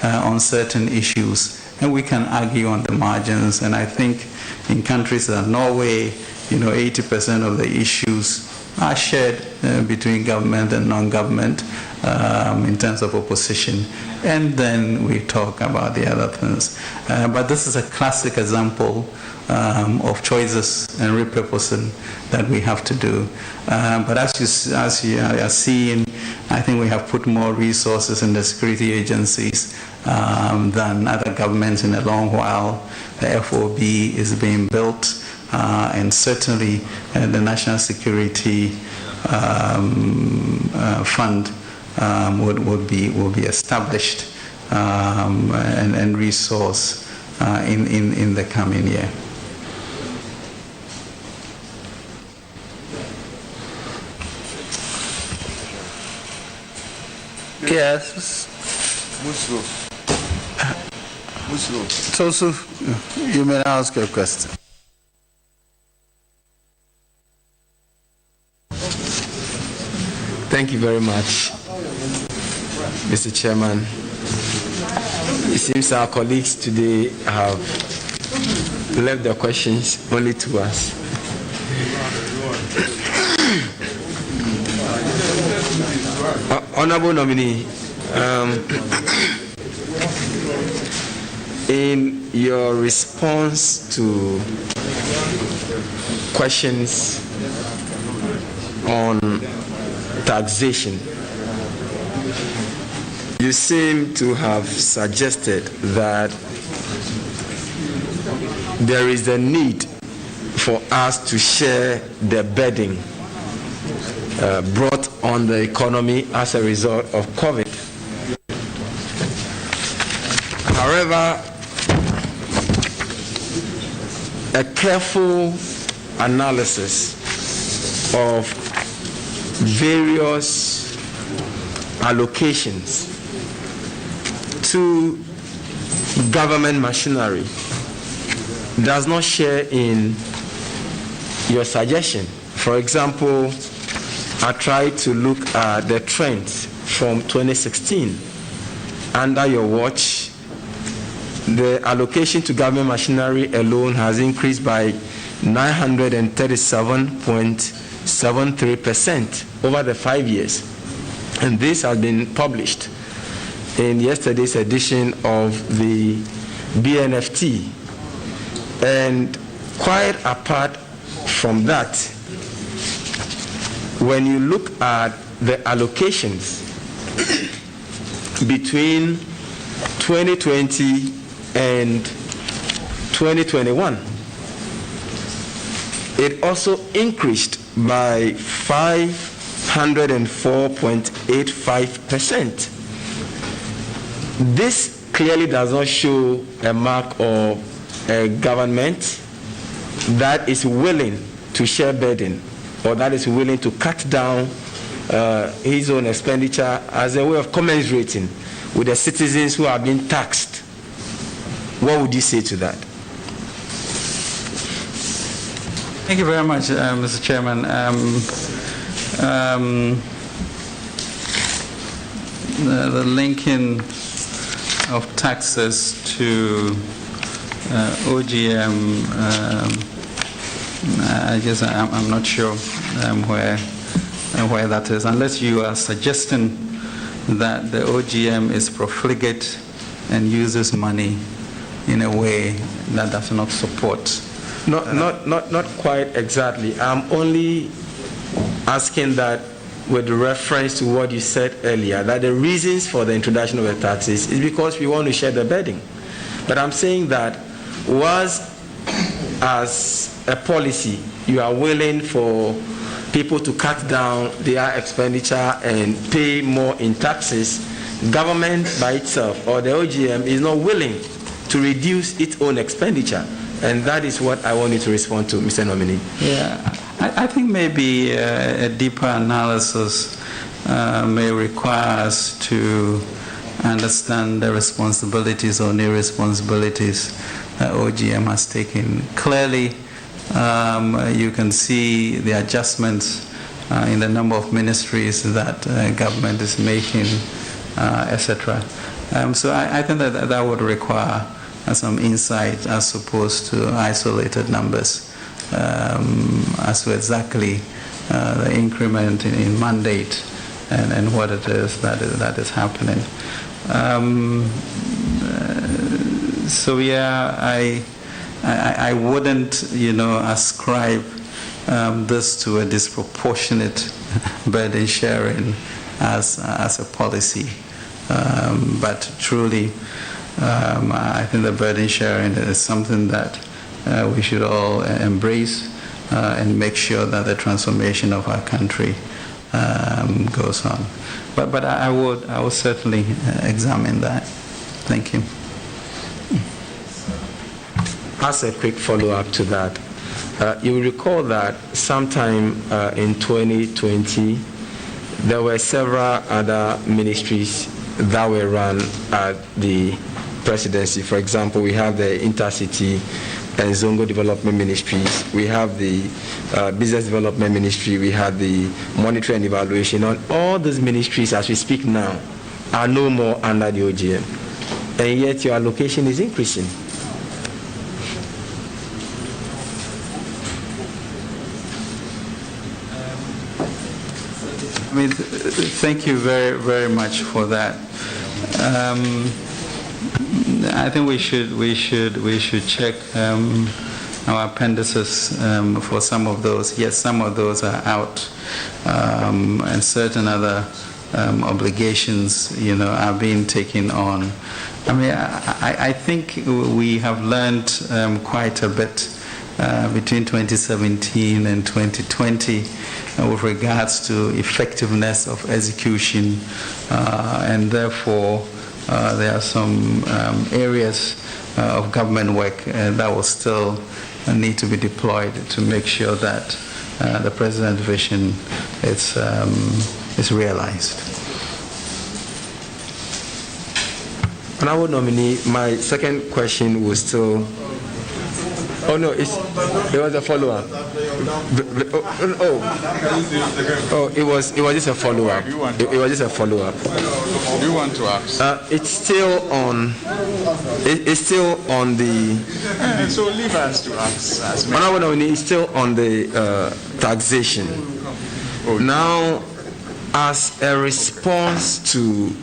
on certain issues, and we can argue on the margins. And I think in countries like Norway, 80% of the issues are shared between government and non-government in terms of opposition, and then we talk about the other things. But this is a classic example of choices and repurposing that we have to do. But as you are seeing, I think we have put more resources in the security agencies than other governments in a long while. The FOB is being built, and certainly the National Security Fund will be established and resourced in the coming year. Yes. So you may ask your question. Thank you very much, Mr. Chairman. It seems our colleagues today have left their questions only to us. Honorable nominee, in your response to questions on taxation, you seem to have suggested that there is a need for us to share the burden brought on the economy as a result of COVID. However, a careful analysis of various allocations to government machinery does not share in your suggestion. For example, I tried to look at the trends from 2016. Under your watch, the allocation to government machinery alone has increased by 937.73% over the 5 years. And this has been published in yesterday's edition of the BNFT. And quite apart from that, when you look at the allocations between 2020 and 2021, it also increased by 504.85%. This clearly does not show a mark of a government that is willing to share burden, or that is willing to cut down his own expenditure as a way of commiserating with the citizens who are being taxed. What would you say to that? Thank you very much, Mr. Chairman. The linking of taxes to OGM, I'm not sure where that is, unless you are suggesting that the OGM is profligate and uses money in a way that does not support. Not quite exactly. I'm only asking that with reference to what you said earlier, that the reasons for the introduction of the taxes is because we want to share the burden. But I'm saying that was as a policy, you are willing for people to cut down their expenditure and pay more in taxes. Government by itself, or the OGM, is not willing to reduce its own expenditure. And that is what I want you to respond to, Mr. Nominee. Yeah, I think maybe a deeper analysis may require us to understand the responsibilities or irresponsibilities that OGM has taken. Clearly, You can see the adjustments in the number of ministries that government is making, etc. So I think that would require some insight as opposed to isolated numbers as to exactly the increment in mandate and what it is that is happening. So yeah, I wouldn't, ascribe this to a disproportionate burden sharing as a policy, but truly, I think the burden sharing is something that we should all embrace and make sure that the transformation of our country goes on. But I would certainly examine that. Thank you. As a quick follow-up to that, you will recall that sometime in 2020, there were several other ministries that were run at the presidency. For example, we have the Intercity and Zongo Development Ministries, we have the Business Development Ministry, we have the Monitoring and Evaluation. All those ministries, as we speak now, are no more under the OGM, and yet your allocation is increasing. Thank you very, very much for that. I think we should check our appendices for some of those. Yes, some of those are out, and certain other obligations, are being taken on. I think we have learned quite a bit between 2017 and 2020 with regards to effectiveness of execution, and therefore there are some areas of government work that will still need to be deployed to make sure that the President's vision is realized. Honorable nominee, my second question was still. Oh no, it was a follow-up. It was just a follow-up. It was just a follow-up. Do you want to ask? It's still on. It's still on the. So leave us to ask. Honorable nominee, it's still on the taxation. Now, as a response to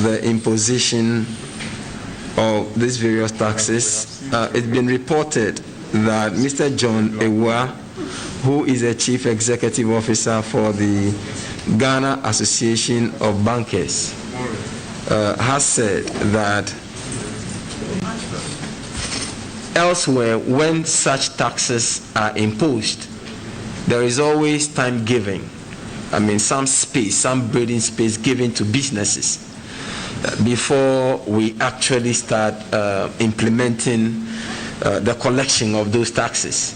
the imposition of these various taxes, it's been reported that Mr. John Ewa, who is a Chief Executive Officer for the Ghana Association of Bankers, has said that elsewhere, when such taxes are imposed, there is always time given. Some space, some breathing space given to businesses before we actually start implementing the collection of those taxes.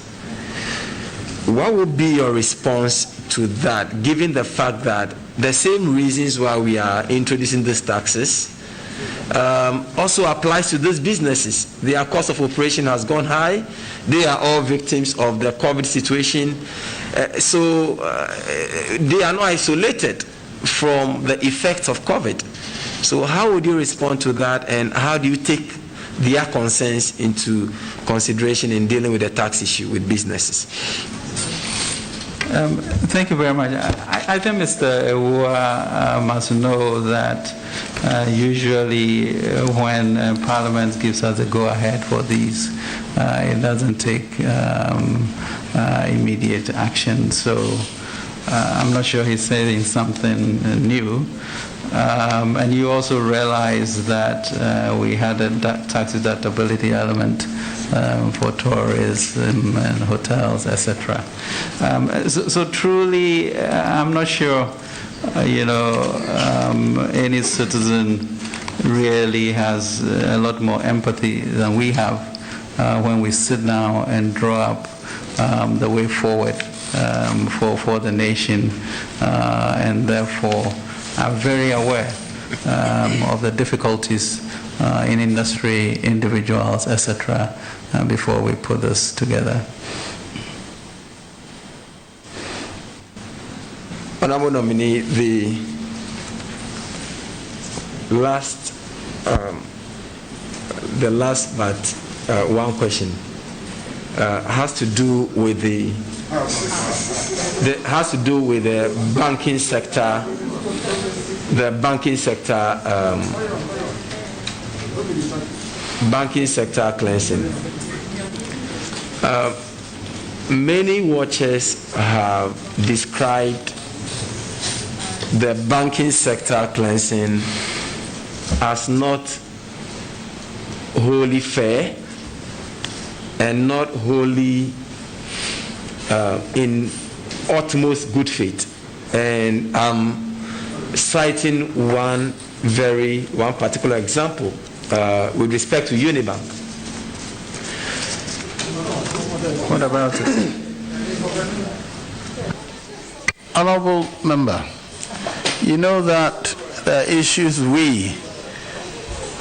What would be your response to that, given the fact that the same reasons why we are introducing these taxes also applies to those businesses? Their cost of operation has gone high. They are all victims of the COVID situation. So they are not isolated from the effects of COVID. So how would you respond to that, and how do you take their concerns into consideration in dealing with the tax issue with businesses? Thank you very much. I think Mr. Ewa must know that usually when Parliament gives us a go-ahead for these, it doesn't take immediate action. So I'm not sure he's saying something new. And you also realize that we had a tax deductibility element for tourism and hotels, etc. So truly, I'm not sure, any citizen really has a lot more empathy than we have when we sit down and draw up the way forward for the nation, and therefore are very aware of the difficulties in industry, individuals, etc., before we put this together. Honorable nominee, the last but one question has to do with the banking sector. The banking sector cleansing. Many watchers have described the banking sector cleansing as not wholly fair and not wholly in utmost good faith. And citing one particular example with respect to Unibank. What about it? Honorable member, you know that the issues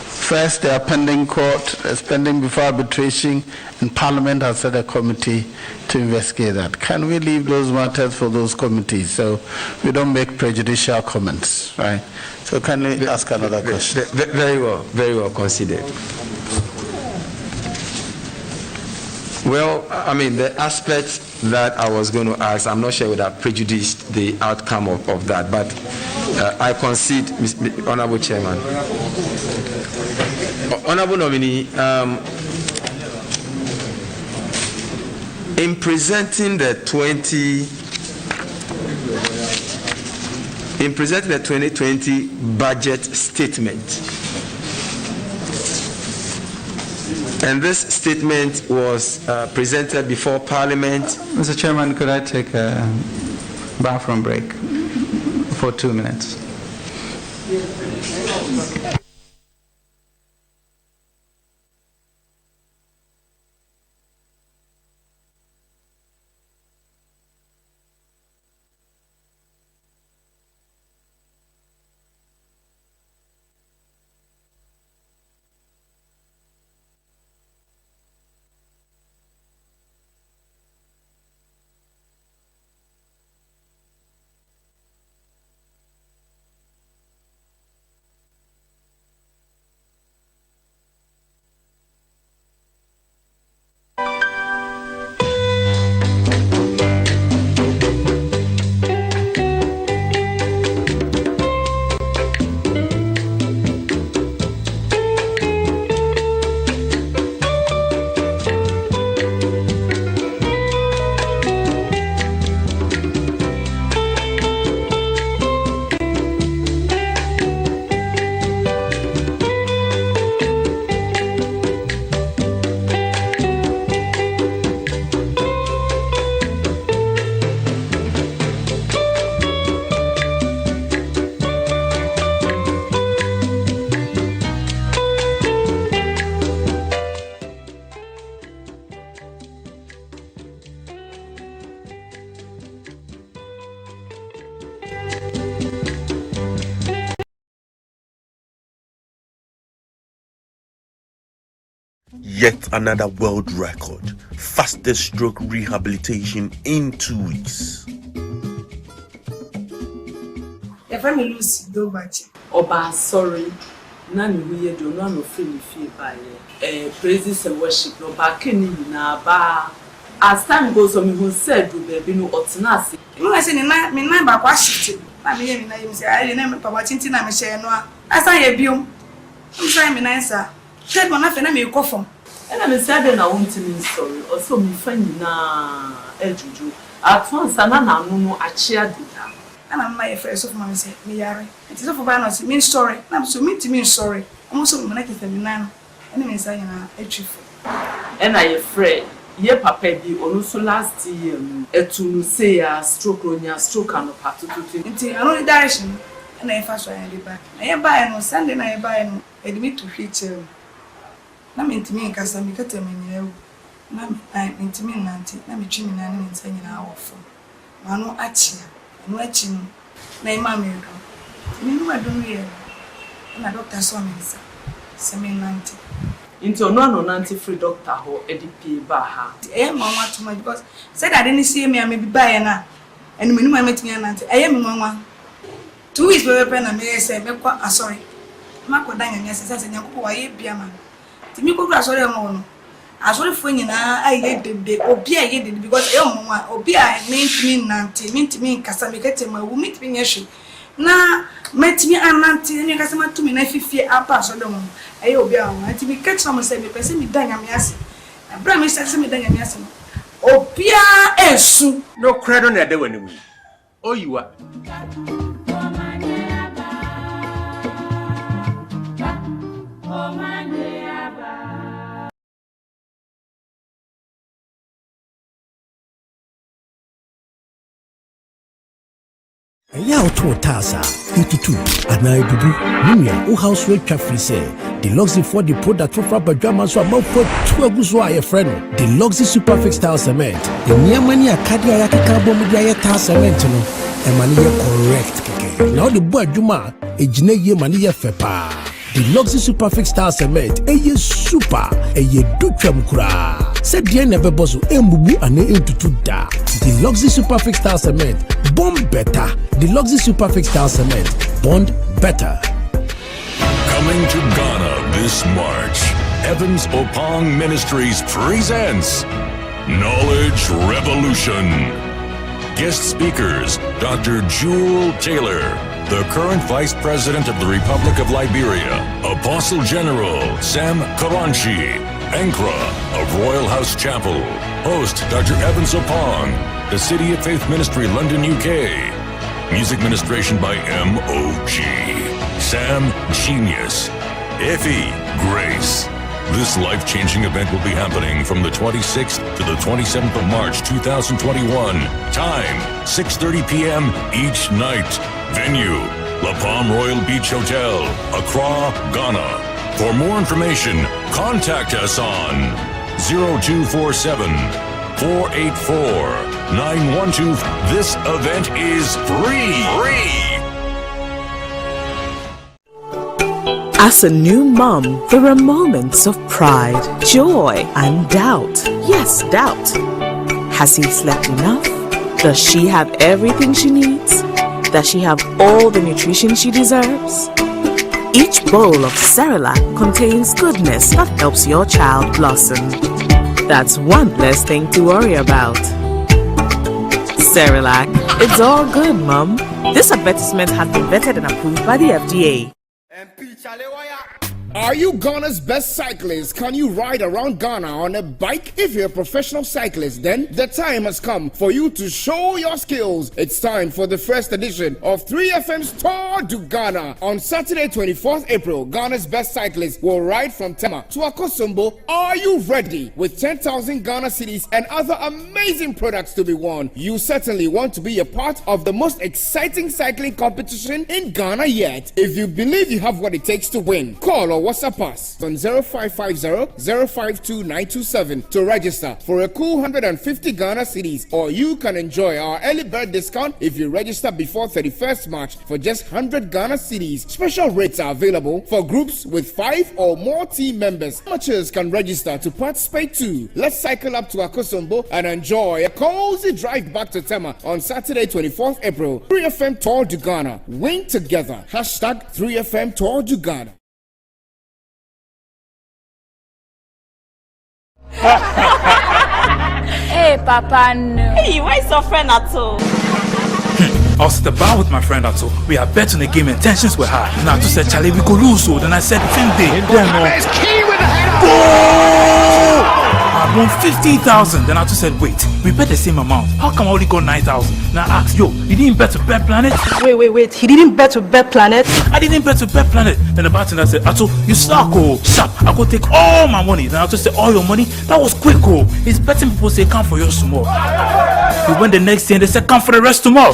first they are pending court, it's pending before arbitration, and Parliament has set a committee to investigate that. Can we leave those matters for those committees so we don't make prejudicial comments, right? So can we ask another question? Very well considered. Well, I mean, the aspects that I was going to ask, I'm not sure would have prejudiced the outcome of that, but I concede, Honorable Chairman. Honorable nominee, in presenting the 2020 budget statement, and this statement was presented before Parliament. Mr. Chairman, could I take a bathroom break for 2 minutes? Yet another world record. Fastest stroke rehabilitation in 2 weeks. If I'm Lucy, do much. Oba, sorry. Nani we do not know feel by praises and worship. No back in na ba. As time goes on, who said do there be no otinasi. No, I say me na ba kwa shift. Na me na say I na me papa tinti na me share no. Asa ye biom. I'm trying me na sir. Said one after na me go from. And I'm sad na want me sorry. Also me find na ejuju. At once na no achia dida. And I'm my first of my say me yare. It is for by me sorry. Na so me to me sorry. Almost so me na kete me na. And me say na echifu. And I afraid ye papa bi onuso last year etunu say a stroke ronya stroke and patutu. Nti I know the direction. And I fast I dey back. Na ye buy no Sunday na ye buy no. Edimi to hit na mentimi nkasa mi kata menyewu na mentimi nanti na metwi mi na ne nsa nyina awofo ma no achia no achi no na ima me do mi no adom ye na doctor saw me seminanti. Into no nanti free doctor ho EDP ba ha. Mama too much because said I didn't see me, I may be buying now. And when I met me nanti, I am mama. 2 weeks we pen and me say me kwa sorry. Mako danga nyasa sasa nyakuko wa yebia man. Timi ko kura sorry mo. Asori fo nyina aye de obi aye de because mama obi a me nanti me kasa me kete ma wu me nyehwe. Na metimi ananti ni kasa ma tumi na fifie apa so de mo. Aye obi a ma timi kete no say me pese me danga me ase. Abra me say me danga me ase no. Obi a esu no credo na de wani wi. Oyiwa. Yeah, to Tasa, 82, and I do. Numia, O house rate traffic say, the Luxy for the product for pajamas so about for 2 goes why a friend. The Luxy super fixed tile cement. The near money a cardiac carbon with tile cement, and money correct. Now the boy Juma, a Jine money fepa. The Luxy super fixed tile cement, a ye super, a ye ducham kura. Said the never bozo, embubu and into da. The Luxy super fixed tile cement, bond better. The Luxy super fixed tile cement, bond better. Coming to Ghana this March, Evans Opong Ministries presents Knowledge Revolution. Guest speakers, Dr. Jewel Taylor, the current Vice President of the Republic of Liberia, Apostle General Sam Karanchi, Ankara of Royal House Chapel, host Dr. Evans Opong, the City of Faith Ministry, London, UK. Music ministration by M.O.G. Sam Genius, Effie Grace. This life-changing event will be happening from the 26th to the 27th of March 2021. Time, 6:30 p.m. each night. Venue, La Palm Royal Beach Hotel, Accra, Ghana. For more information, contact us on 0247 484 912. This event is free. As a new mom, there are moments of pride, joy, and doubt. Yes, doubt. Has he slept enough? Does she have everything she needs? Does she have all the nutrition she deserves? Each bowl of Cerelac contains goodness that helps your child blossom. That's one less thing to worry about. Cerelac, it's all good, Mom. This advertisement has been vetted and approved by the FDA. Are you Ghana's best cyclist? Can you ride around Ghana on a bike? If you're a professional cyclist, then the time has come for you to show your skills. It's time for the first edition of 3FM's Tour du Ghana. On Saturday, 24th April, Ghana's best cyclists will ride from Tema to Akosombo. Are you ready? With 10,000 Ghana cedis and other amazing products to be won. You certainly want to be a part of the most exciting cycling competition in Ghana yet. If you believe you have what it takes to win, call or WhatsApp us on 0550-052-927 to register for a cool 150 Ghana cedis, or you can enjoy our early bird discount if you register before 31st March for just 100 Ghana cedis. Special rates are available for groups with 5 or more team members. Amateurs can register to participate too. Let's cycle up to Akosombo and enjoy a cozy drive back to Tema on Saturday, 24th April. 3FM Tour du Ghana. Win together. Hashtag 3FM Tour du Ghana. Hey, Papa, no. Hey, why is your friend at all? I was at the bar with my friend Ato. We had bet on the game and tensions were high. Now to say, Charlie, we could lose. So then I said, same day. I won 50,000. Then I just said, wait, we bet the same amount. How come I only got 9,000? Now I asked, yo, you didn't bet to Bet Planet? Wait. He didn't bet to Bet Planet? I didn't bet to Bet Planet. Then the bartender said, Ato, you suck, oh, sharp. I go take all my money. Then I just said, all your money? That was quick, oh. It's betting people say, come for yours tomorrow. We went the next day and they said, come for the rest tomorrow.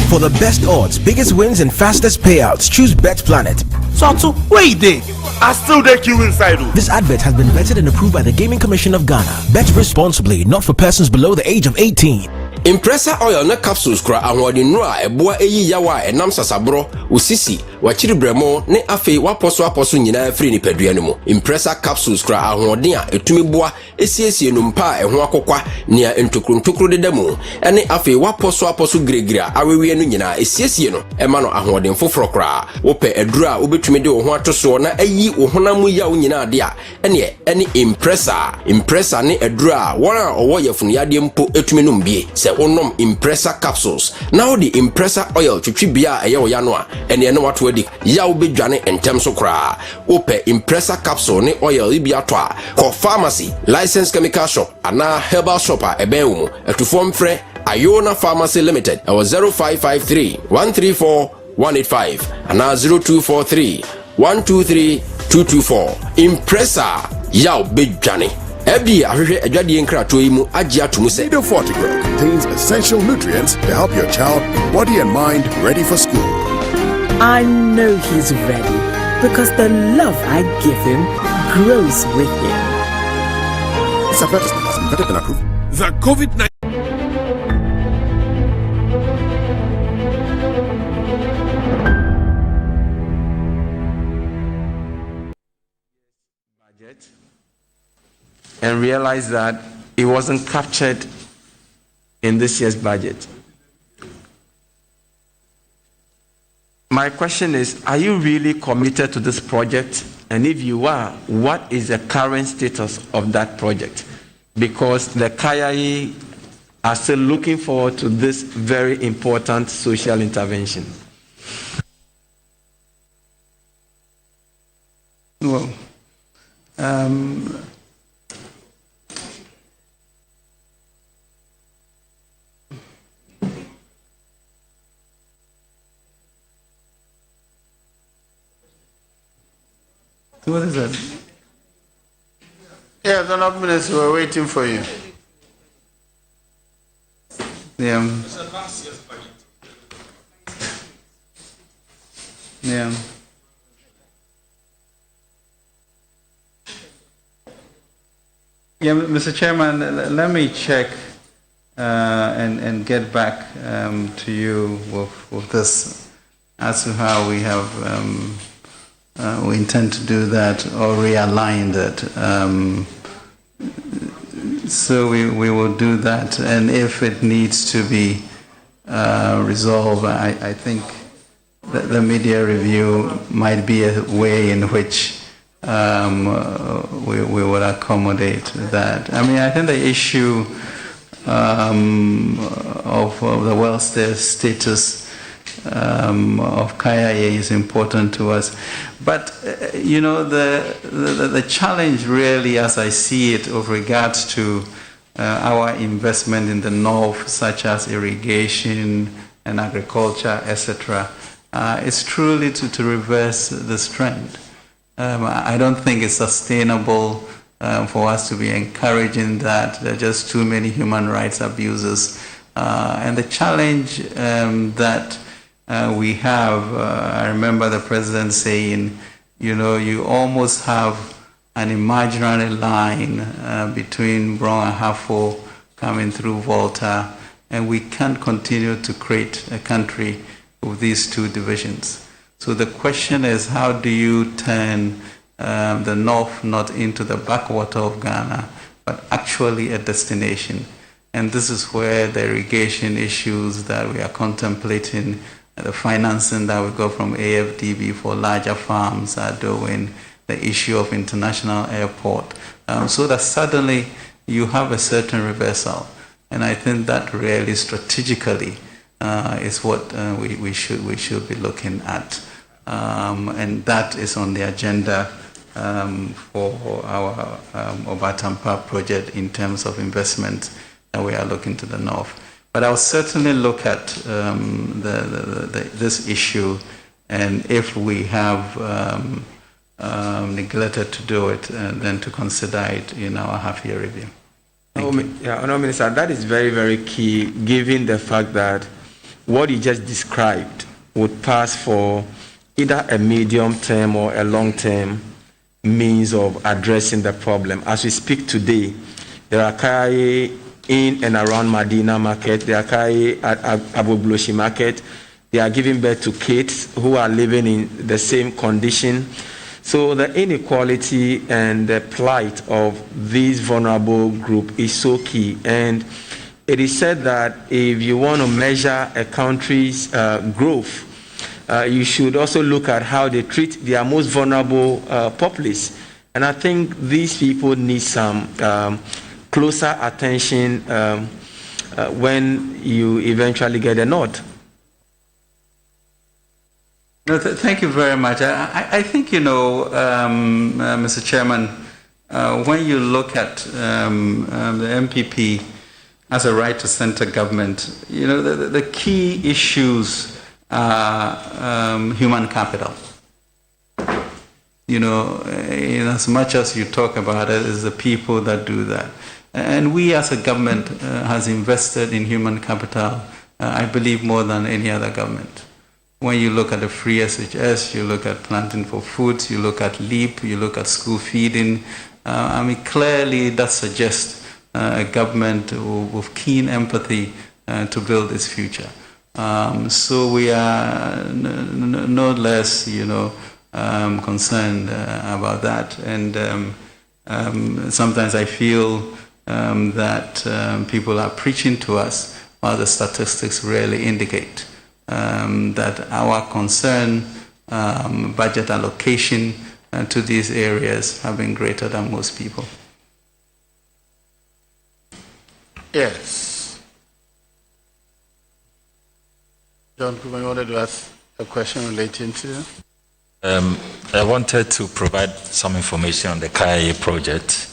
For the best odds, biggest wins, and fastest payouts, choose Bet Planet. So Ato, where you there? I still take you inside. This advert has been vetted and approved by the Gaming Commission of Ghana. Bet responsibly, not for persons below the age of 18. Impressor oil na capsules kura ahwode nura eboa eyi yawa enam sasabro usisi wachiri bremo ne afe waposo nyina free ni padua no mu impressor capsules kra ahoden a etumi boa esiesie no mpa eho akokwa nea ntokro de demu ene afe waposo gregira awewie no nyina esiesie no ema no ahoden foforo kra wope eduru a obetumi de wo ho atoso na ayi wo honam ya wo nyina ade a ene impressor ne eduru a wona owo yefunu yade mpo etumi no mbie se wonom impressor capsules na wo di impressor oil twitwi bia eye wo ya no a ene wato adi ya wo bedwane entem so kra wope impressor capsule ne oil ibi ato a ko pharmacy licensed chemical shop ana herbal shop a eben wo mu etufo mfre Ayona Pharmacy Limited, our 0553-134-185 and our 0243-123-224. Impressor, Yao Big Johnny. Every Ajadi and Kratoimu Ajia to Muse. Nido Fortigrow contains essential nutrients to help your child, body and mind ready for school. I know he's ready because the love I give him grows with him. This advertisement has been vetted and approved. The COVID-19 and realized that it wasn't captured in this year's budget. My question is, are you really committed to this project? And if you are, what is the current status of that project? Because the Kayai are still looking forward to this very important social intervention. Well, what is that? Yeah, the Honourable Minister, we're waiting for you. Yeah. Yeah. Yeah, Mr. Chairman, let me check and get back to you with this as to how we have we intend to do that or realign that. So we will do that, and if it needs to be resolved, I think that the media review might be a way in which we would accommodate that. I mean, I think the issue of the welfare status of KIA is important to us. But, you know, the challenge really, as I see it, with regards to our investment in the north, such as irrigation and agriculture, etc., is truly to reverse this trend. I don't think it's sustainable for us to be encouraging that. There are just too many human rights abuses. And the challenge that we have, I remember the president saying, you know, you almost have an imaginary line between Brong and Hafo coming through Volta, and we can't continue to create a country with these two divisions. So the question is, how do you turn the north not into the backwater of Ghana, but actually a destination? And this is where the irrigation issues that we are contemplating, the financing that we got from AFDB for larger farms are doing, the issue of international airport, so that suddenly you have a certain reversal. And I think that really strategically is what we should be looking at. And that is on the agenda for our Obatampa project in terms of investment that we are looking to the north. But I'll certainly look at this issue, and if we have neglected to do it, then to consider it in our half-year review. Honourable Minister, that is very, very key, given the fact that what you just described would pass for either a medium-term or a long-term means of addressing the problem. As we speak today, there are KIA in and around Madina Market, there are KIA at Abu Blushi Market, they are giving birth to kids who are living in the same condition. So the inequality and the plight of this vulnerable group is so key. And it is said that if you want to measure a country's growth, you should also look at how they treat their most vulnerable populace. And I think these people need some closer attention when you eventually get a nod. No, thank you very much. I think, Mr. Chairman, when you look at the MPP as a right to center government, the key issues are human capital. In as much as you talk about it, it's the people that do that. And we as a government has invested in human capital, I believe, more than any other government. When you look at the free SHS, you look at planting for food, you look at LEAP, you look at school feeding, clearly that suggests a government with keen empathy to build its future. So we are no less, concerned about that. And sometimes I feel that people are preaching to us while the statistics really indicate that our concern, budget allocation to these areas have been greater than most people. Yes. John, you wanted to ask a question relating to? I wanted to provide some information on the KIA project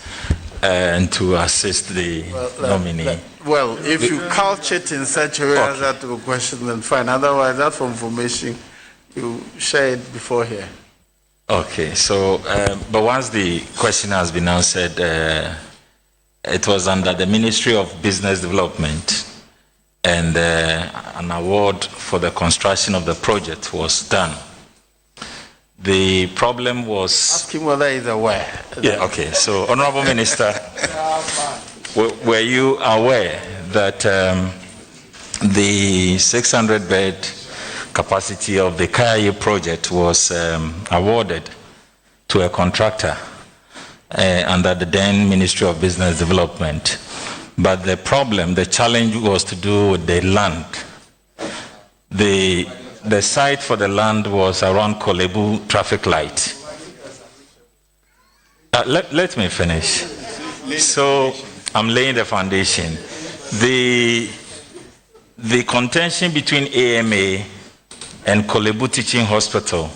and to assist the nominee. Well, if you couch it in such a way as that to a question, then fine. Otherwise, that for information, you share it before here. Okay, so, but once the question has been answered, it was under the Ministry of Business Development, and an award for the construction of the project was done. The problem was... Ask him whether he's aware. Yeah, okay. So, Honorable Minister, were you aware that the 600-bed capacity of the KIA project was awarded to a contractor under the then Ministry of Business Development? But the problem, the challenge was to do with the land. The site for the land was around Kolebu traffic light. Let me finish. So I'm laying the foundation. The contention between AMA and Kolebu Teaching Hospital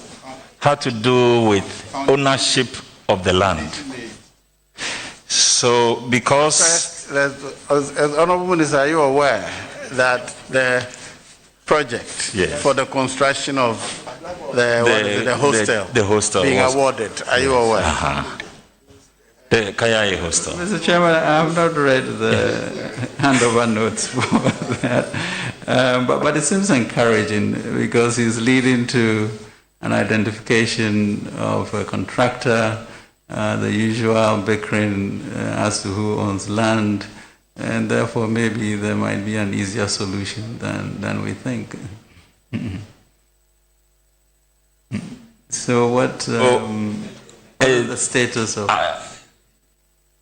had to do with ownership of the land. So because... As Honorable Minister, are you aware that the project for the construction of the hostel being awarded? Are you aware? The KIA hostel. Mr. Chairman, I have not read the handover notes for that, but it seems encouraging because it's leading to an identification of a contractor, the usual bickering as to who owns land, and therefore maybe there might be an easier solution than we think. So what is the status of...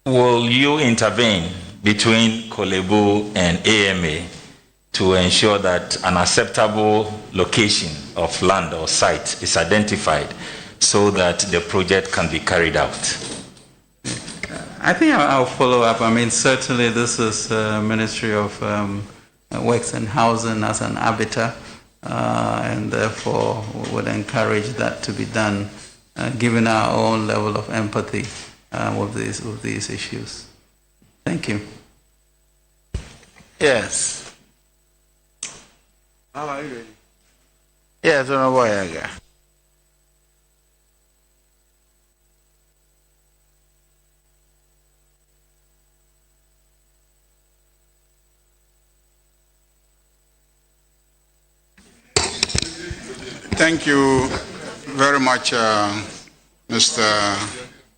Will you intervene between Kolebu and AMA to ensure that an acceptable location of land or site is identified so that the project can be carried out? I think I'll follow up. Certainly this is Ministry of Works and Housing as an arbiter, and therefore would encourage that to be done, given our own level of empathy with these issues. Thank you. Yes. How are you doing? Yes, Honorable Ayaga. Thank you very much, Mr.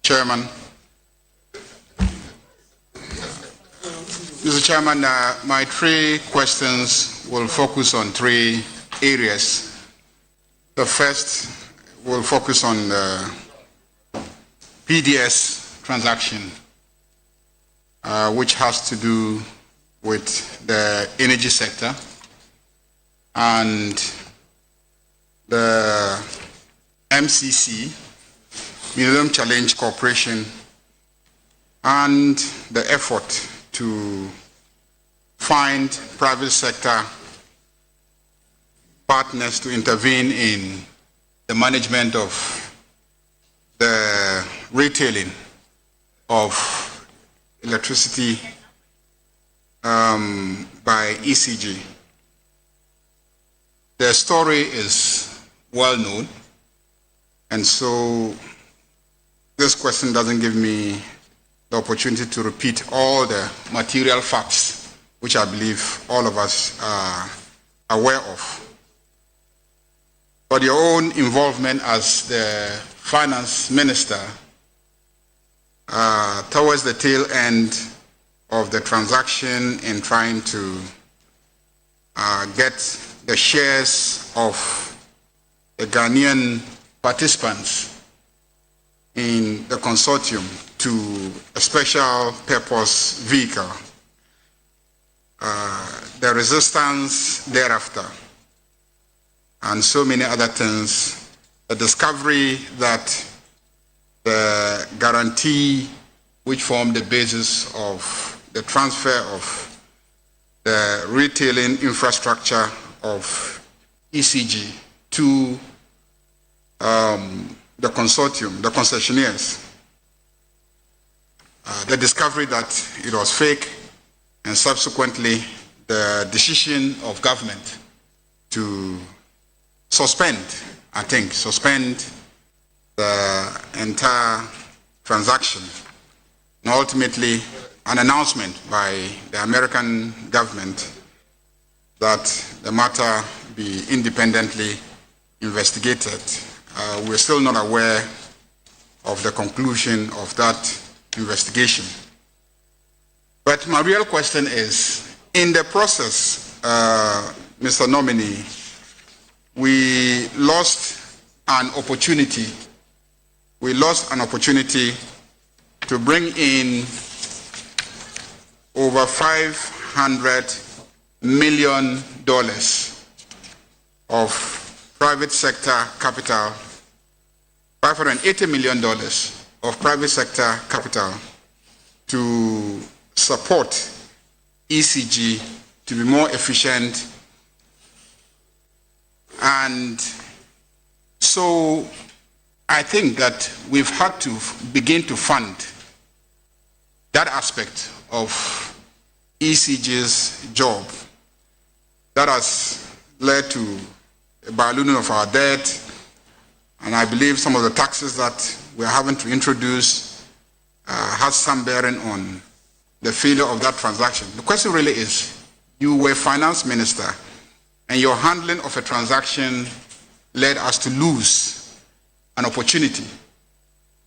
Chairman. Mr. Chairman, my three questions will focus on three areas. The first will focus on the PDS transaction, which has to do with the energy sector and the MCC, Millennium Challenge Corporation, and the effort to find private sector partners to intervene in the management of the retailing of electricity by ECG. The story is well known, and so this question doesn't give me the opportunity to repeat all the material facts which I believe all of us are aware of. But your own involvement as the finance minister towards the tail end of the transaction in trying to get the shares of the Ghanaian participants in the consortium to a special purpose vehicle. The resistance thereafter, and so many other things, the discovery that the guarantee which formed the basis of the transfer of the retailing infrastructure of ECG to the consortium, the concessionaires, the discovery that it was fake, and subsequently the decision of government to suspend the entire transaction, and ultimately an announcement by the American government that the matter be independently investigated. We're still not aware of the conclusion of that investigation. But my real question is, in the process, Mr. Nominee, we lost an opportunity. We lost an opportunity to bring in over $500 million of private sector capital, $580 million of private sector capital to support ECG to be more efficient. And so I think that we've had to begin to fund that aspect of ECG's job. That has led to a ballooning of our debt, and I believe some of the taxes that we're having to introduce has some bearing on the failure of that transaction. The question really is, you were finance minister, and your handling of a transaction led us to lose an opportunity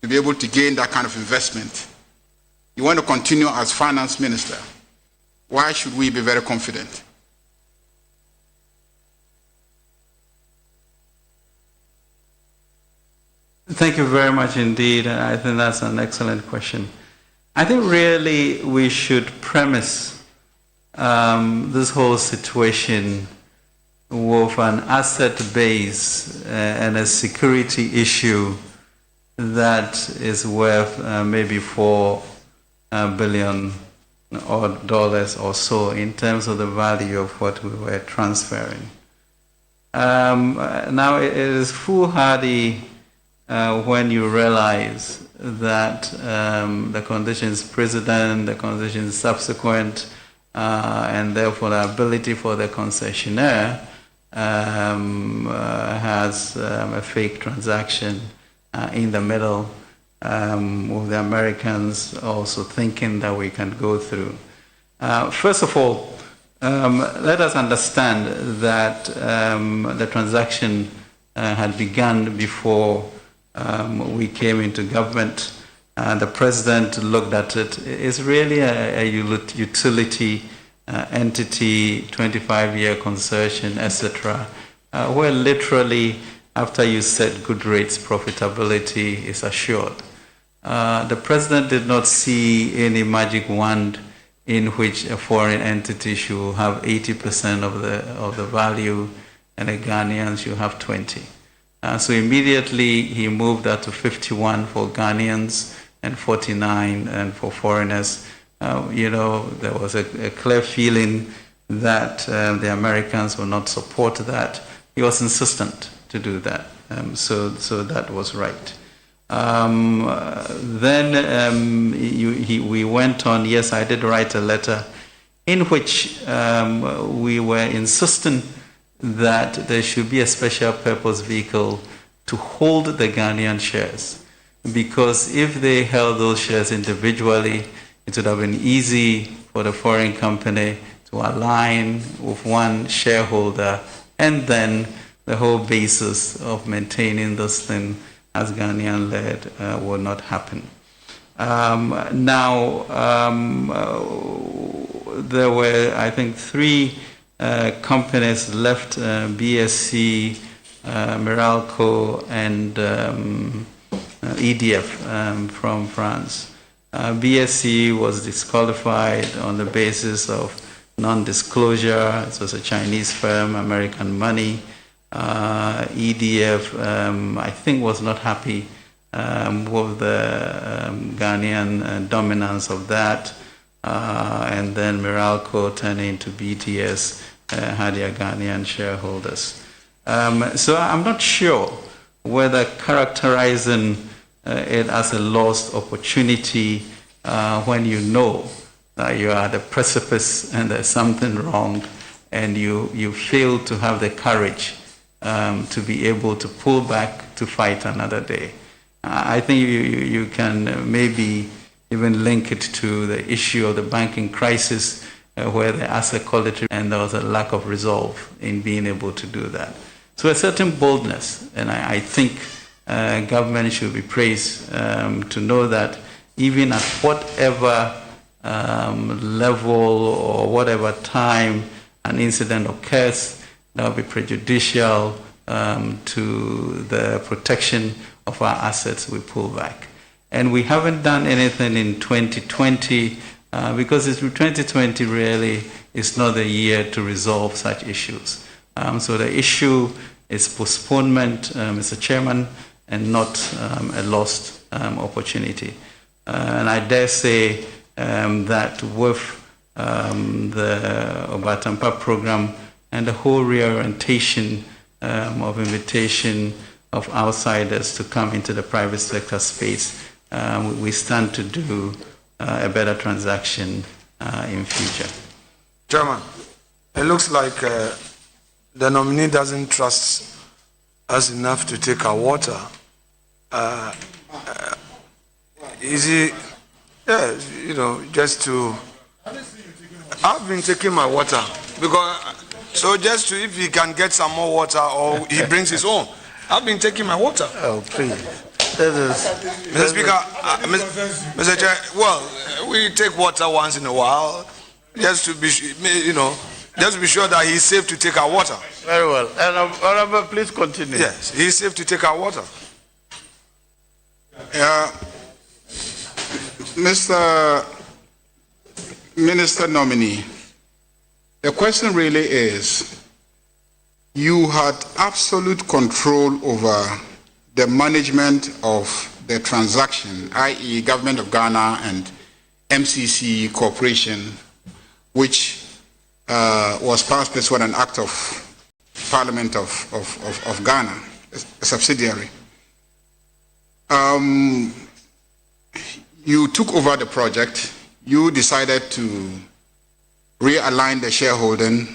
to be able to gain that kind of investment. You want to continue as finance minister. Why should we be very confident? Thank you very much indeed. I think that's an excellent question. I think really we should premise this whole situation with an asset base and a security issue that is worth maybe $4 billion or dollars or so in terms of the value of what we were transferring. Now it is foolhardy when you realize that the conditions precedent, the conditions subsequent, and therefore the ability for the concessionaire has a fake transaction in the middle, with the Americans also thinking that we can go through. First of all, let us understand that the transaction had begun before we came into government. The president looked at it. It's really a utility entity, 25-year concession, etc., where literally after you set good rates, profitability is assured. The president did not see any magic wand in which a foreign entity should have 80% of the value and a Ghanaian should have 20. So immediately he moved that to 51 for Ghanaians and 49 and for foreigners. There was a clear feeling that the Americans will not support that. He was insistent to do that. So that was right. Then we went on. Yes, I did write a letter in which we were insisting that there should be a special purpose vehicle to hold the Ghanaian shares. Because if they held those shares individually, it would have been easy for the foreign company to align with one shareholder, and then the whole basis of maintaining this thing as Ghanaian-led will not happen. There were, I think, 3 companies left, BSC, Meralco, and EDF from France. BSC was disqualified on the basis of non-disclosure. It was a Chinese firm, American money. EDF, I think, was not happy with the Ghanaian dominance of that. And then Meralco turning into BTS had their Ghanaian shareholders. So I'm not sure whether characterizing it as a lost opportunity when you know that you are at the precipice and there's something wrong and you fail to have the courage to be able to pull back to fight another day. I think you can maybe even link it to the issue of the banking crisis where the asset quality, and there was a lack of resolve in being able to do that. So a certain boldness, and I think government should be praised to know that even at whatever level or whatever time an incident occurs, that will be prejudicial to the protection of our assets, we pull back. And we haven't done anything in 2020 because 2020 really is not the year to resolve such issues. So the issue is postponement, Mr. Chairman, and not a lost opportunity. And I dare say that with the Obatampa program and the whole reorientation of invitation of outsiders to come into the private sector space, we stand to do a better transaction in future. Chairman, it looks like the nominee doesn't trust us enough to take our water. Is he, just to, I've been taking my water because, so just to, if he can get some more water or he brings his own, I've been taking my water. Oh, please. Mr. Speaker, Mr. Chair, well, we take water once in a while, just to be, just to be sure that he's safe to take our water. Very well. And Honorable, please continue. Yes, he's safe to take our water. Mr. Minister nominee, the question really is, you had absolute control over the management of the transaction, i.e. Government of Ghana and MCC Corporation, which was passed pursuant an act of Parliament of Ghana, a subsidiary. You took over the project. You decided to realign the shareholding.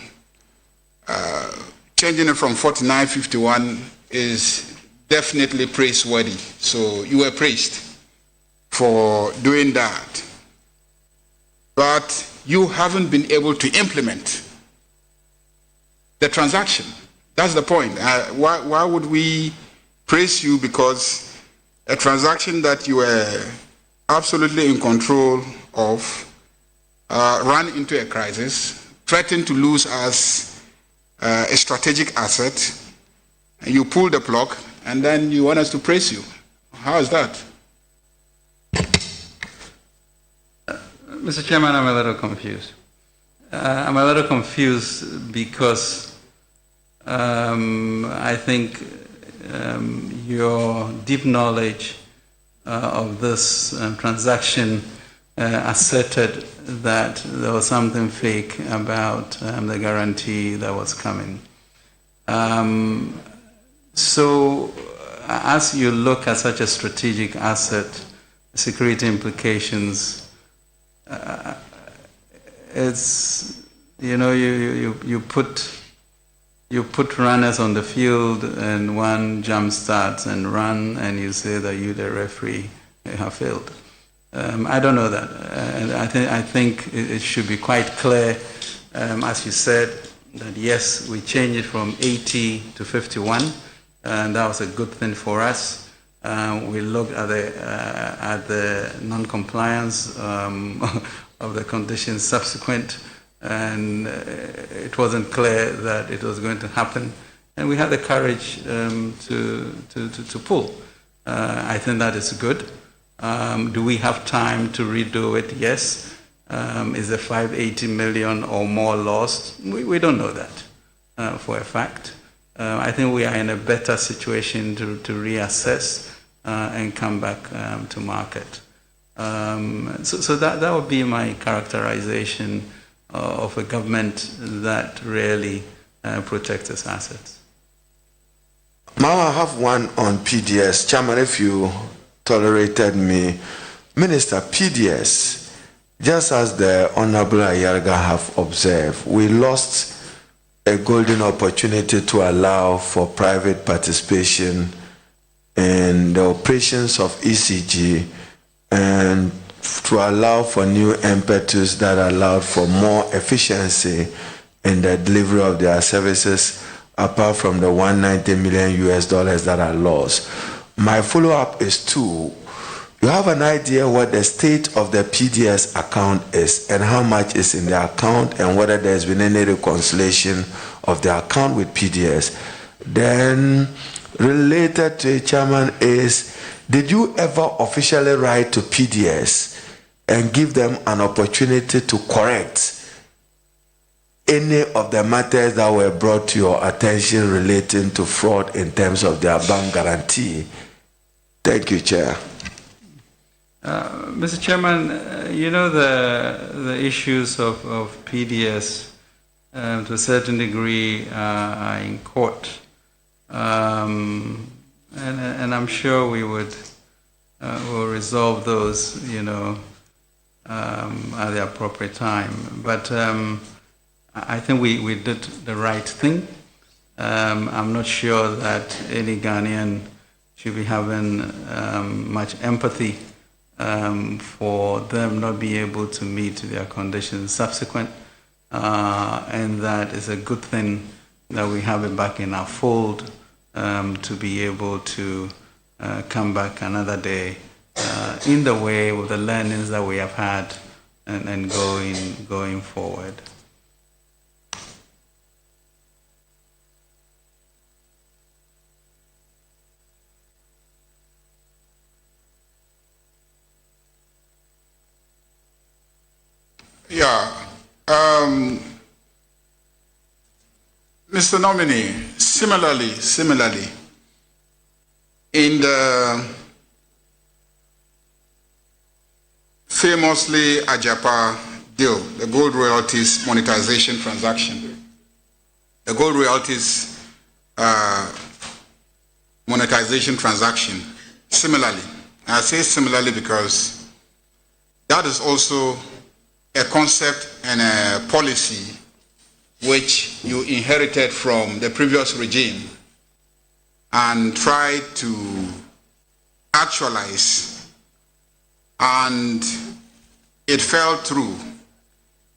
Changing it from 49-51 is definitely praiseworthy. So you were praised for doing that. But you haven't been able to implement the transaction. That's the point. Why would we praise you? Because a transaction that you were absolutely in control of ran into a crisis, threatened to lose us a strategic asset, You pull the plug, and then you want us to praise you. How is that? Mr. Chairman, I'm a little confused. I'm a little confused because I think your deep knowledge of this transaction asserted that there was something fake about the guarantee that was coming. So as you look at such a strategic asset, security implications, it's, you put runners on the field and one jump starts and run, and you say that you, the referee, have failed. I don't know that. And I think it should be quite clear, as you said, that yes, we changed it from 80 to 51, and that was a good thing for us. We looked at the non-compliance of the conditions subsequent, and it wasn't clear that it was going to happen. And we had the courage to pull. I think that is good. Do we have time to redo it? Yes. Is the 580 million or more lost? We don't know that for a fact. I think we are in a better situation to reassess and come back to market. So that would be my characterization of a government that really protects its assets. Now I have one on PDS. Chairman, if you tolerated me, Minister, PDS, just as the Honorable Ayarga have observed, we lost a golden opportunity to allow for private participation in the operations of ECG and to allow for new impetus that allowed for more efficiency in the delivery of their services, apart from the $190 million that are lost. My follow-up is two. You have an idea what the state of the PDS account is and how much is in the account and whether there's been any reconciliation of the account with PDS. Then related to it, Chairman, is did you ever officially write to PDS and give them an opportunity to correct any of the matters that were brought to your attention relating to fraud in terms of their bank guarantee? Thank you, Chair. Mr. Chairman, the issues of PDS to a certain degree are in court. And I'm sure we will resolve those, at the appropriate time. But I think we did the right thing. I'm not sure that any Ghanaian should be having much empathy for them not being able to meet their conditions subsequent, and that is a good thing that we have it back in our fold to be able to come back another day in the way with the learnings that we have had and going forward. Yeah. Mr. Nominee, similarly, in the famously Ajapa deal, the gold royalties monetization transaction, the gold royalties monetization transaction, similarly, I say similarly because that is also a concept and a policy which you inherited from the previous regime and tried to actualize, and it fell through.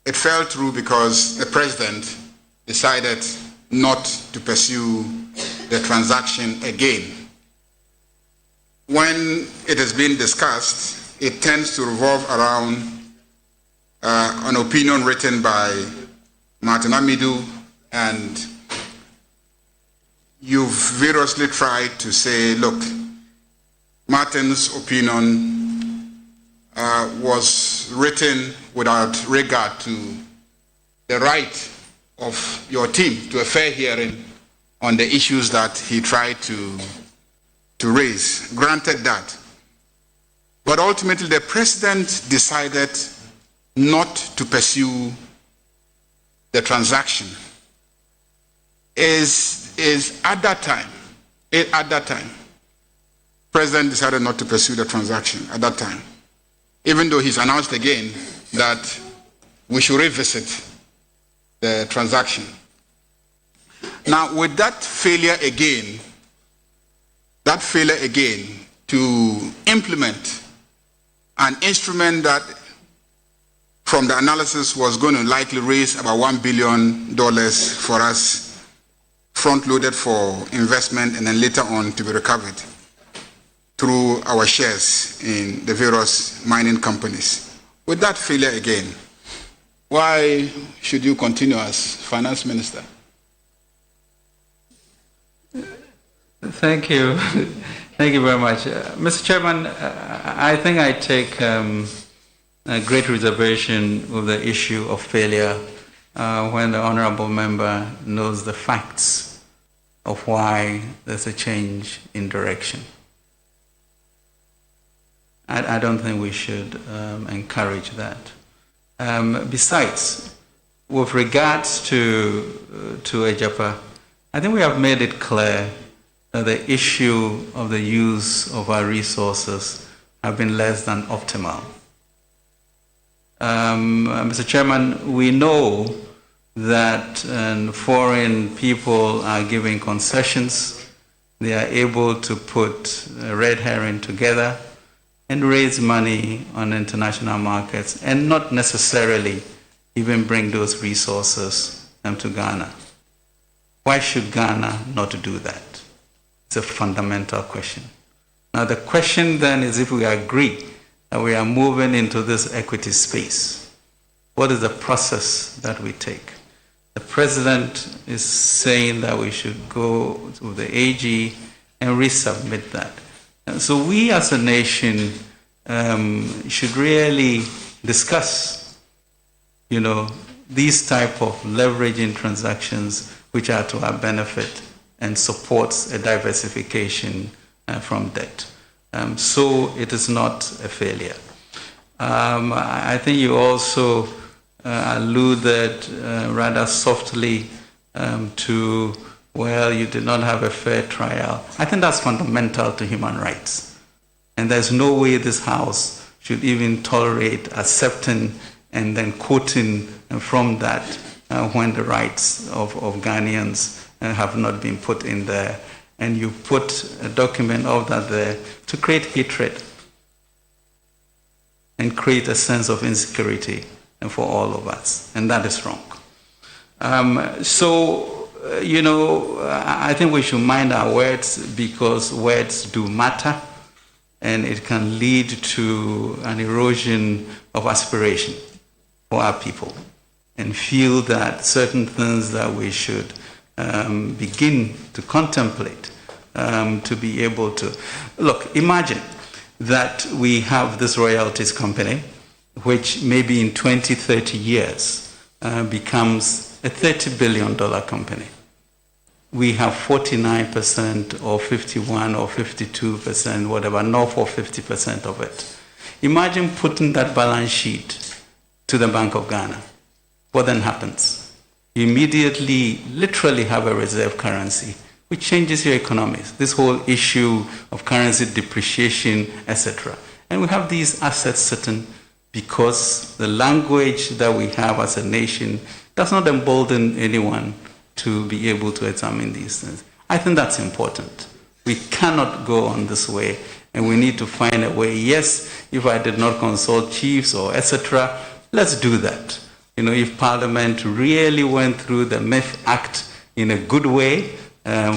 It fell through because the president decided not to pursue the transaction again. When it has been discussed, it tends to revolve around an opinion written by Martin Amidu and you've variously tried to say, look, Martin's opinion was written without regard to the right of your team to a fair hearing on the issues that he tried to raise. Granted that. But ultimately, the president decided not to pursue the transaction. Is at that time, president decided not to pursue the transaction at that time, even though he's announced again that we should revisit the transaction. Now, with that failure again to implement an instrument that from the analysis was going to likely raise about $1 billion for us, front-loaded for investment and then later on to be recovered through our shares in the various mining companies. With that failure again, why should you continue as finance minister? Thank you. Thank you very much. Mr. Chairman, I think I take a great reservation with the issue of failure when the honorable member knows the facts of why there's a change in direction. I don't think we should encourage that. Besides, with regards to Ejapa, I think we have made it clear that the issue of the use of our resources have been less than optimal. Mr. Chairman, we know that foreign people are giving concessions. They are able to put red herring together and raise money on international markets and not necessarily even bring those resources to Ghana. Why should Ghana not do that? It's a fundamental question. Now the question then is, if we agree that we are moving into this equity space, what is the process that we take? The president is saying that we should go to the AG and resubmit that. And so we as a nation should really discuss, these type of leveraging transactions which are to our benefit and supports a diversification from debt. So it is not a failure. I think you also alluded rather softly to, well, you did not have a fair trial. I think that's fundamental to human rights. And there's no way this House should even tolerate accepting and then quoting from that when the rights of Ghanaians have not been put in there. And you put a document of that there to create hatred and create a sense of insecurity for all of us. And that is wrong. I think we should mind our words, because words do matter, and it can lead to an erosion of aspiration for our people, and feel that certain things that we should begin to contemplate to be able to... Look, imagine that we have this royalties company, which maybe in 20, 30 years becomes a $30 billion company. We have 49% or 51 or 52%, whatever, north of 50% of it. Imagine putting that balance sheet to the Bank of Ghana. What then happens? You immediately, literally have a reserve currency, which changes your economies. This whole issue of currency depreciation, etc. And we have these assets sitting because the language that we have as a nation does not embolden anyone to be able to examine these things. I think that's important. We cannot go on this way, and we need to find a way. Yes, if I did not consult chiefs or etc., let's do that. If Parliament really went through the MIF Act in a good way,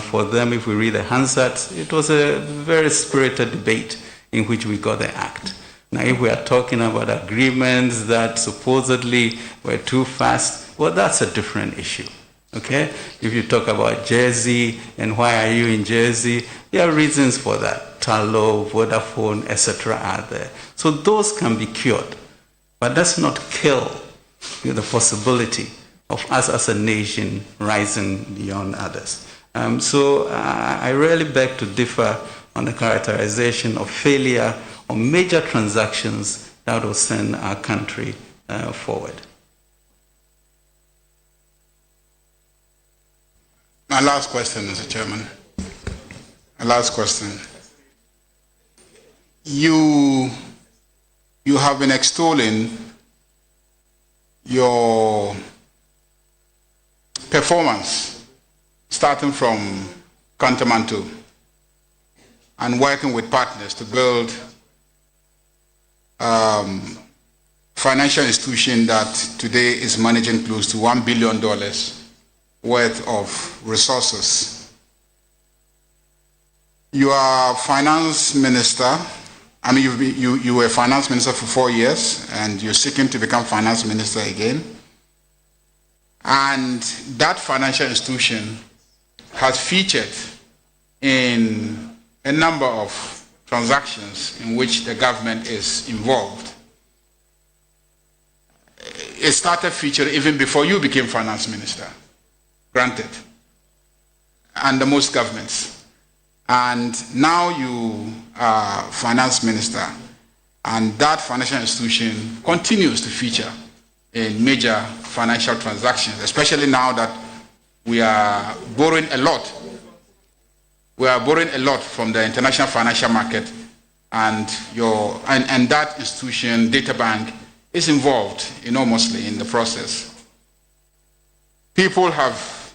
for them, if we read the Hansard, it was a very spirited debate in which we got the Act. Now, if we are talking about agreements that supposedly were too fast, well, that's a different issue. Okay? If you talk about Jersey and why are you in Jersey, there are reasons for that. Talo, Vodafone, etc. are there. So those can be cured. But that's not kill the possibility of us as a nation rising beyond others. So I really beg to differ on the characterization of failure on major transactions that will send our country forward. My last question, Mr. Chairman. My last question. You have been extolling your performance starting from Kantamanto and working with partners to build financial institution that today is managing close to $1 billion worth of resources. You are finance minister. I mean, you were finance minister for 4 years, and you're seeking to become finance minister again. And that financial institution has featured in a number of transactions in which the government is involved. It started featuring even before you became finance minister, granted, under most governments. And now you are finance minister, and that financial institution continues to feature in major financial transactions, especially now that we are borrowing a lot. We are borrowing a lot from the international financial market, and that institution, Data Bank, is involved enormously in the process. People have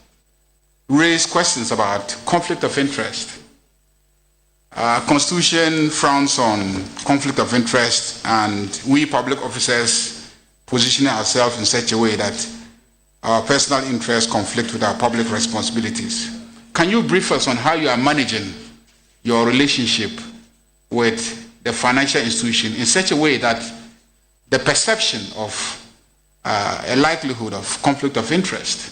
raised questions about conflict of interest. Constitution frowns on conflict of interest, and we public officers position ourselves in such a way that our personal interests conflict with our public responsibilities. Can you brief us on how you are managing your relationship with the financial institution in such a way that the perception of a likelihood of conflict of interest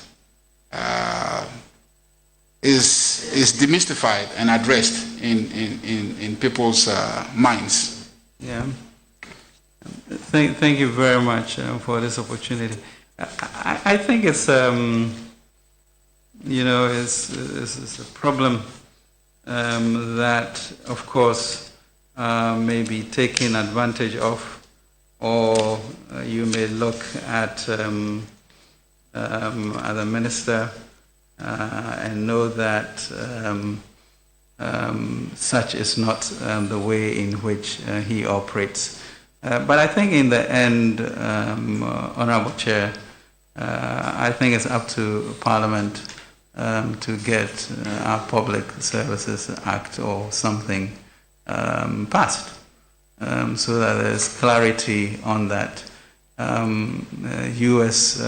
is demystified and addressed in people's minds? Yeah. Thank you very much for this opportunity. I think it's it's a problem that, of course, may be taken advantage of, or you may look at the minister and know that such is not the way in which he operates. But I think in the end, Honorable Chair, I think it's up to Parliament to get our Public Services Act or something passed so that there's clarity on that. U.S.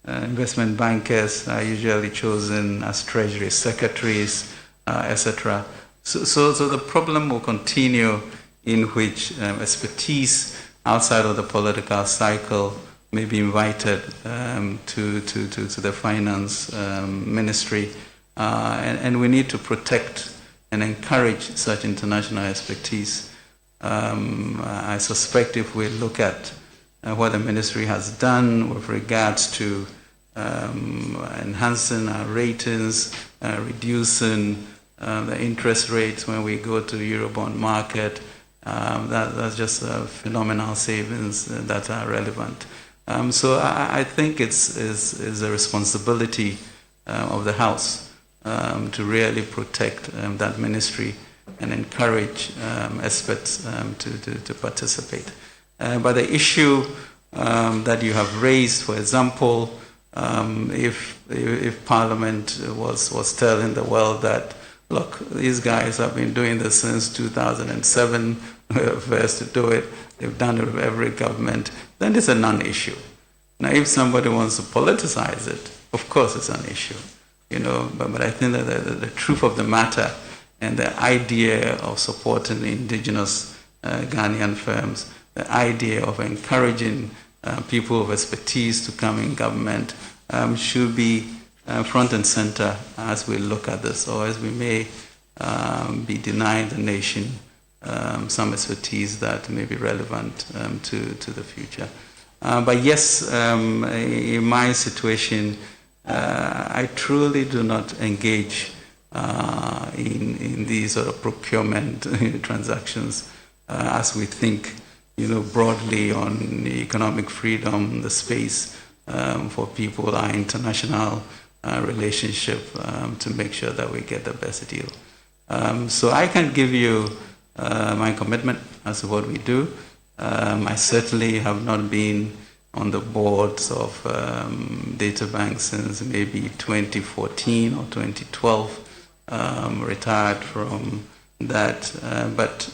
investment bankers are usually chosen as Treasury secretaries, etc. So the problem will continue in which expertise outside of the political cycle may be invited to the finance ministry, and we need to protect and encourage such international expertise. I suspect if we look at what the ministry has done with regards to enhancing our ratings, reducing the interest rates when we go to the Eurobond market, that's just phenomenal savings that are relevant. So I think it's a responsibility of the House to really protect that ministry and encourage experts to participate. But the issue that you have raised, for example, if Parliament was telling the world that, look, these guys have been doing this since 2007, we were first to do it, they've done it with every government, then it's a non-issue. Now, if somebody wants to politicize it, of course it's an issue, but I think that the truth of the matter and the idea of supporting the indigenous Ghanaian firms, the idea of encouraging people of expertise to come in government, should be front and center as we look at this, or as we may be denying the nation some expertise that may be relevant to the future. But yes, in my situation, I truly do not engage in these sort of procurement transactions as we think, broadly on economic freedom, the space for people, our international relationship to make sure that we get the best deal. So I can give you my commitment as to what we do. I certainly have not been on the boards of data banks since maybe 2014 or 2012, retired from that. But,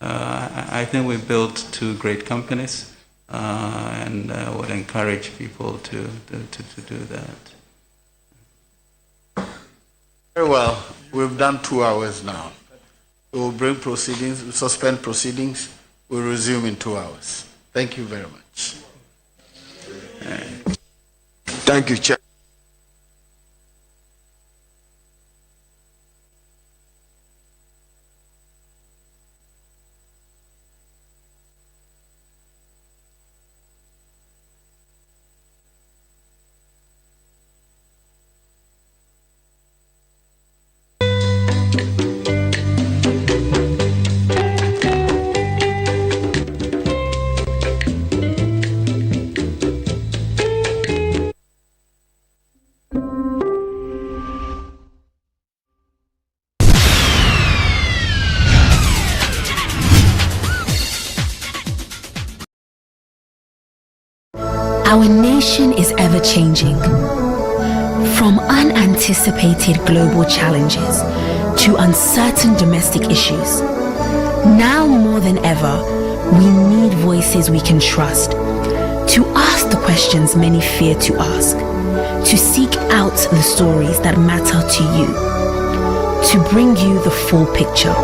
I think we built two great companies and would encourage people to do that. Very well. We've done 2 hours now. We'll bring proceedings, suspend proceedings. We'll resume in 2 hours. Thank you very much. Thank you, Chair. Our nation is ever changing. From unanticipated global challenges to uncertain domestic issues. Now more than ever, we need voices we can trust. To ask the questions many fear to ask. To seek out the stories that matter to you. To bring you the full picture.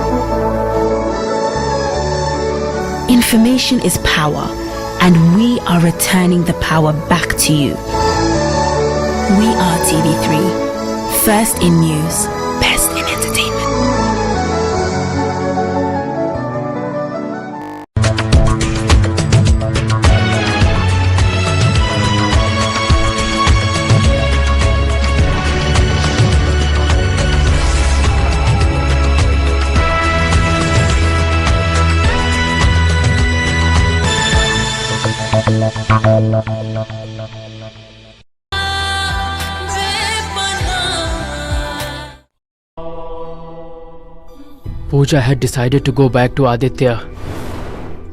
Information is power. And we are returning the power back to you. We are TV3, first in news, best in entertainment. Pooja had decided to go back to Aditya.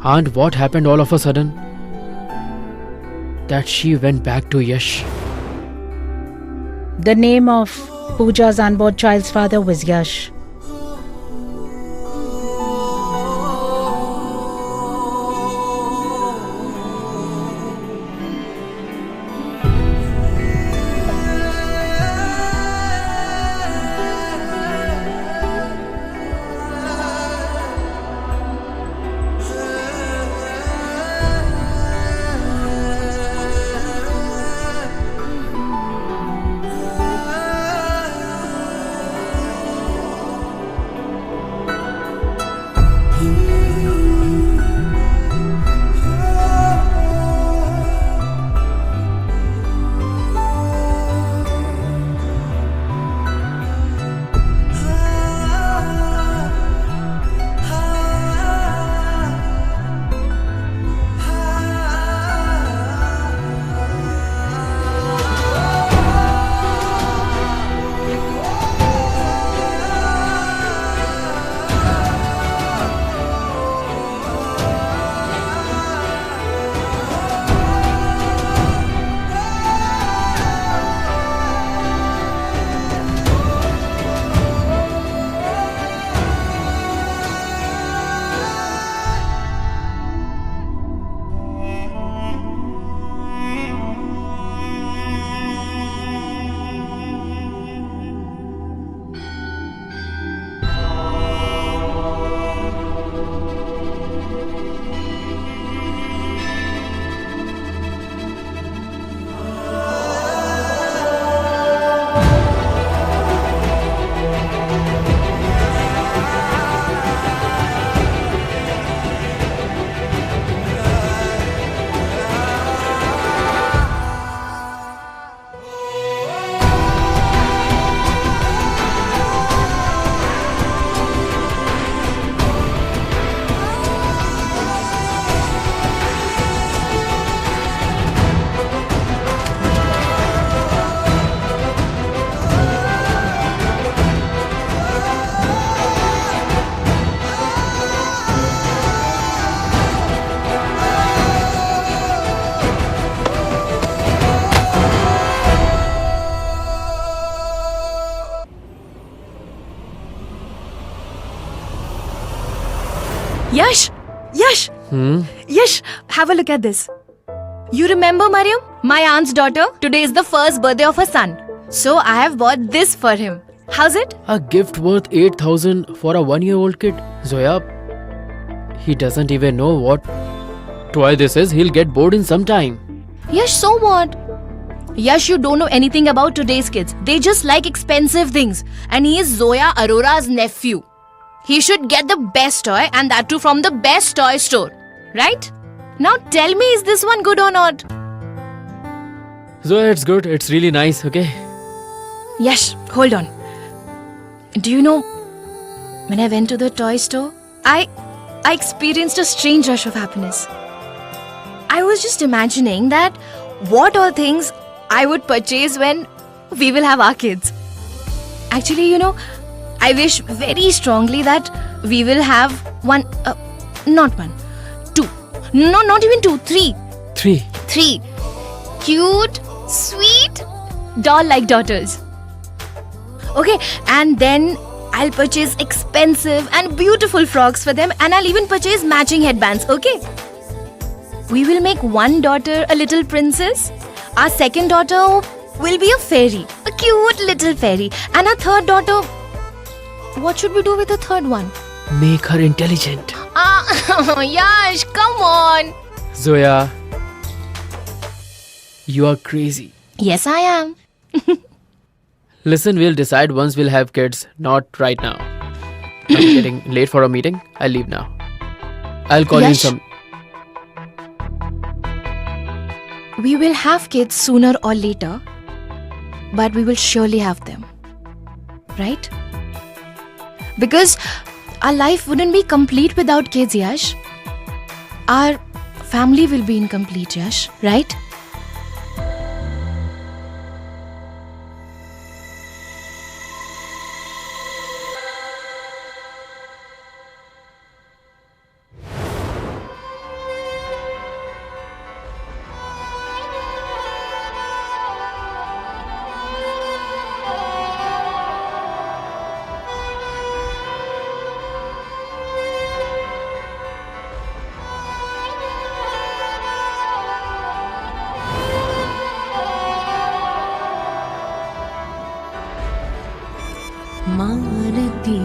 And what happened all of a sudden? That she went back to Yash. The name of Pooja's unborn child's father was Yash. Yash! Yash! Yash, have a look at this. You remember Mariam? My aunt's daughter? Today is the first birthday of her son. So I have bought this for him. How's it? A gift worth 8,000 for a 1-year-old kid. Zoya, he doesn't even know what toy this is. He'll get bored in some time. Yash, so what? Yash, you don't know anything about today's kids. They just like expensive things. And he is Zoya Arora's nephew. He should get the best toy, and that too from the best toy store. Right? Now tell me, is this one good or not? Zoya, it's good. It's really nice, okay? Yash, hold on. Do you know, when I went to the toy store, I experienced a strange rush of happiness. I was just imagining that what all things I would purchase when we will have our kids. Actually, you know, I wish very strongly that we will have not one, two. No, not even two, three. Three cute, sweet, doll-like daughters. Okay, and then I'll purchase expensive and beautiful frocks for them, and I'll even purchase matching headbands, okay? We will make one daughter a little princess, our second daughter will be a fairy, a cute little fairy, and our third daughter, what should we do with the third one? Make her intelligent. Yash, come on. Zoya, you are crazy. Yes, I am. Listen, we'll decide once we'll have kids, not right now. I'm getting late for a meeting. I'll leave now. I'll call you in some... We will have kids sooner or later, but we will surely have them. Right? Because our life wouldn't be complete without kids, Yash. Our family will be incomplete, Yash. Right? Mang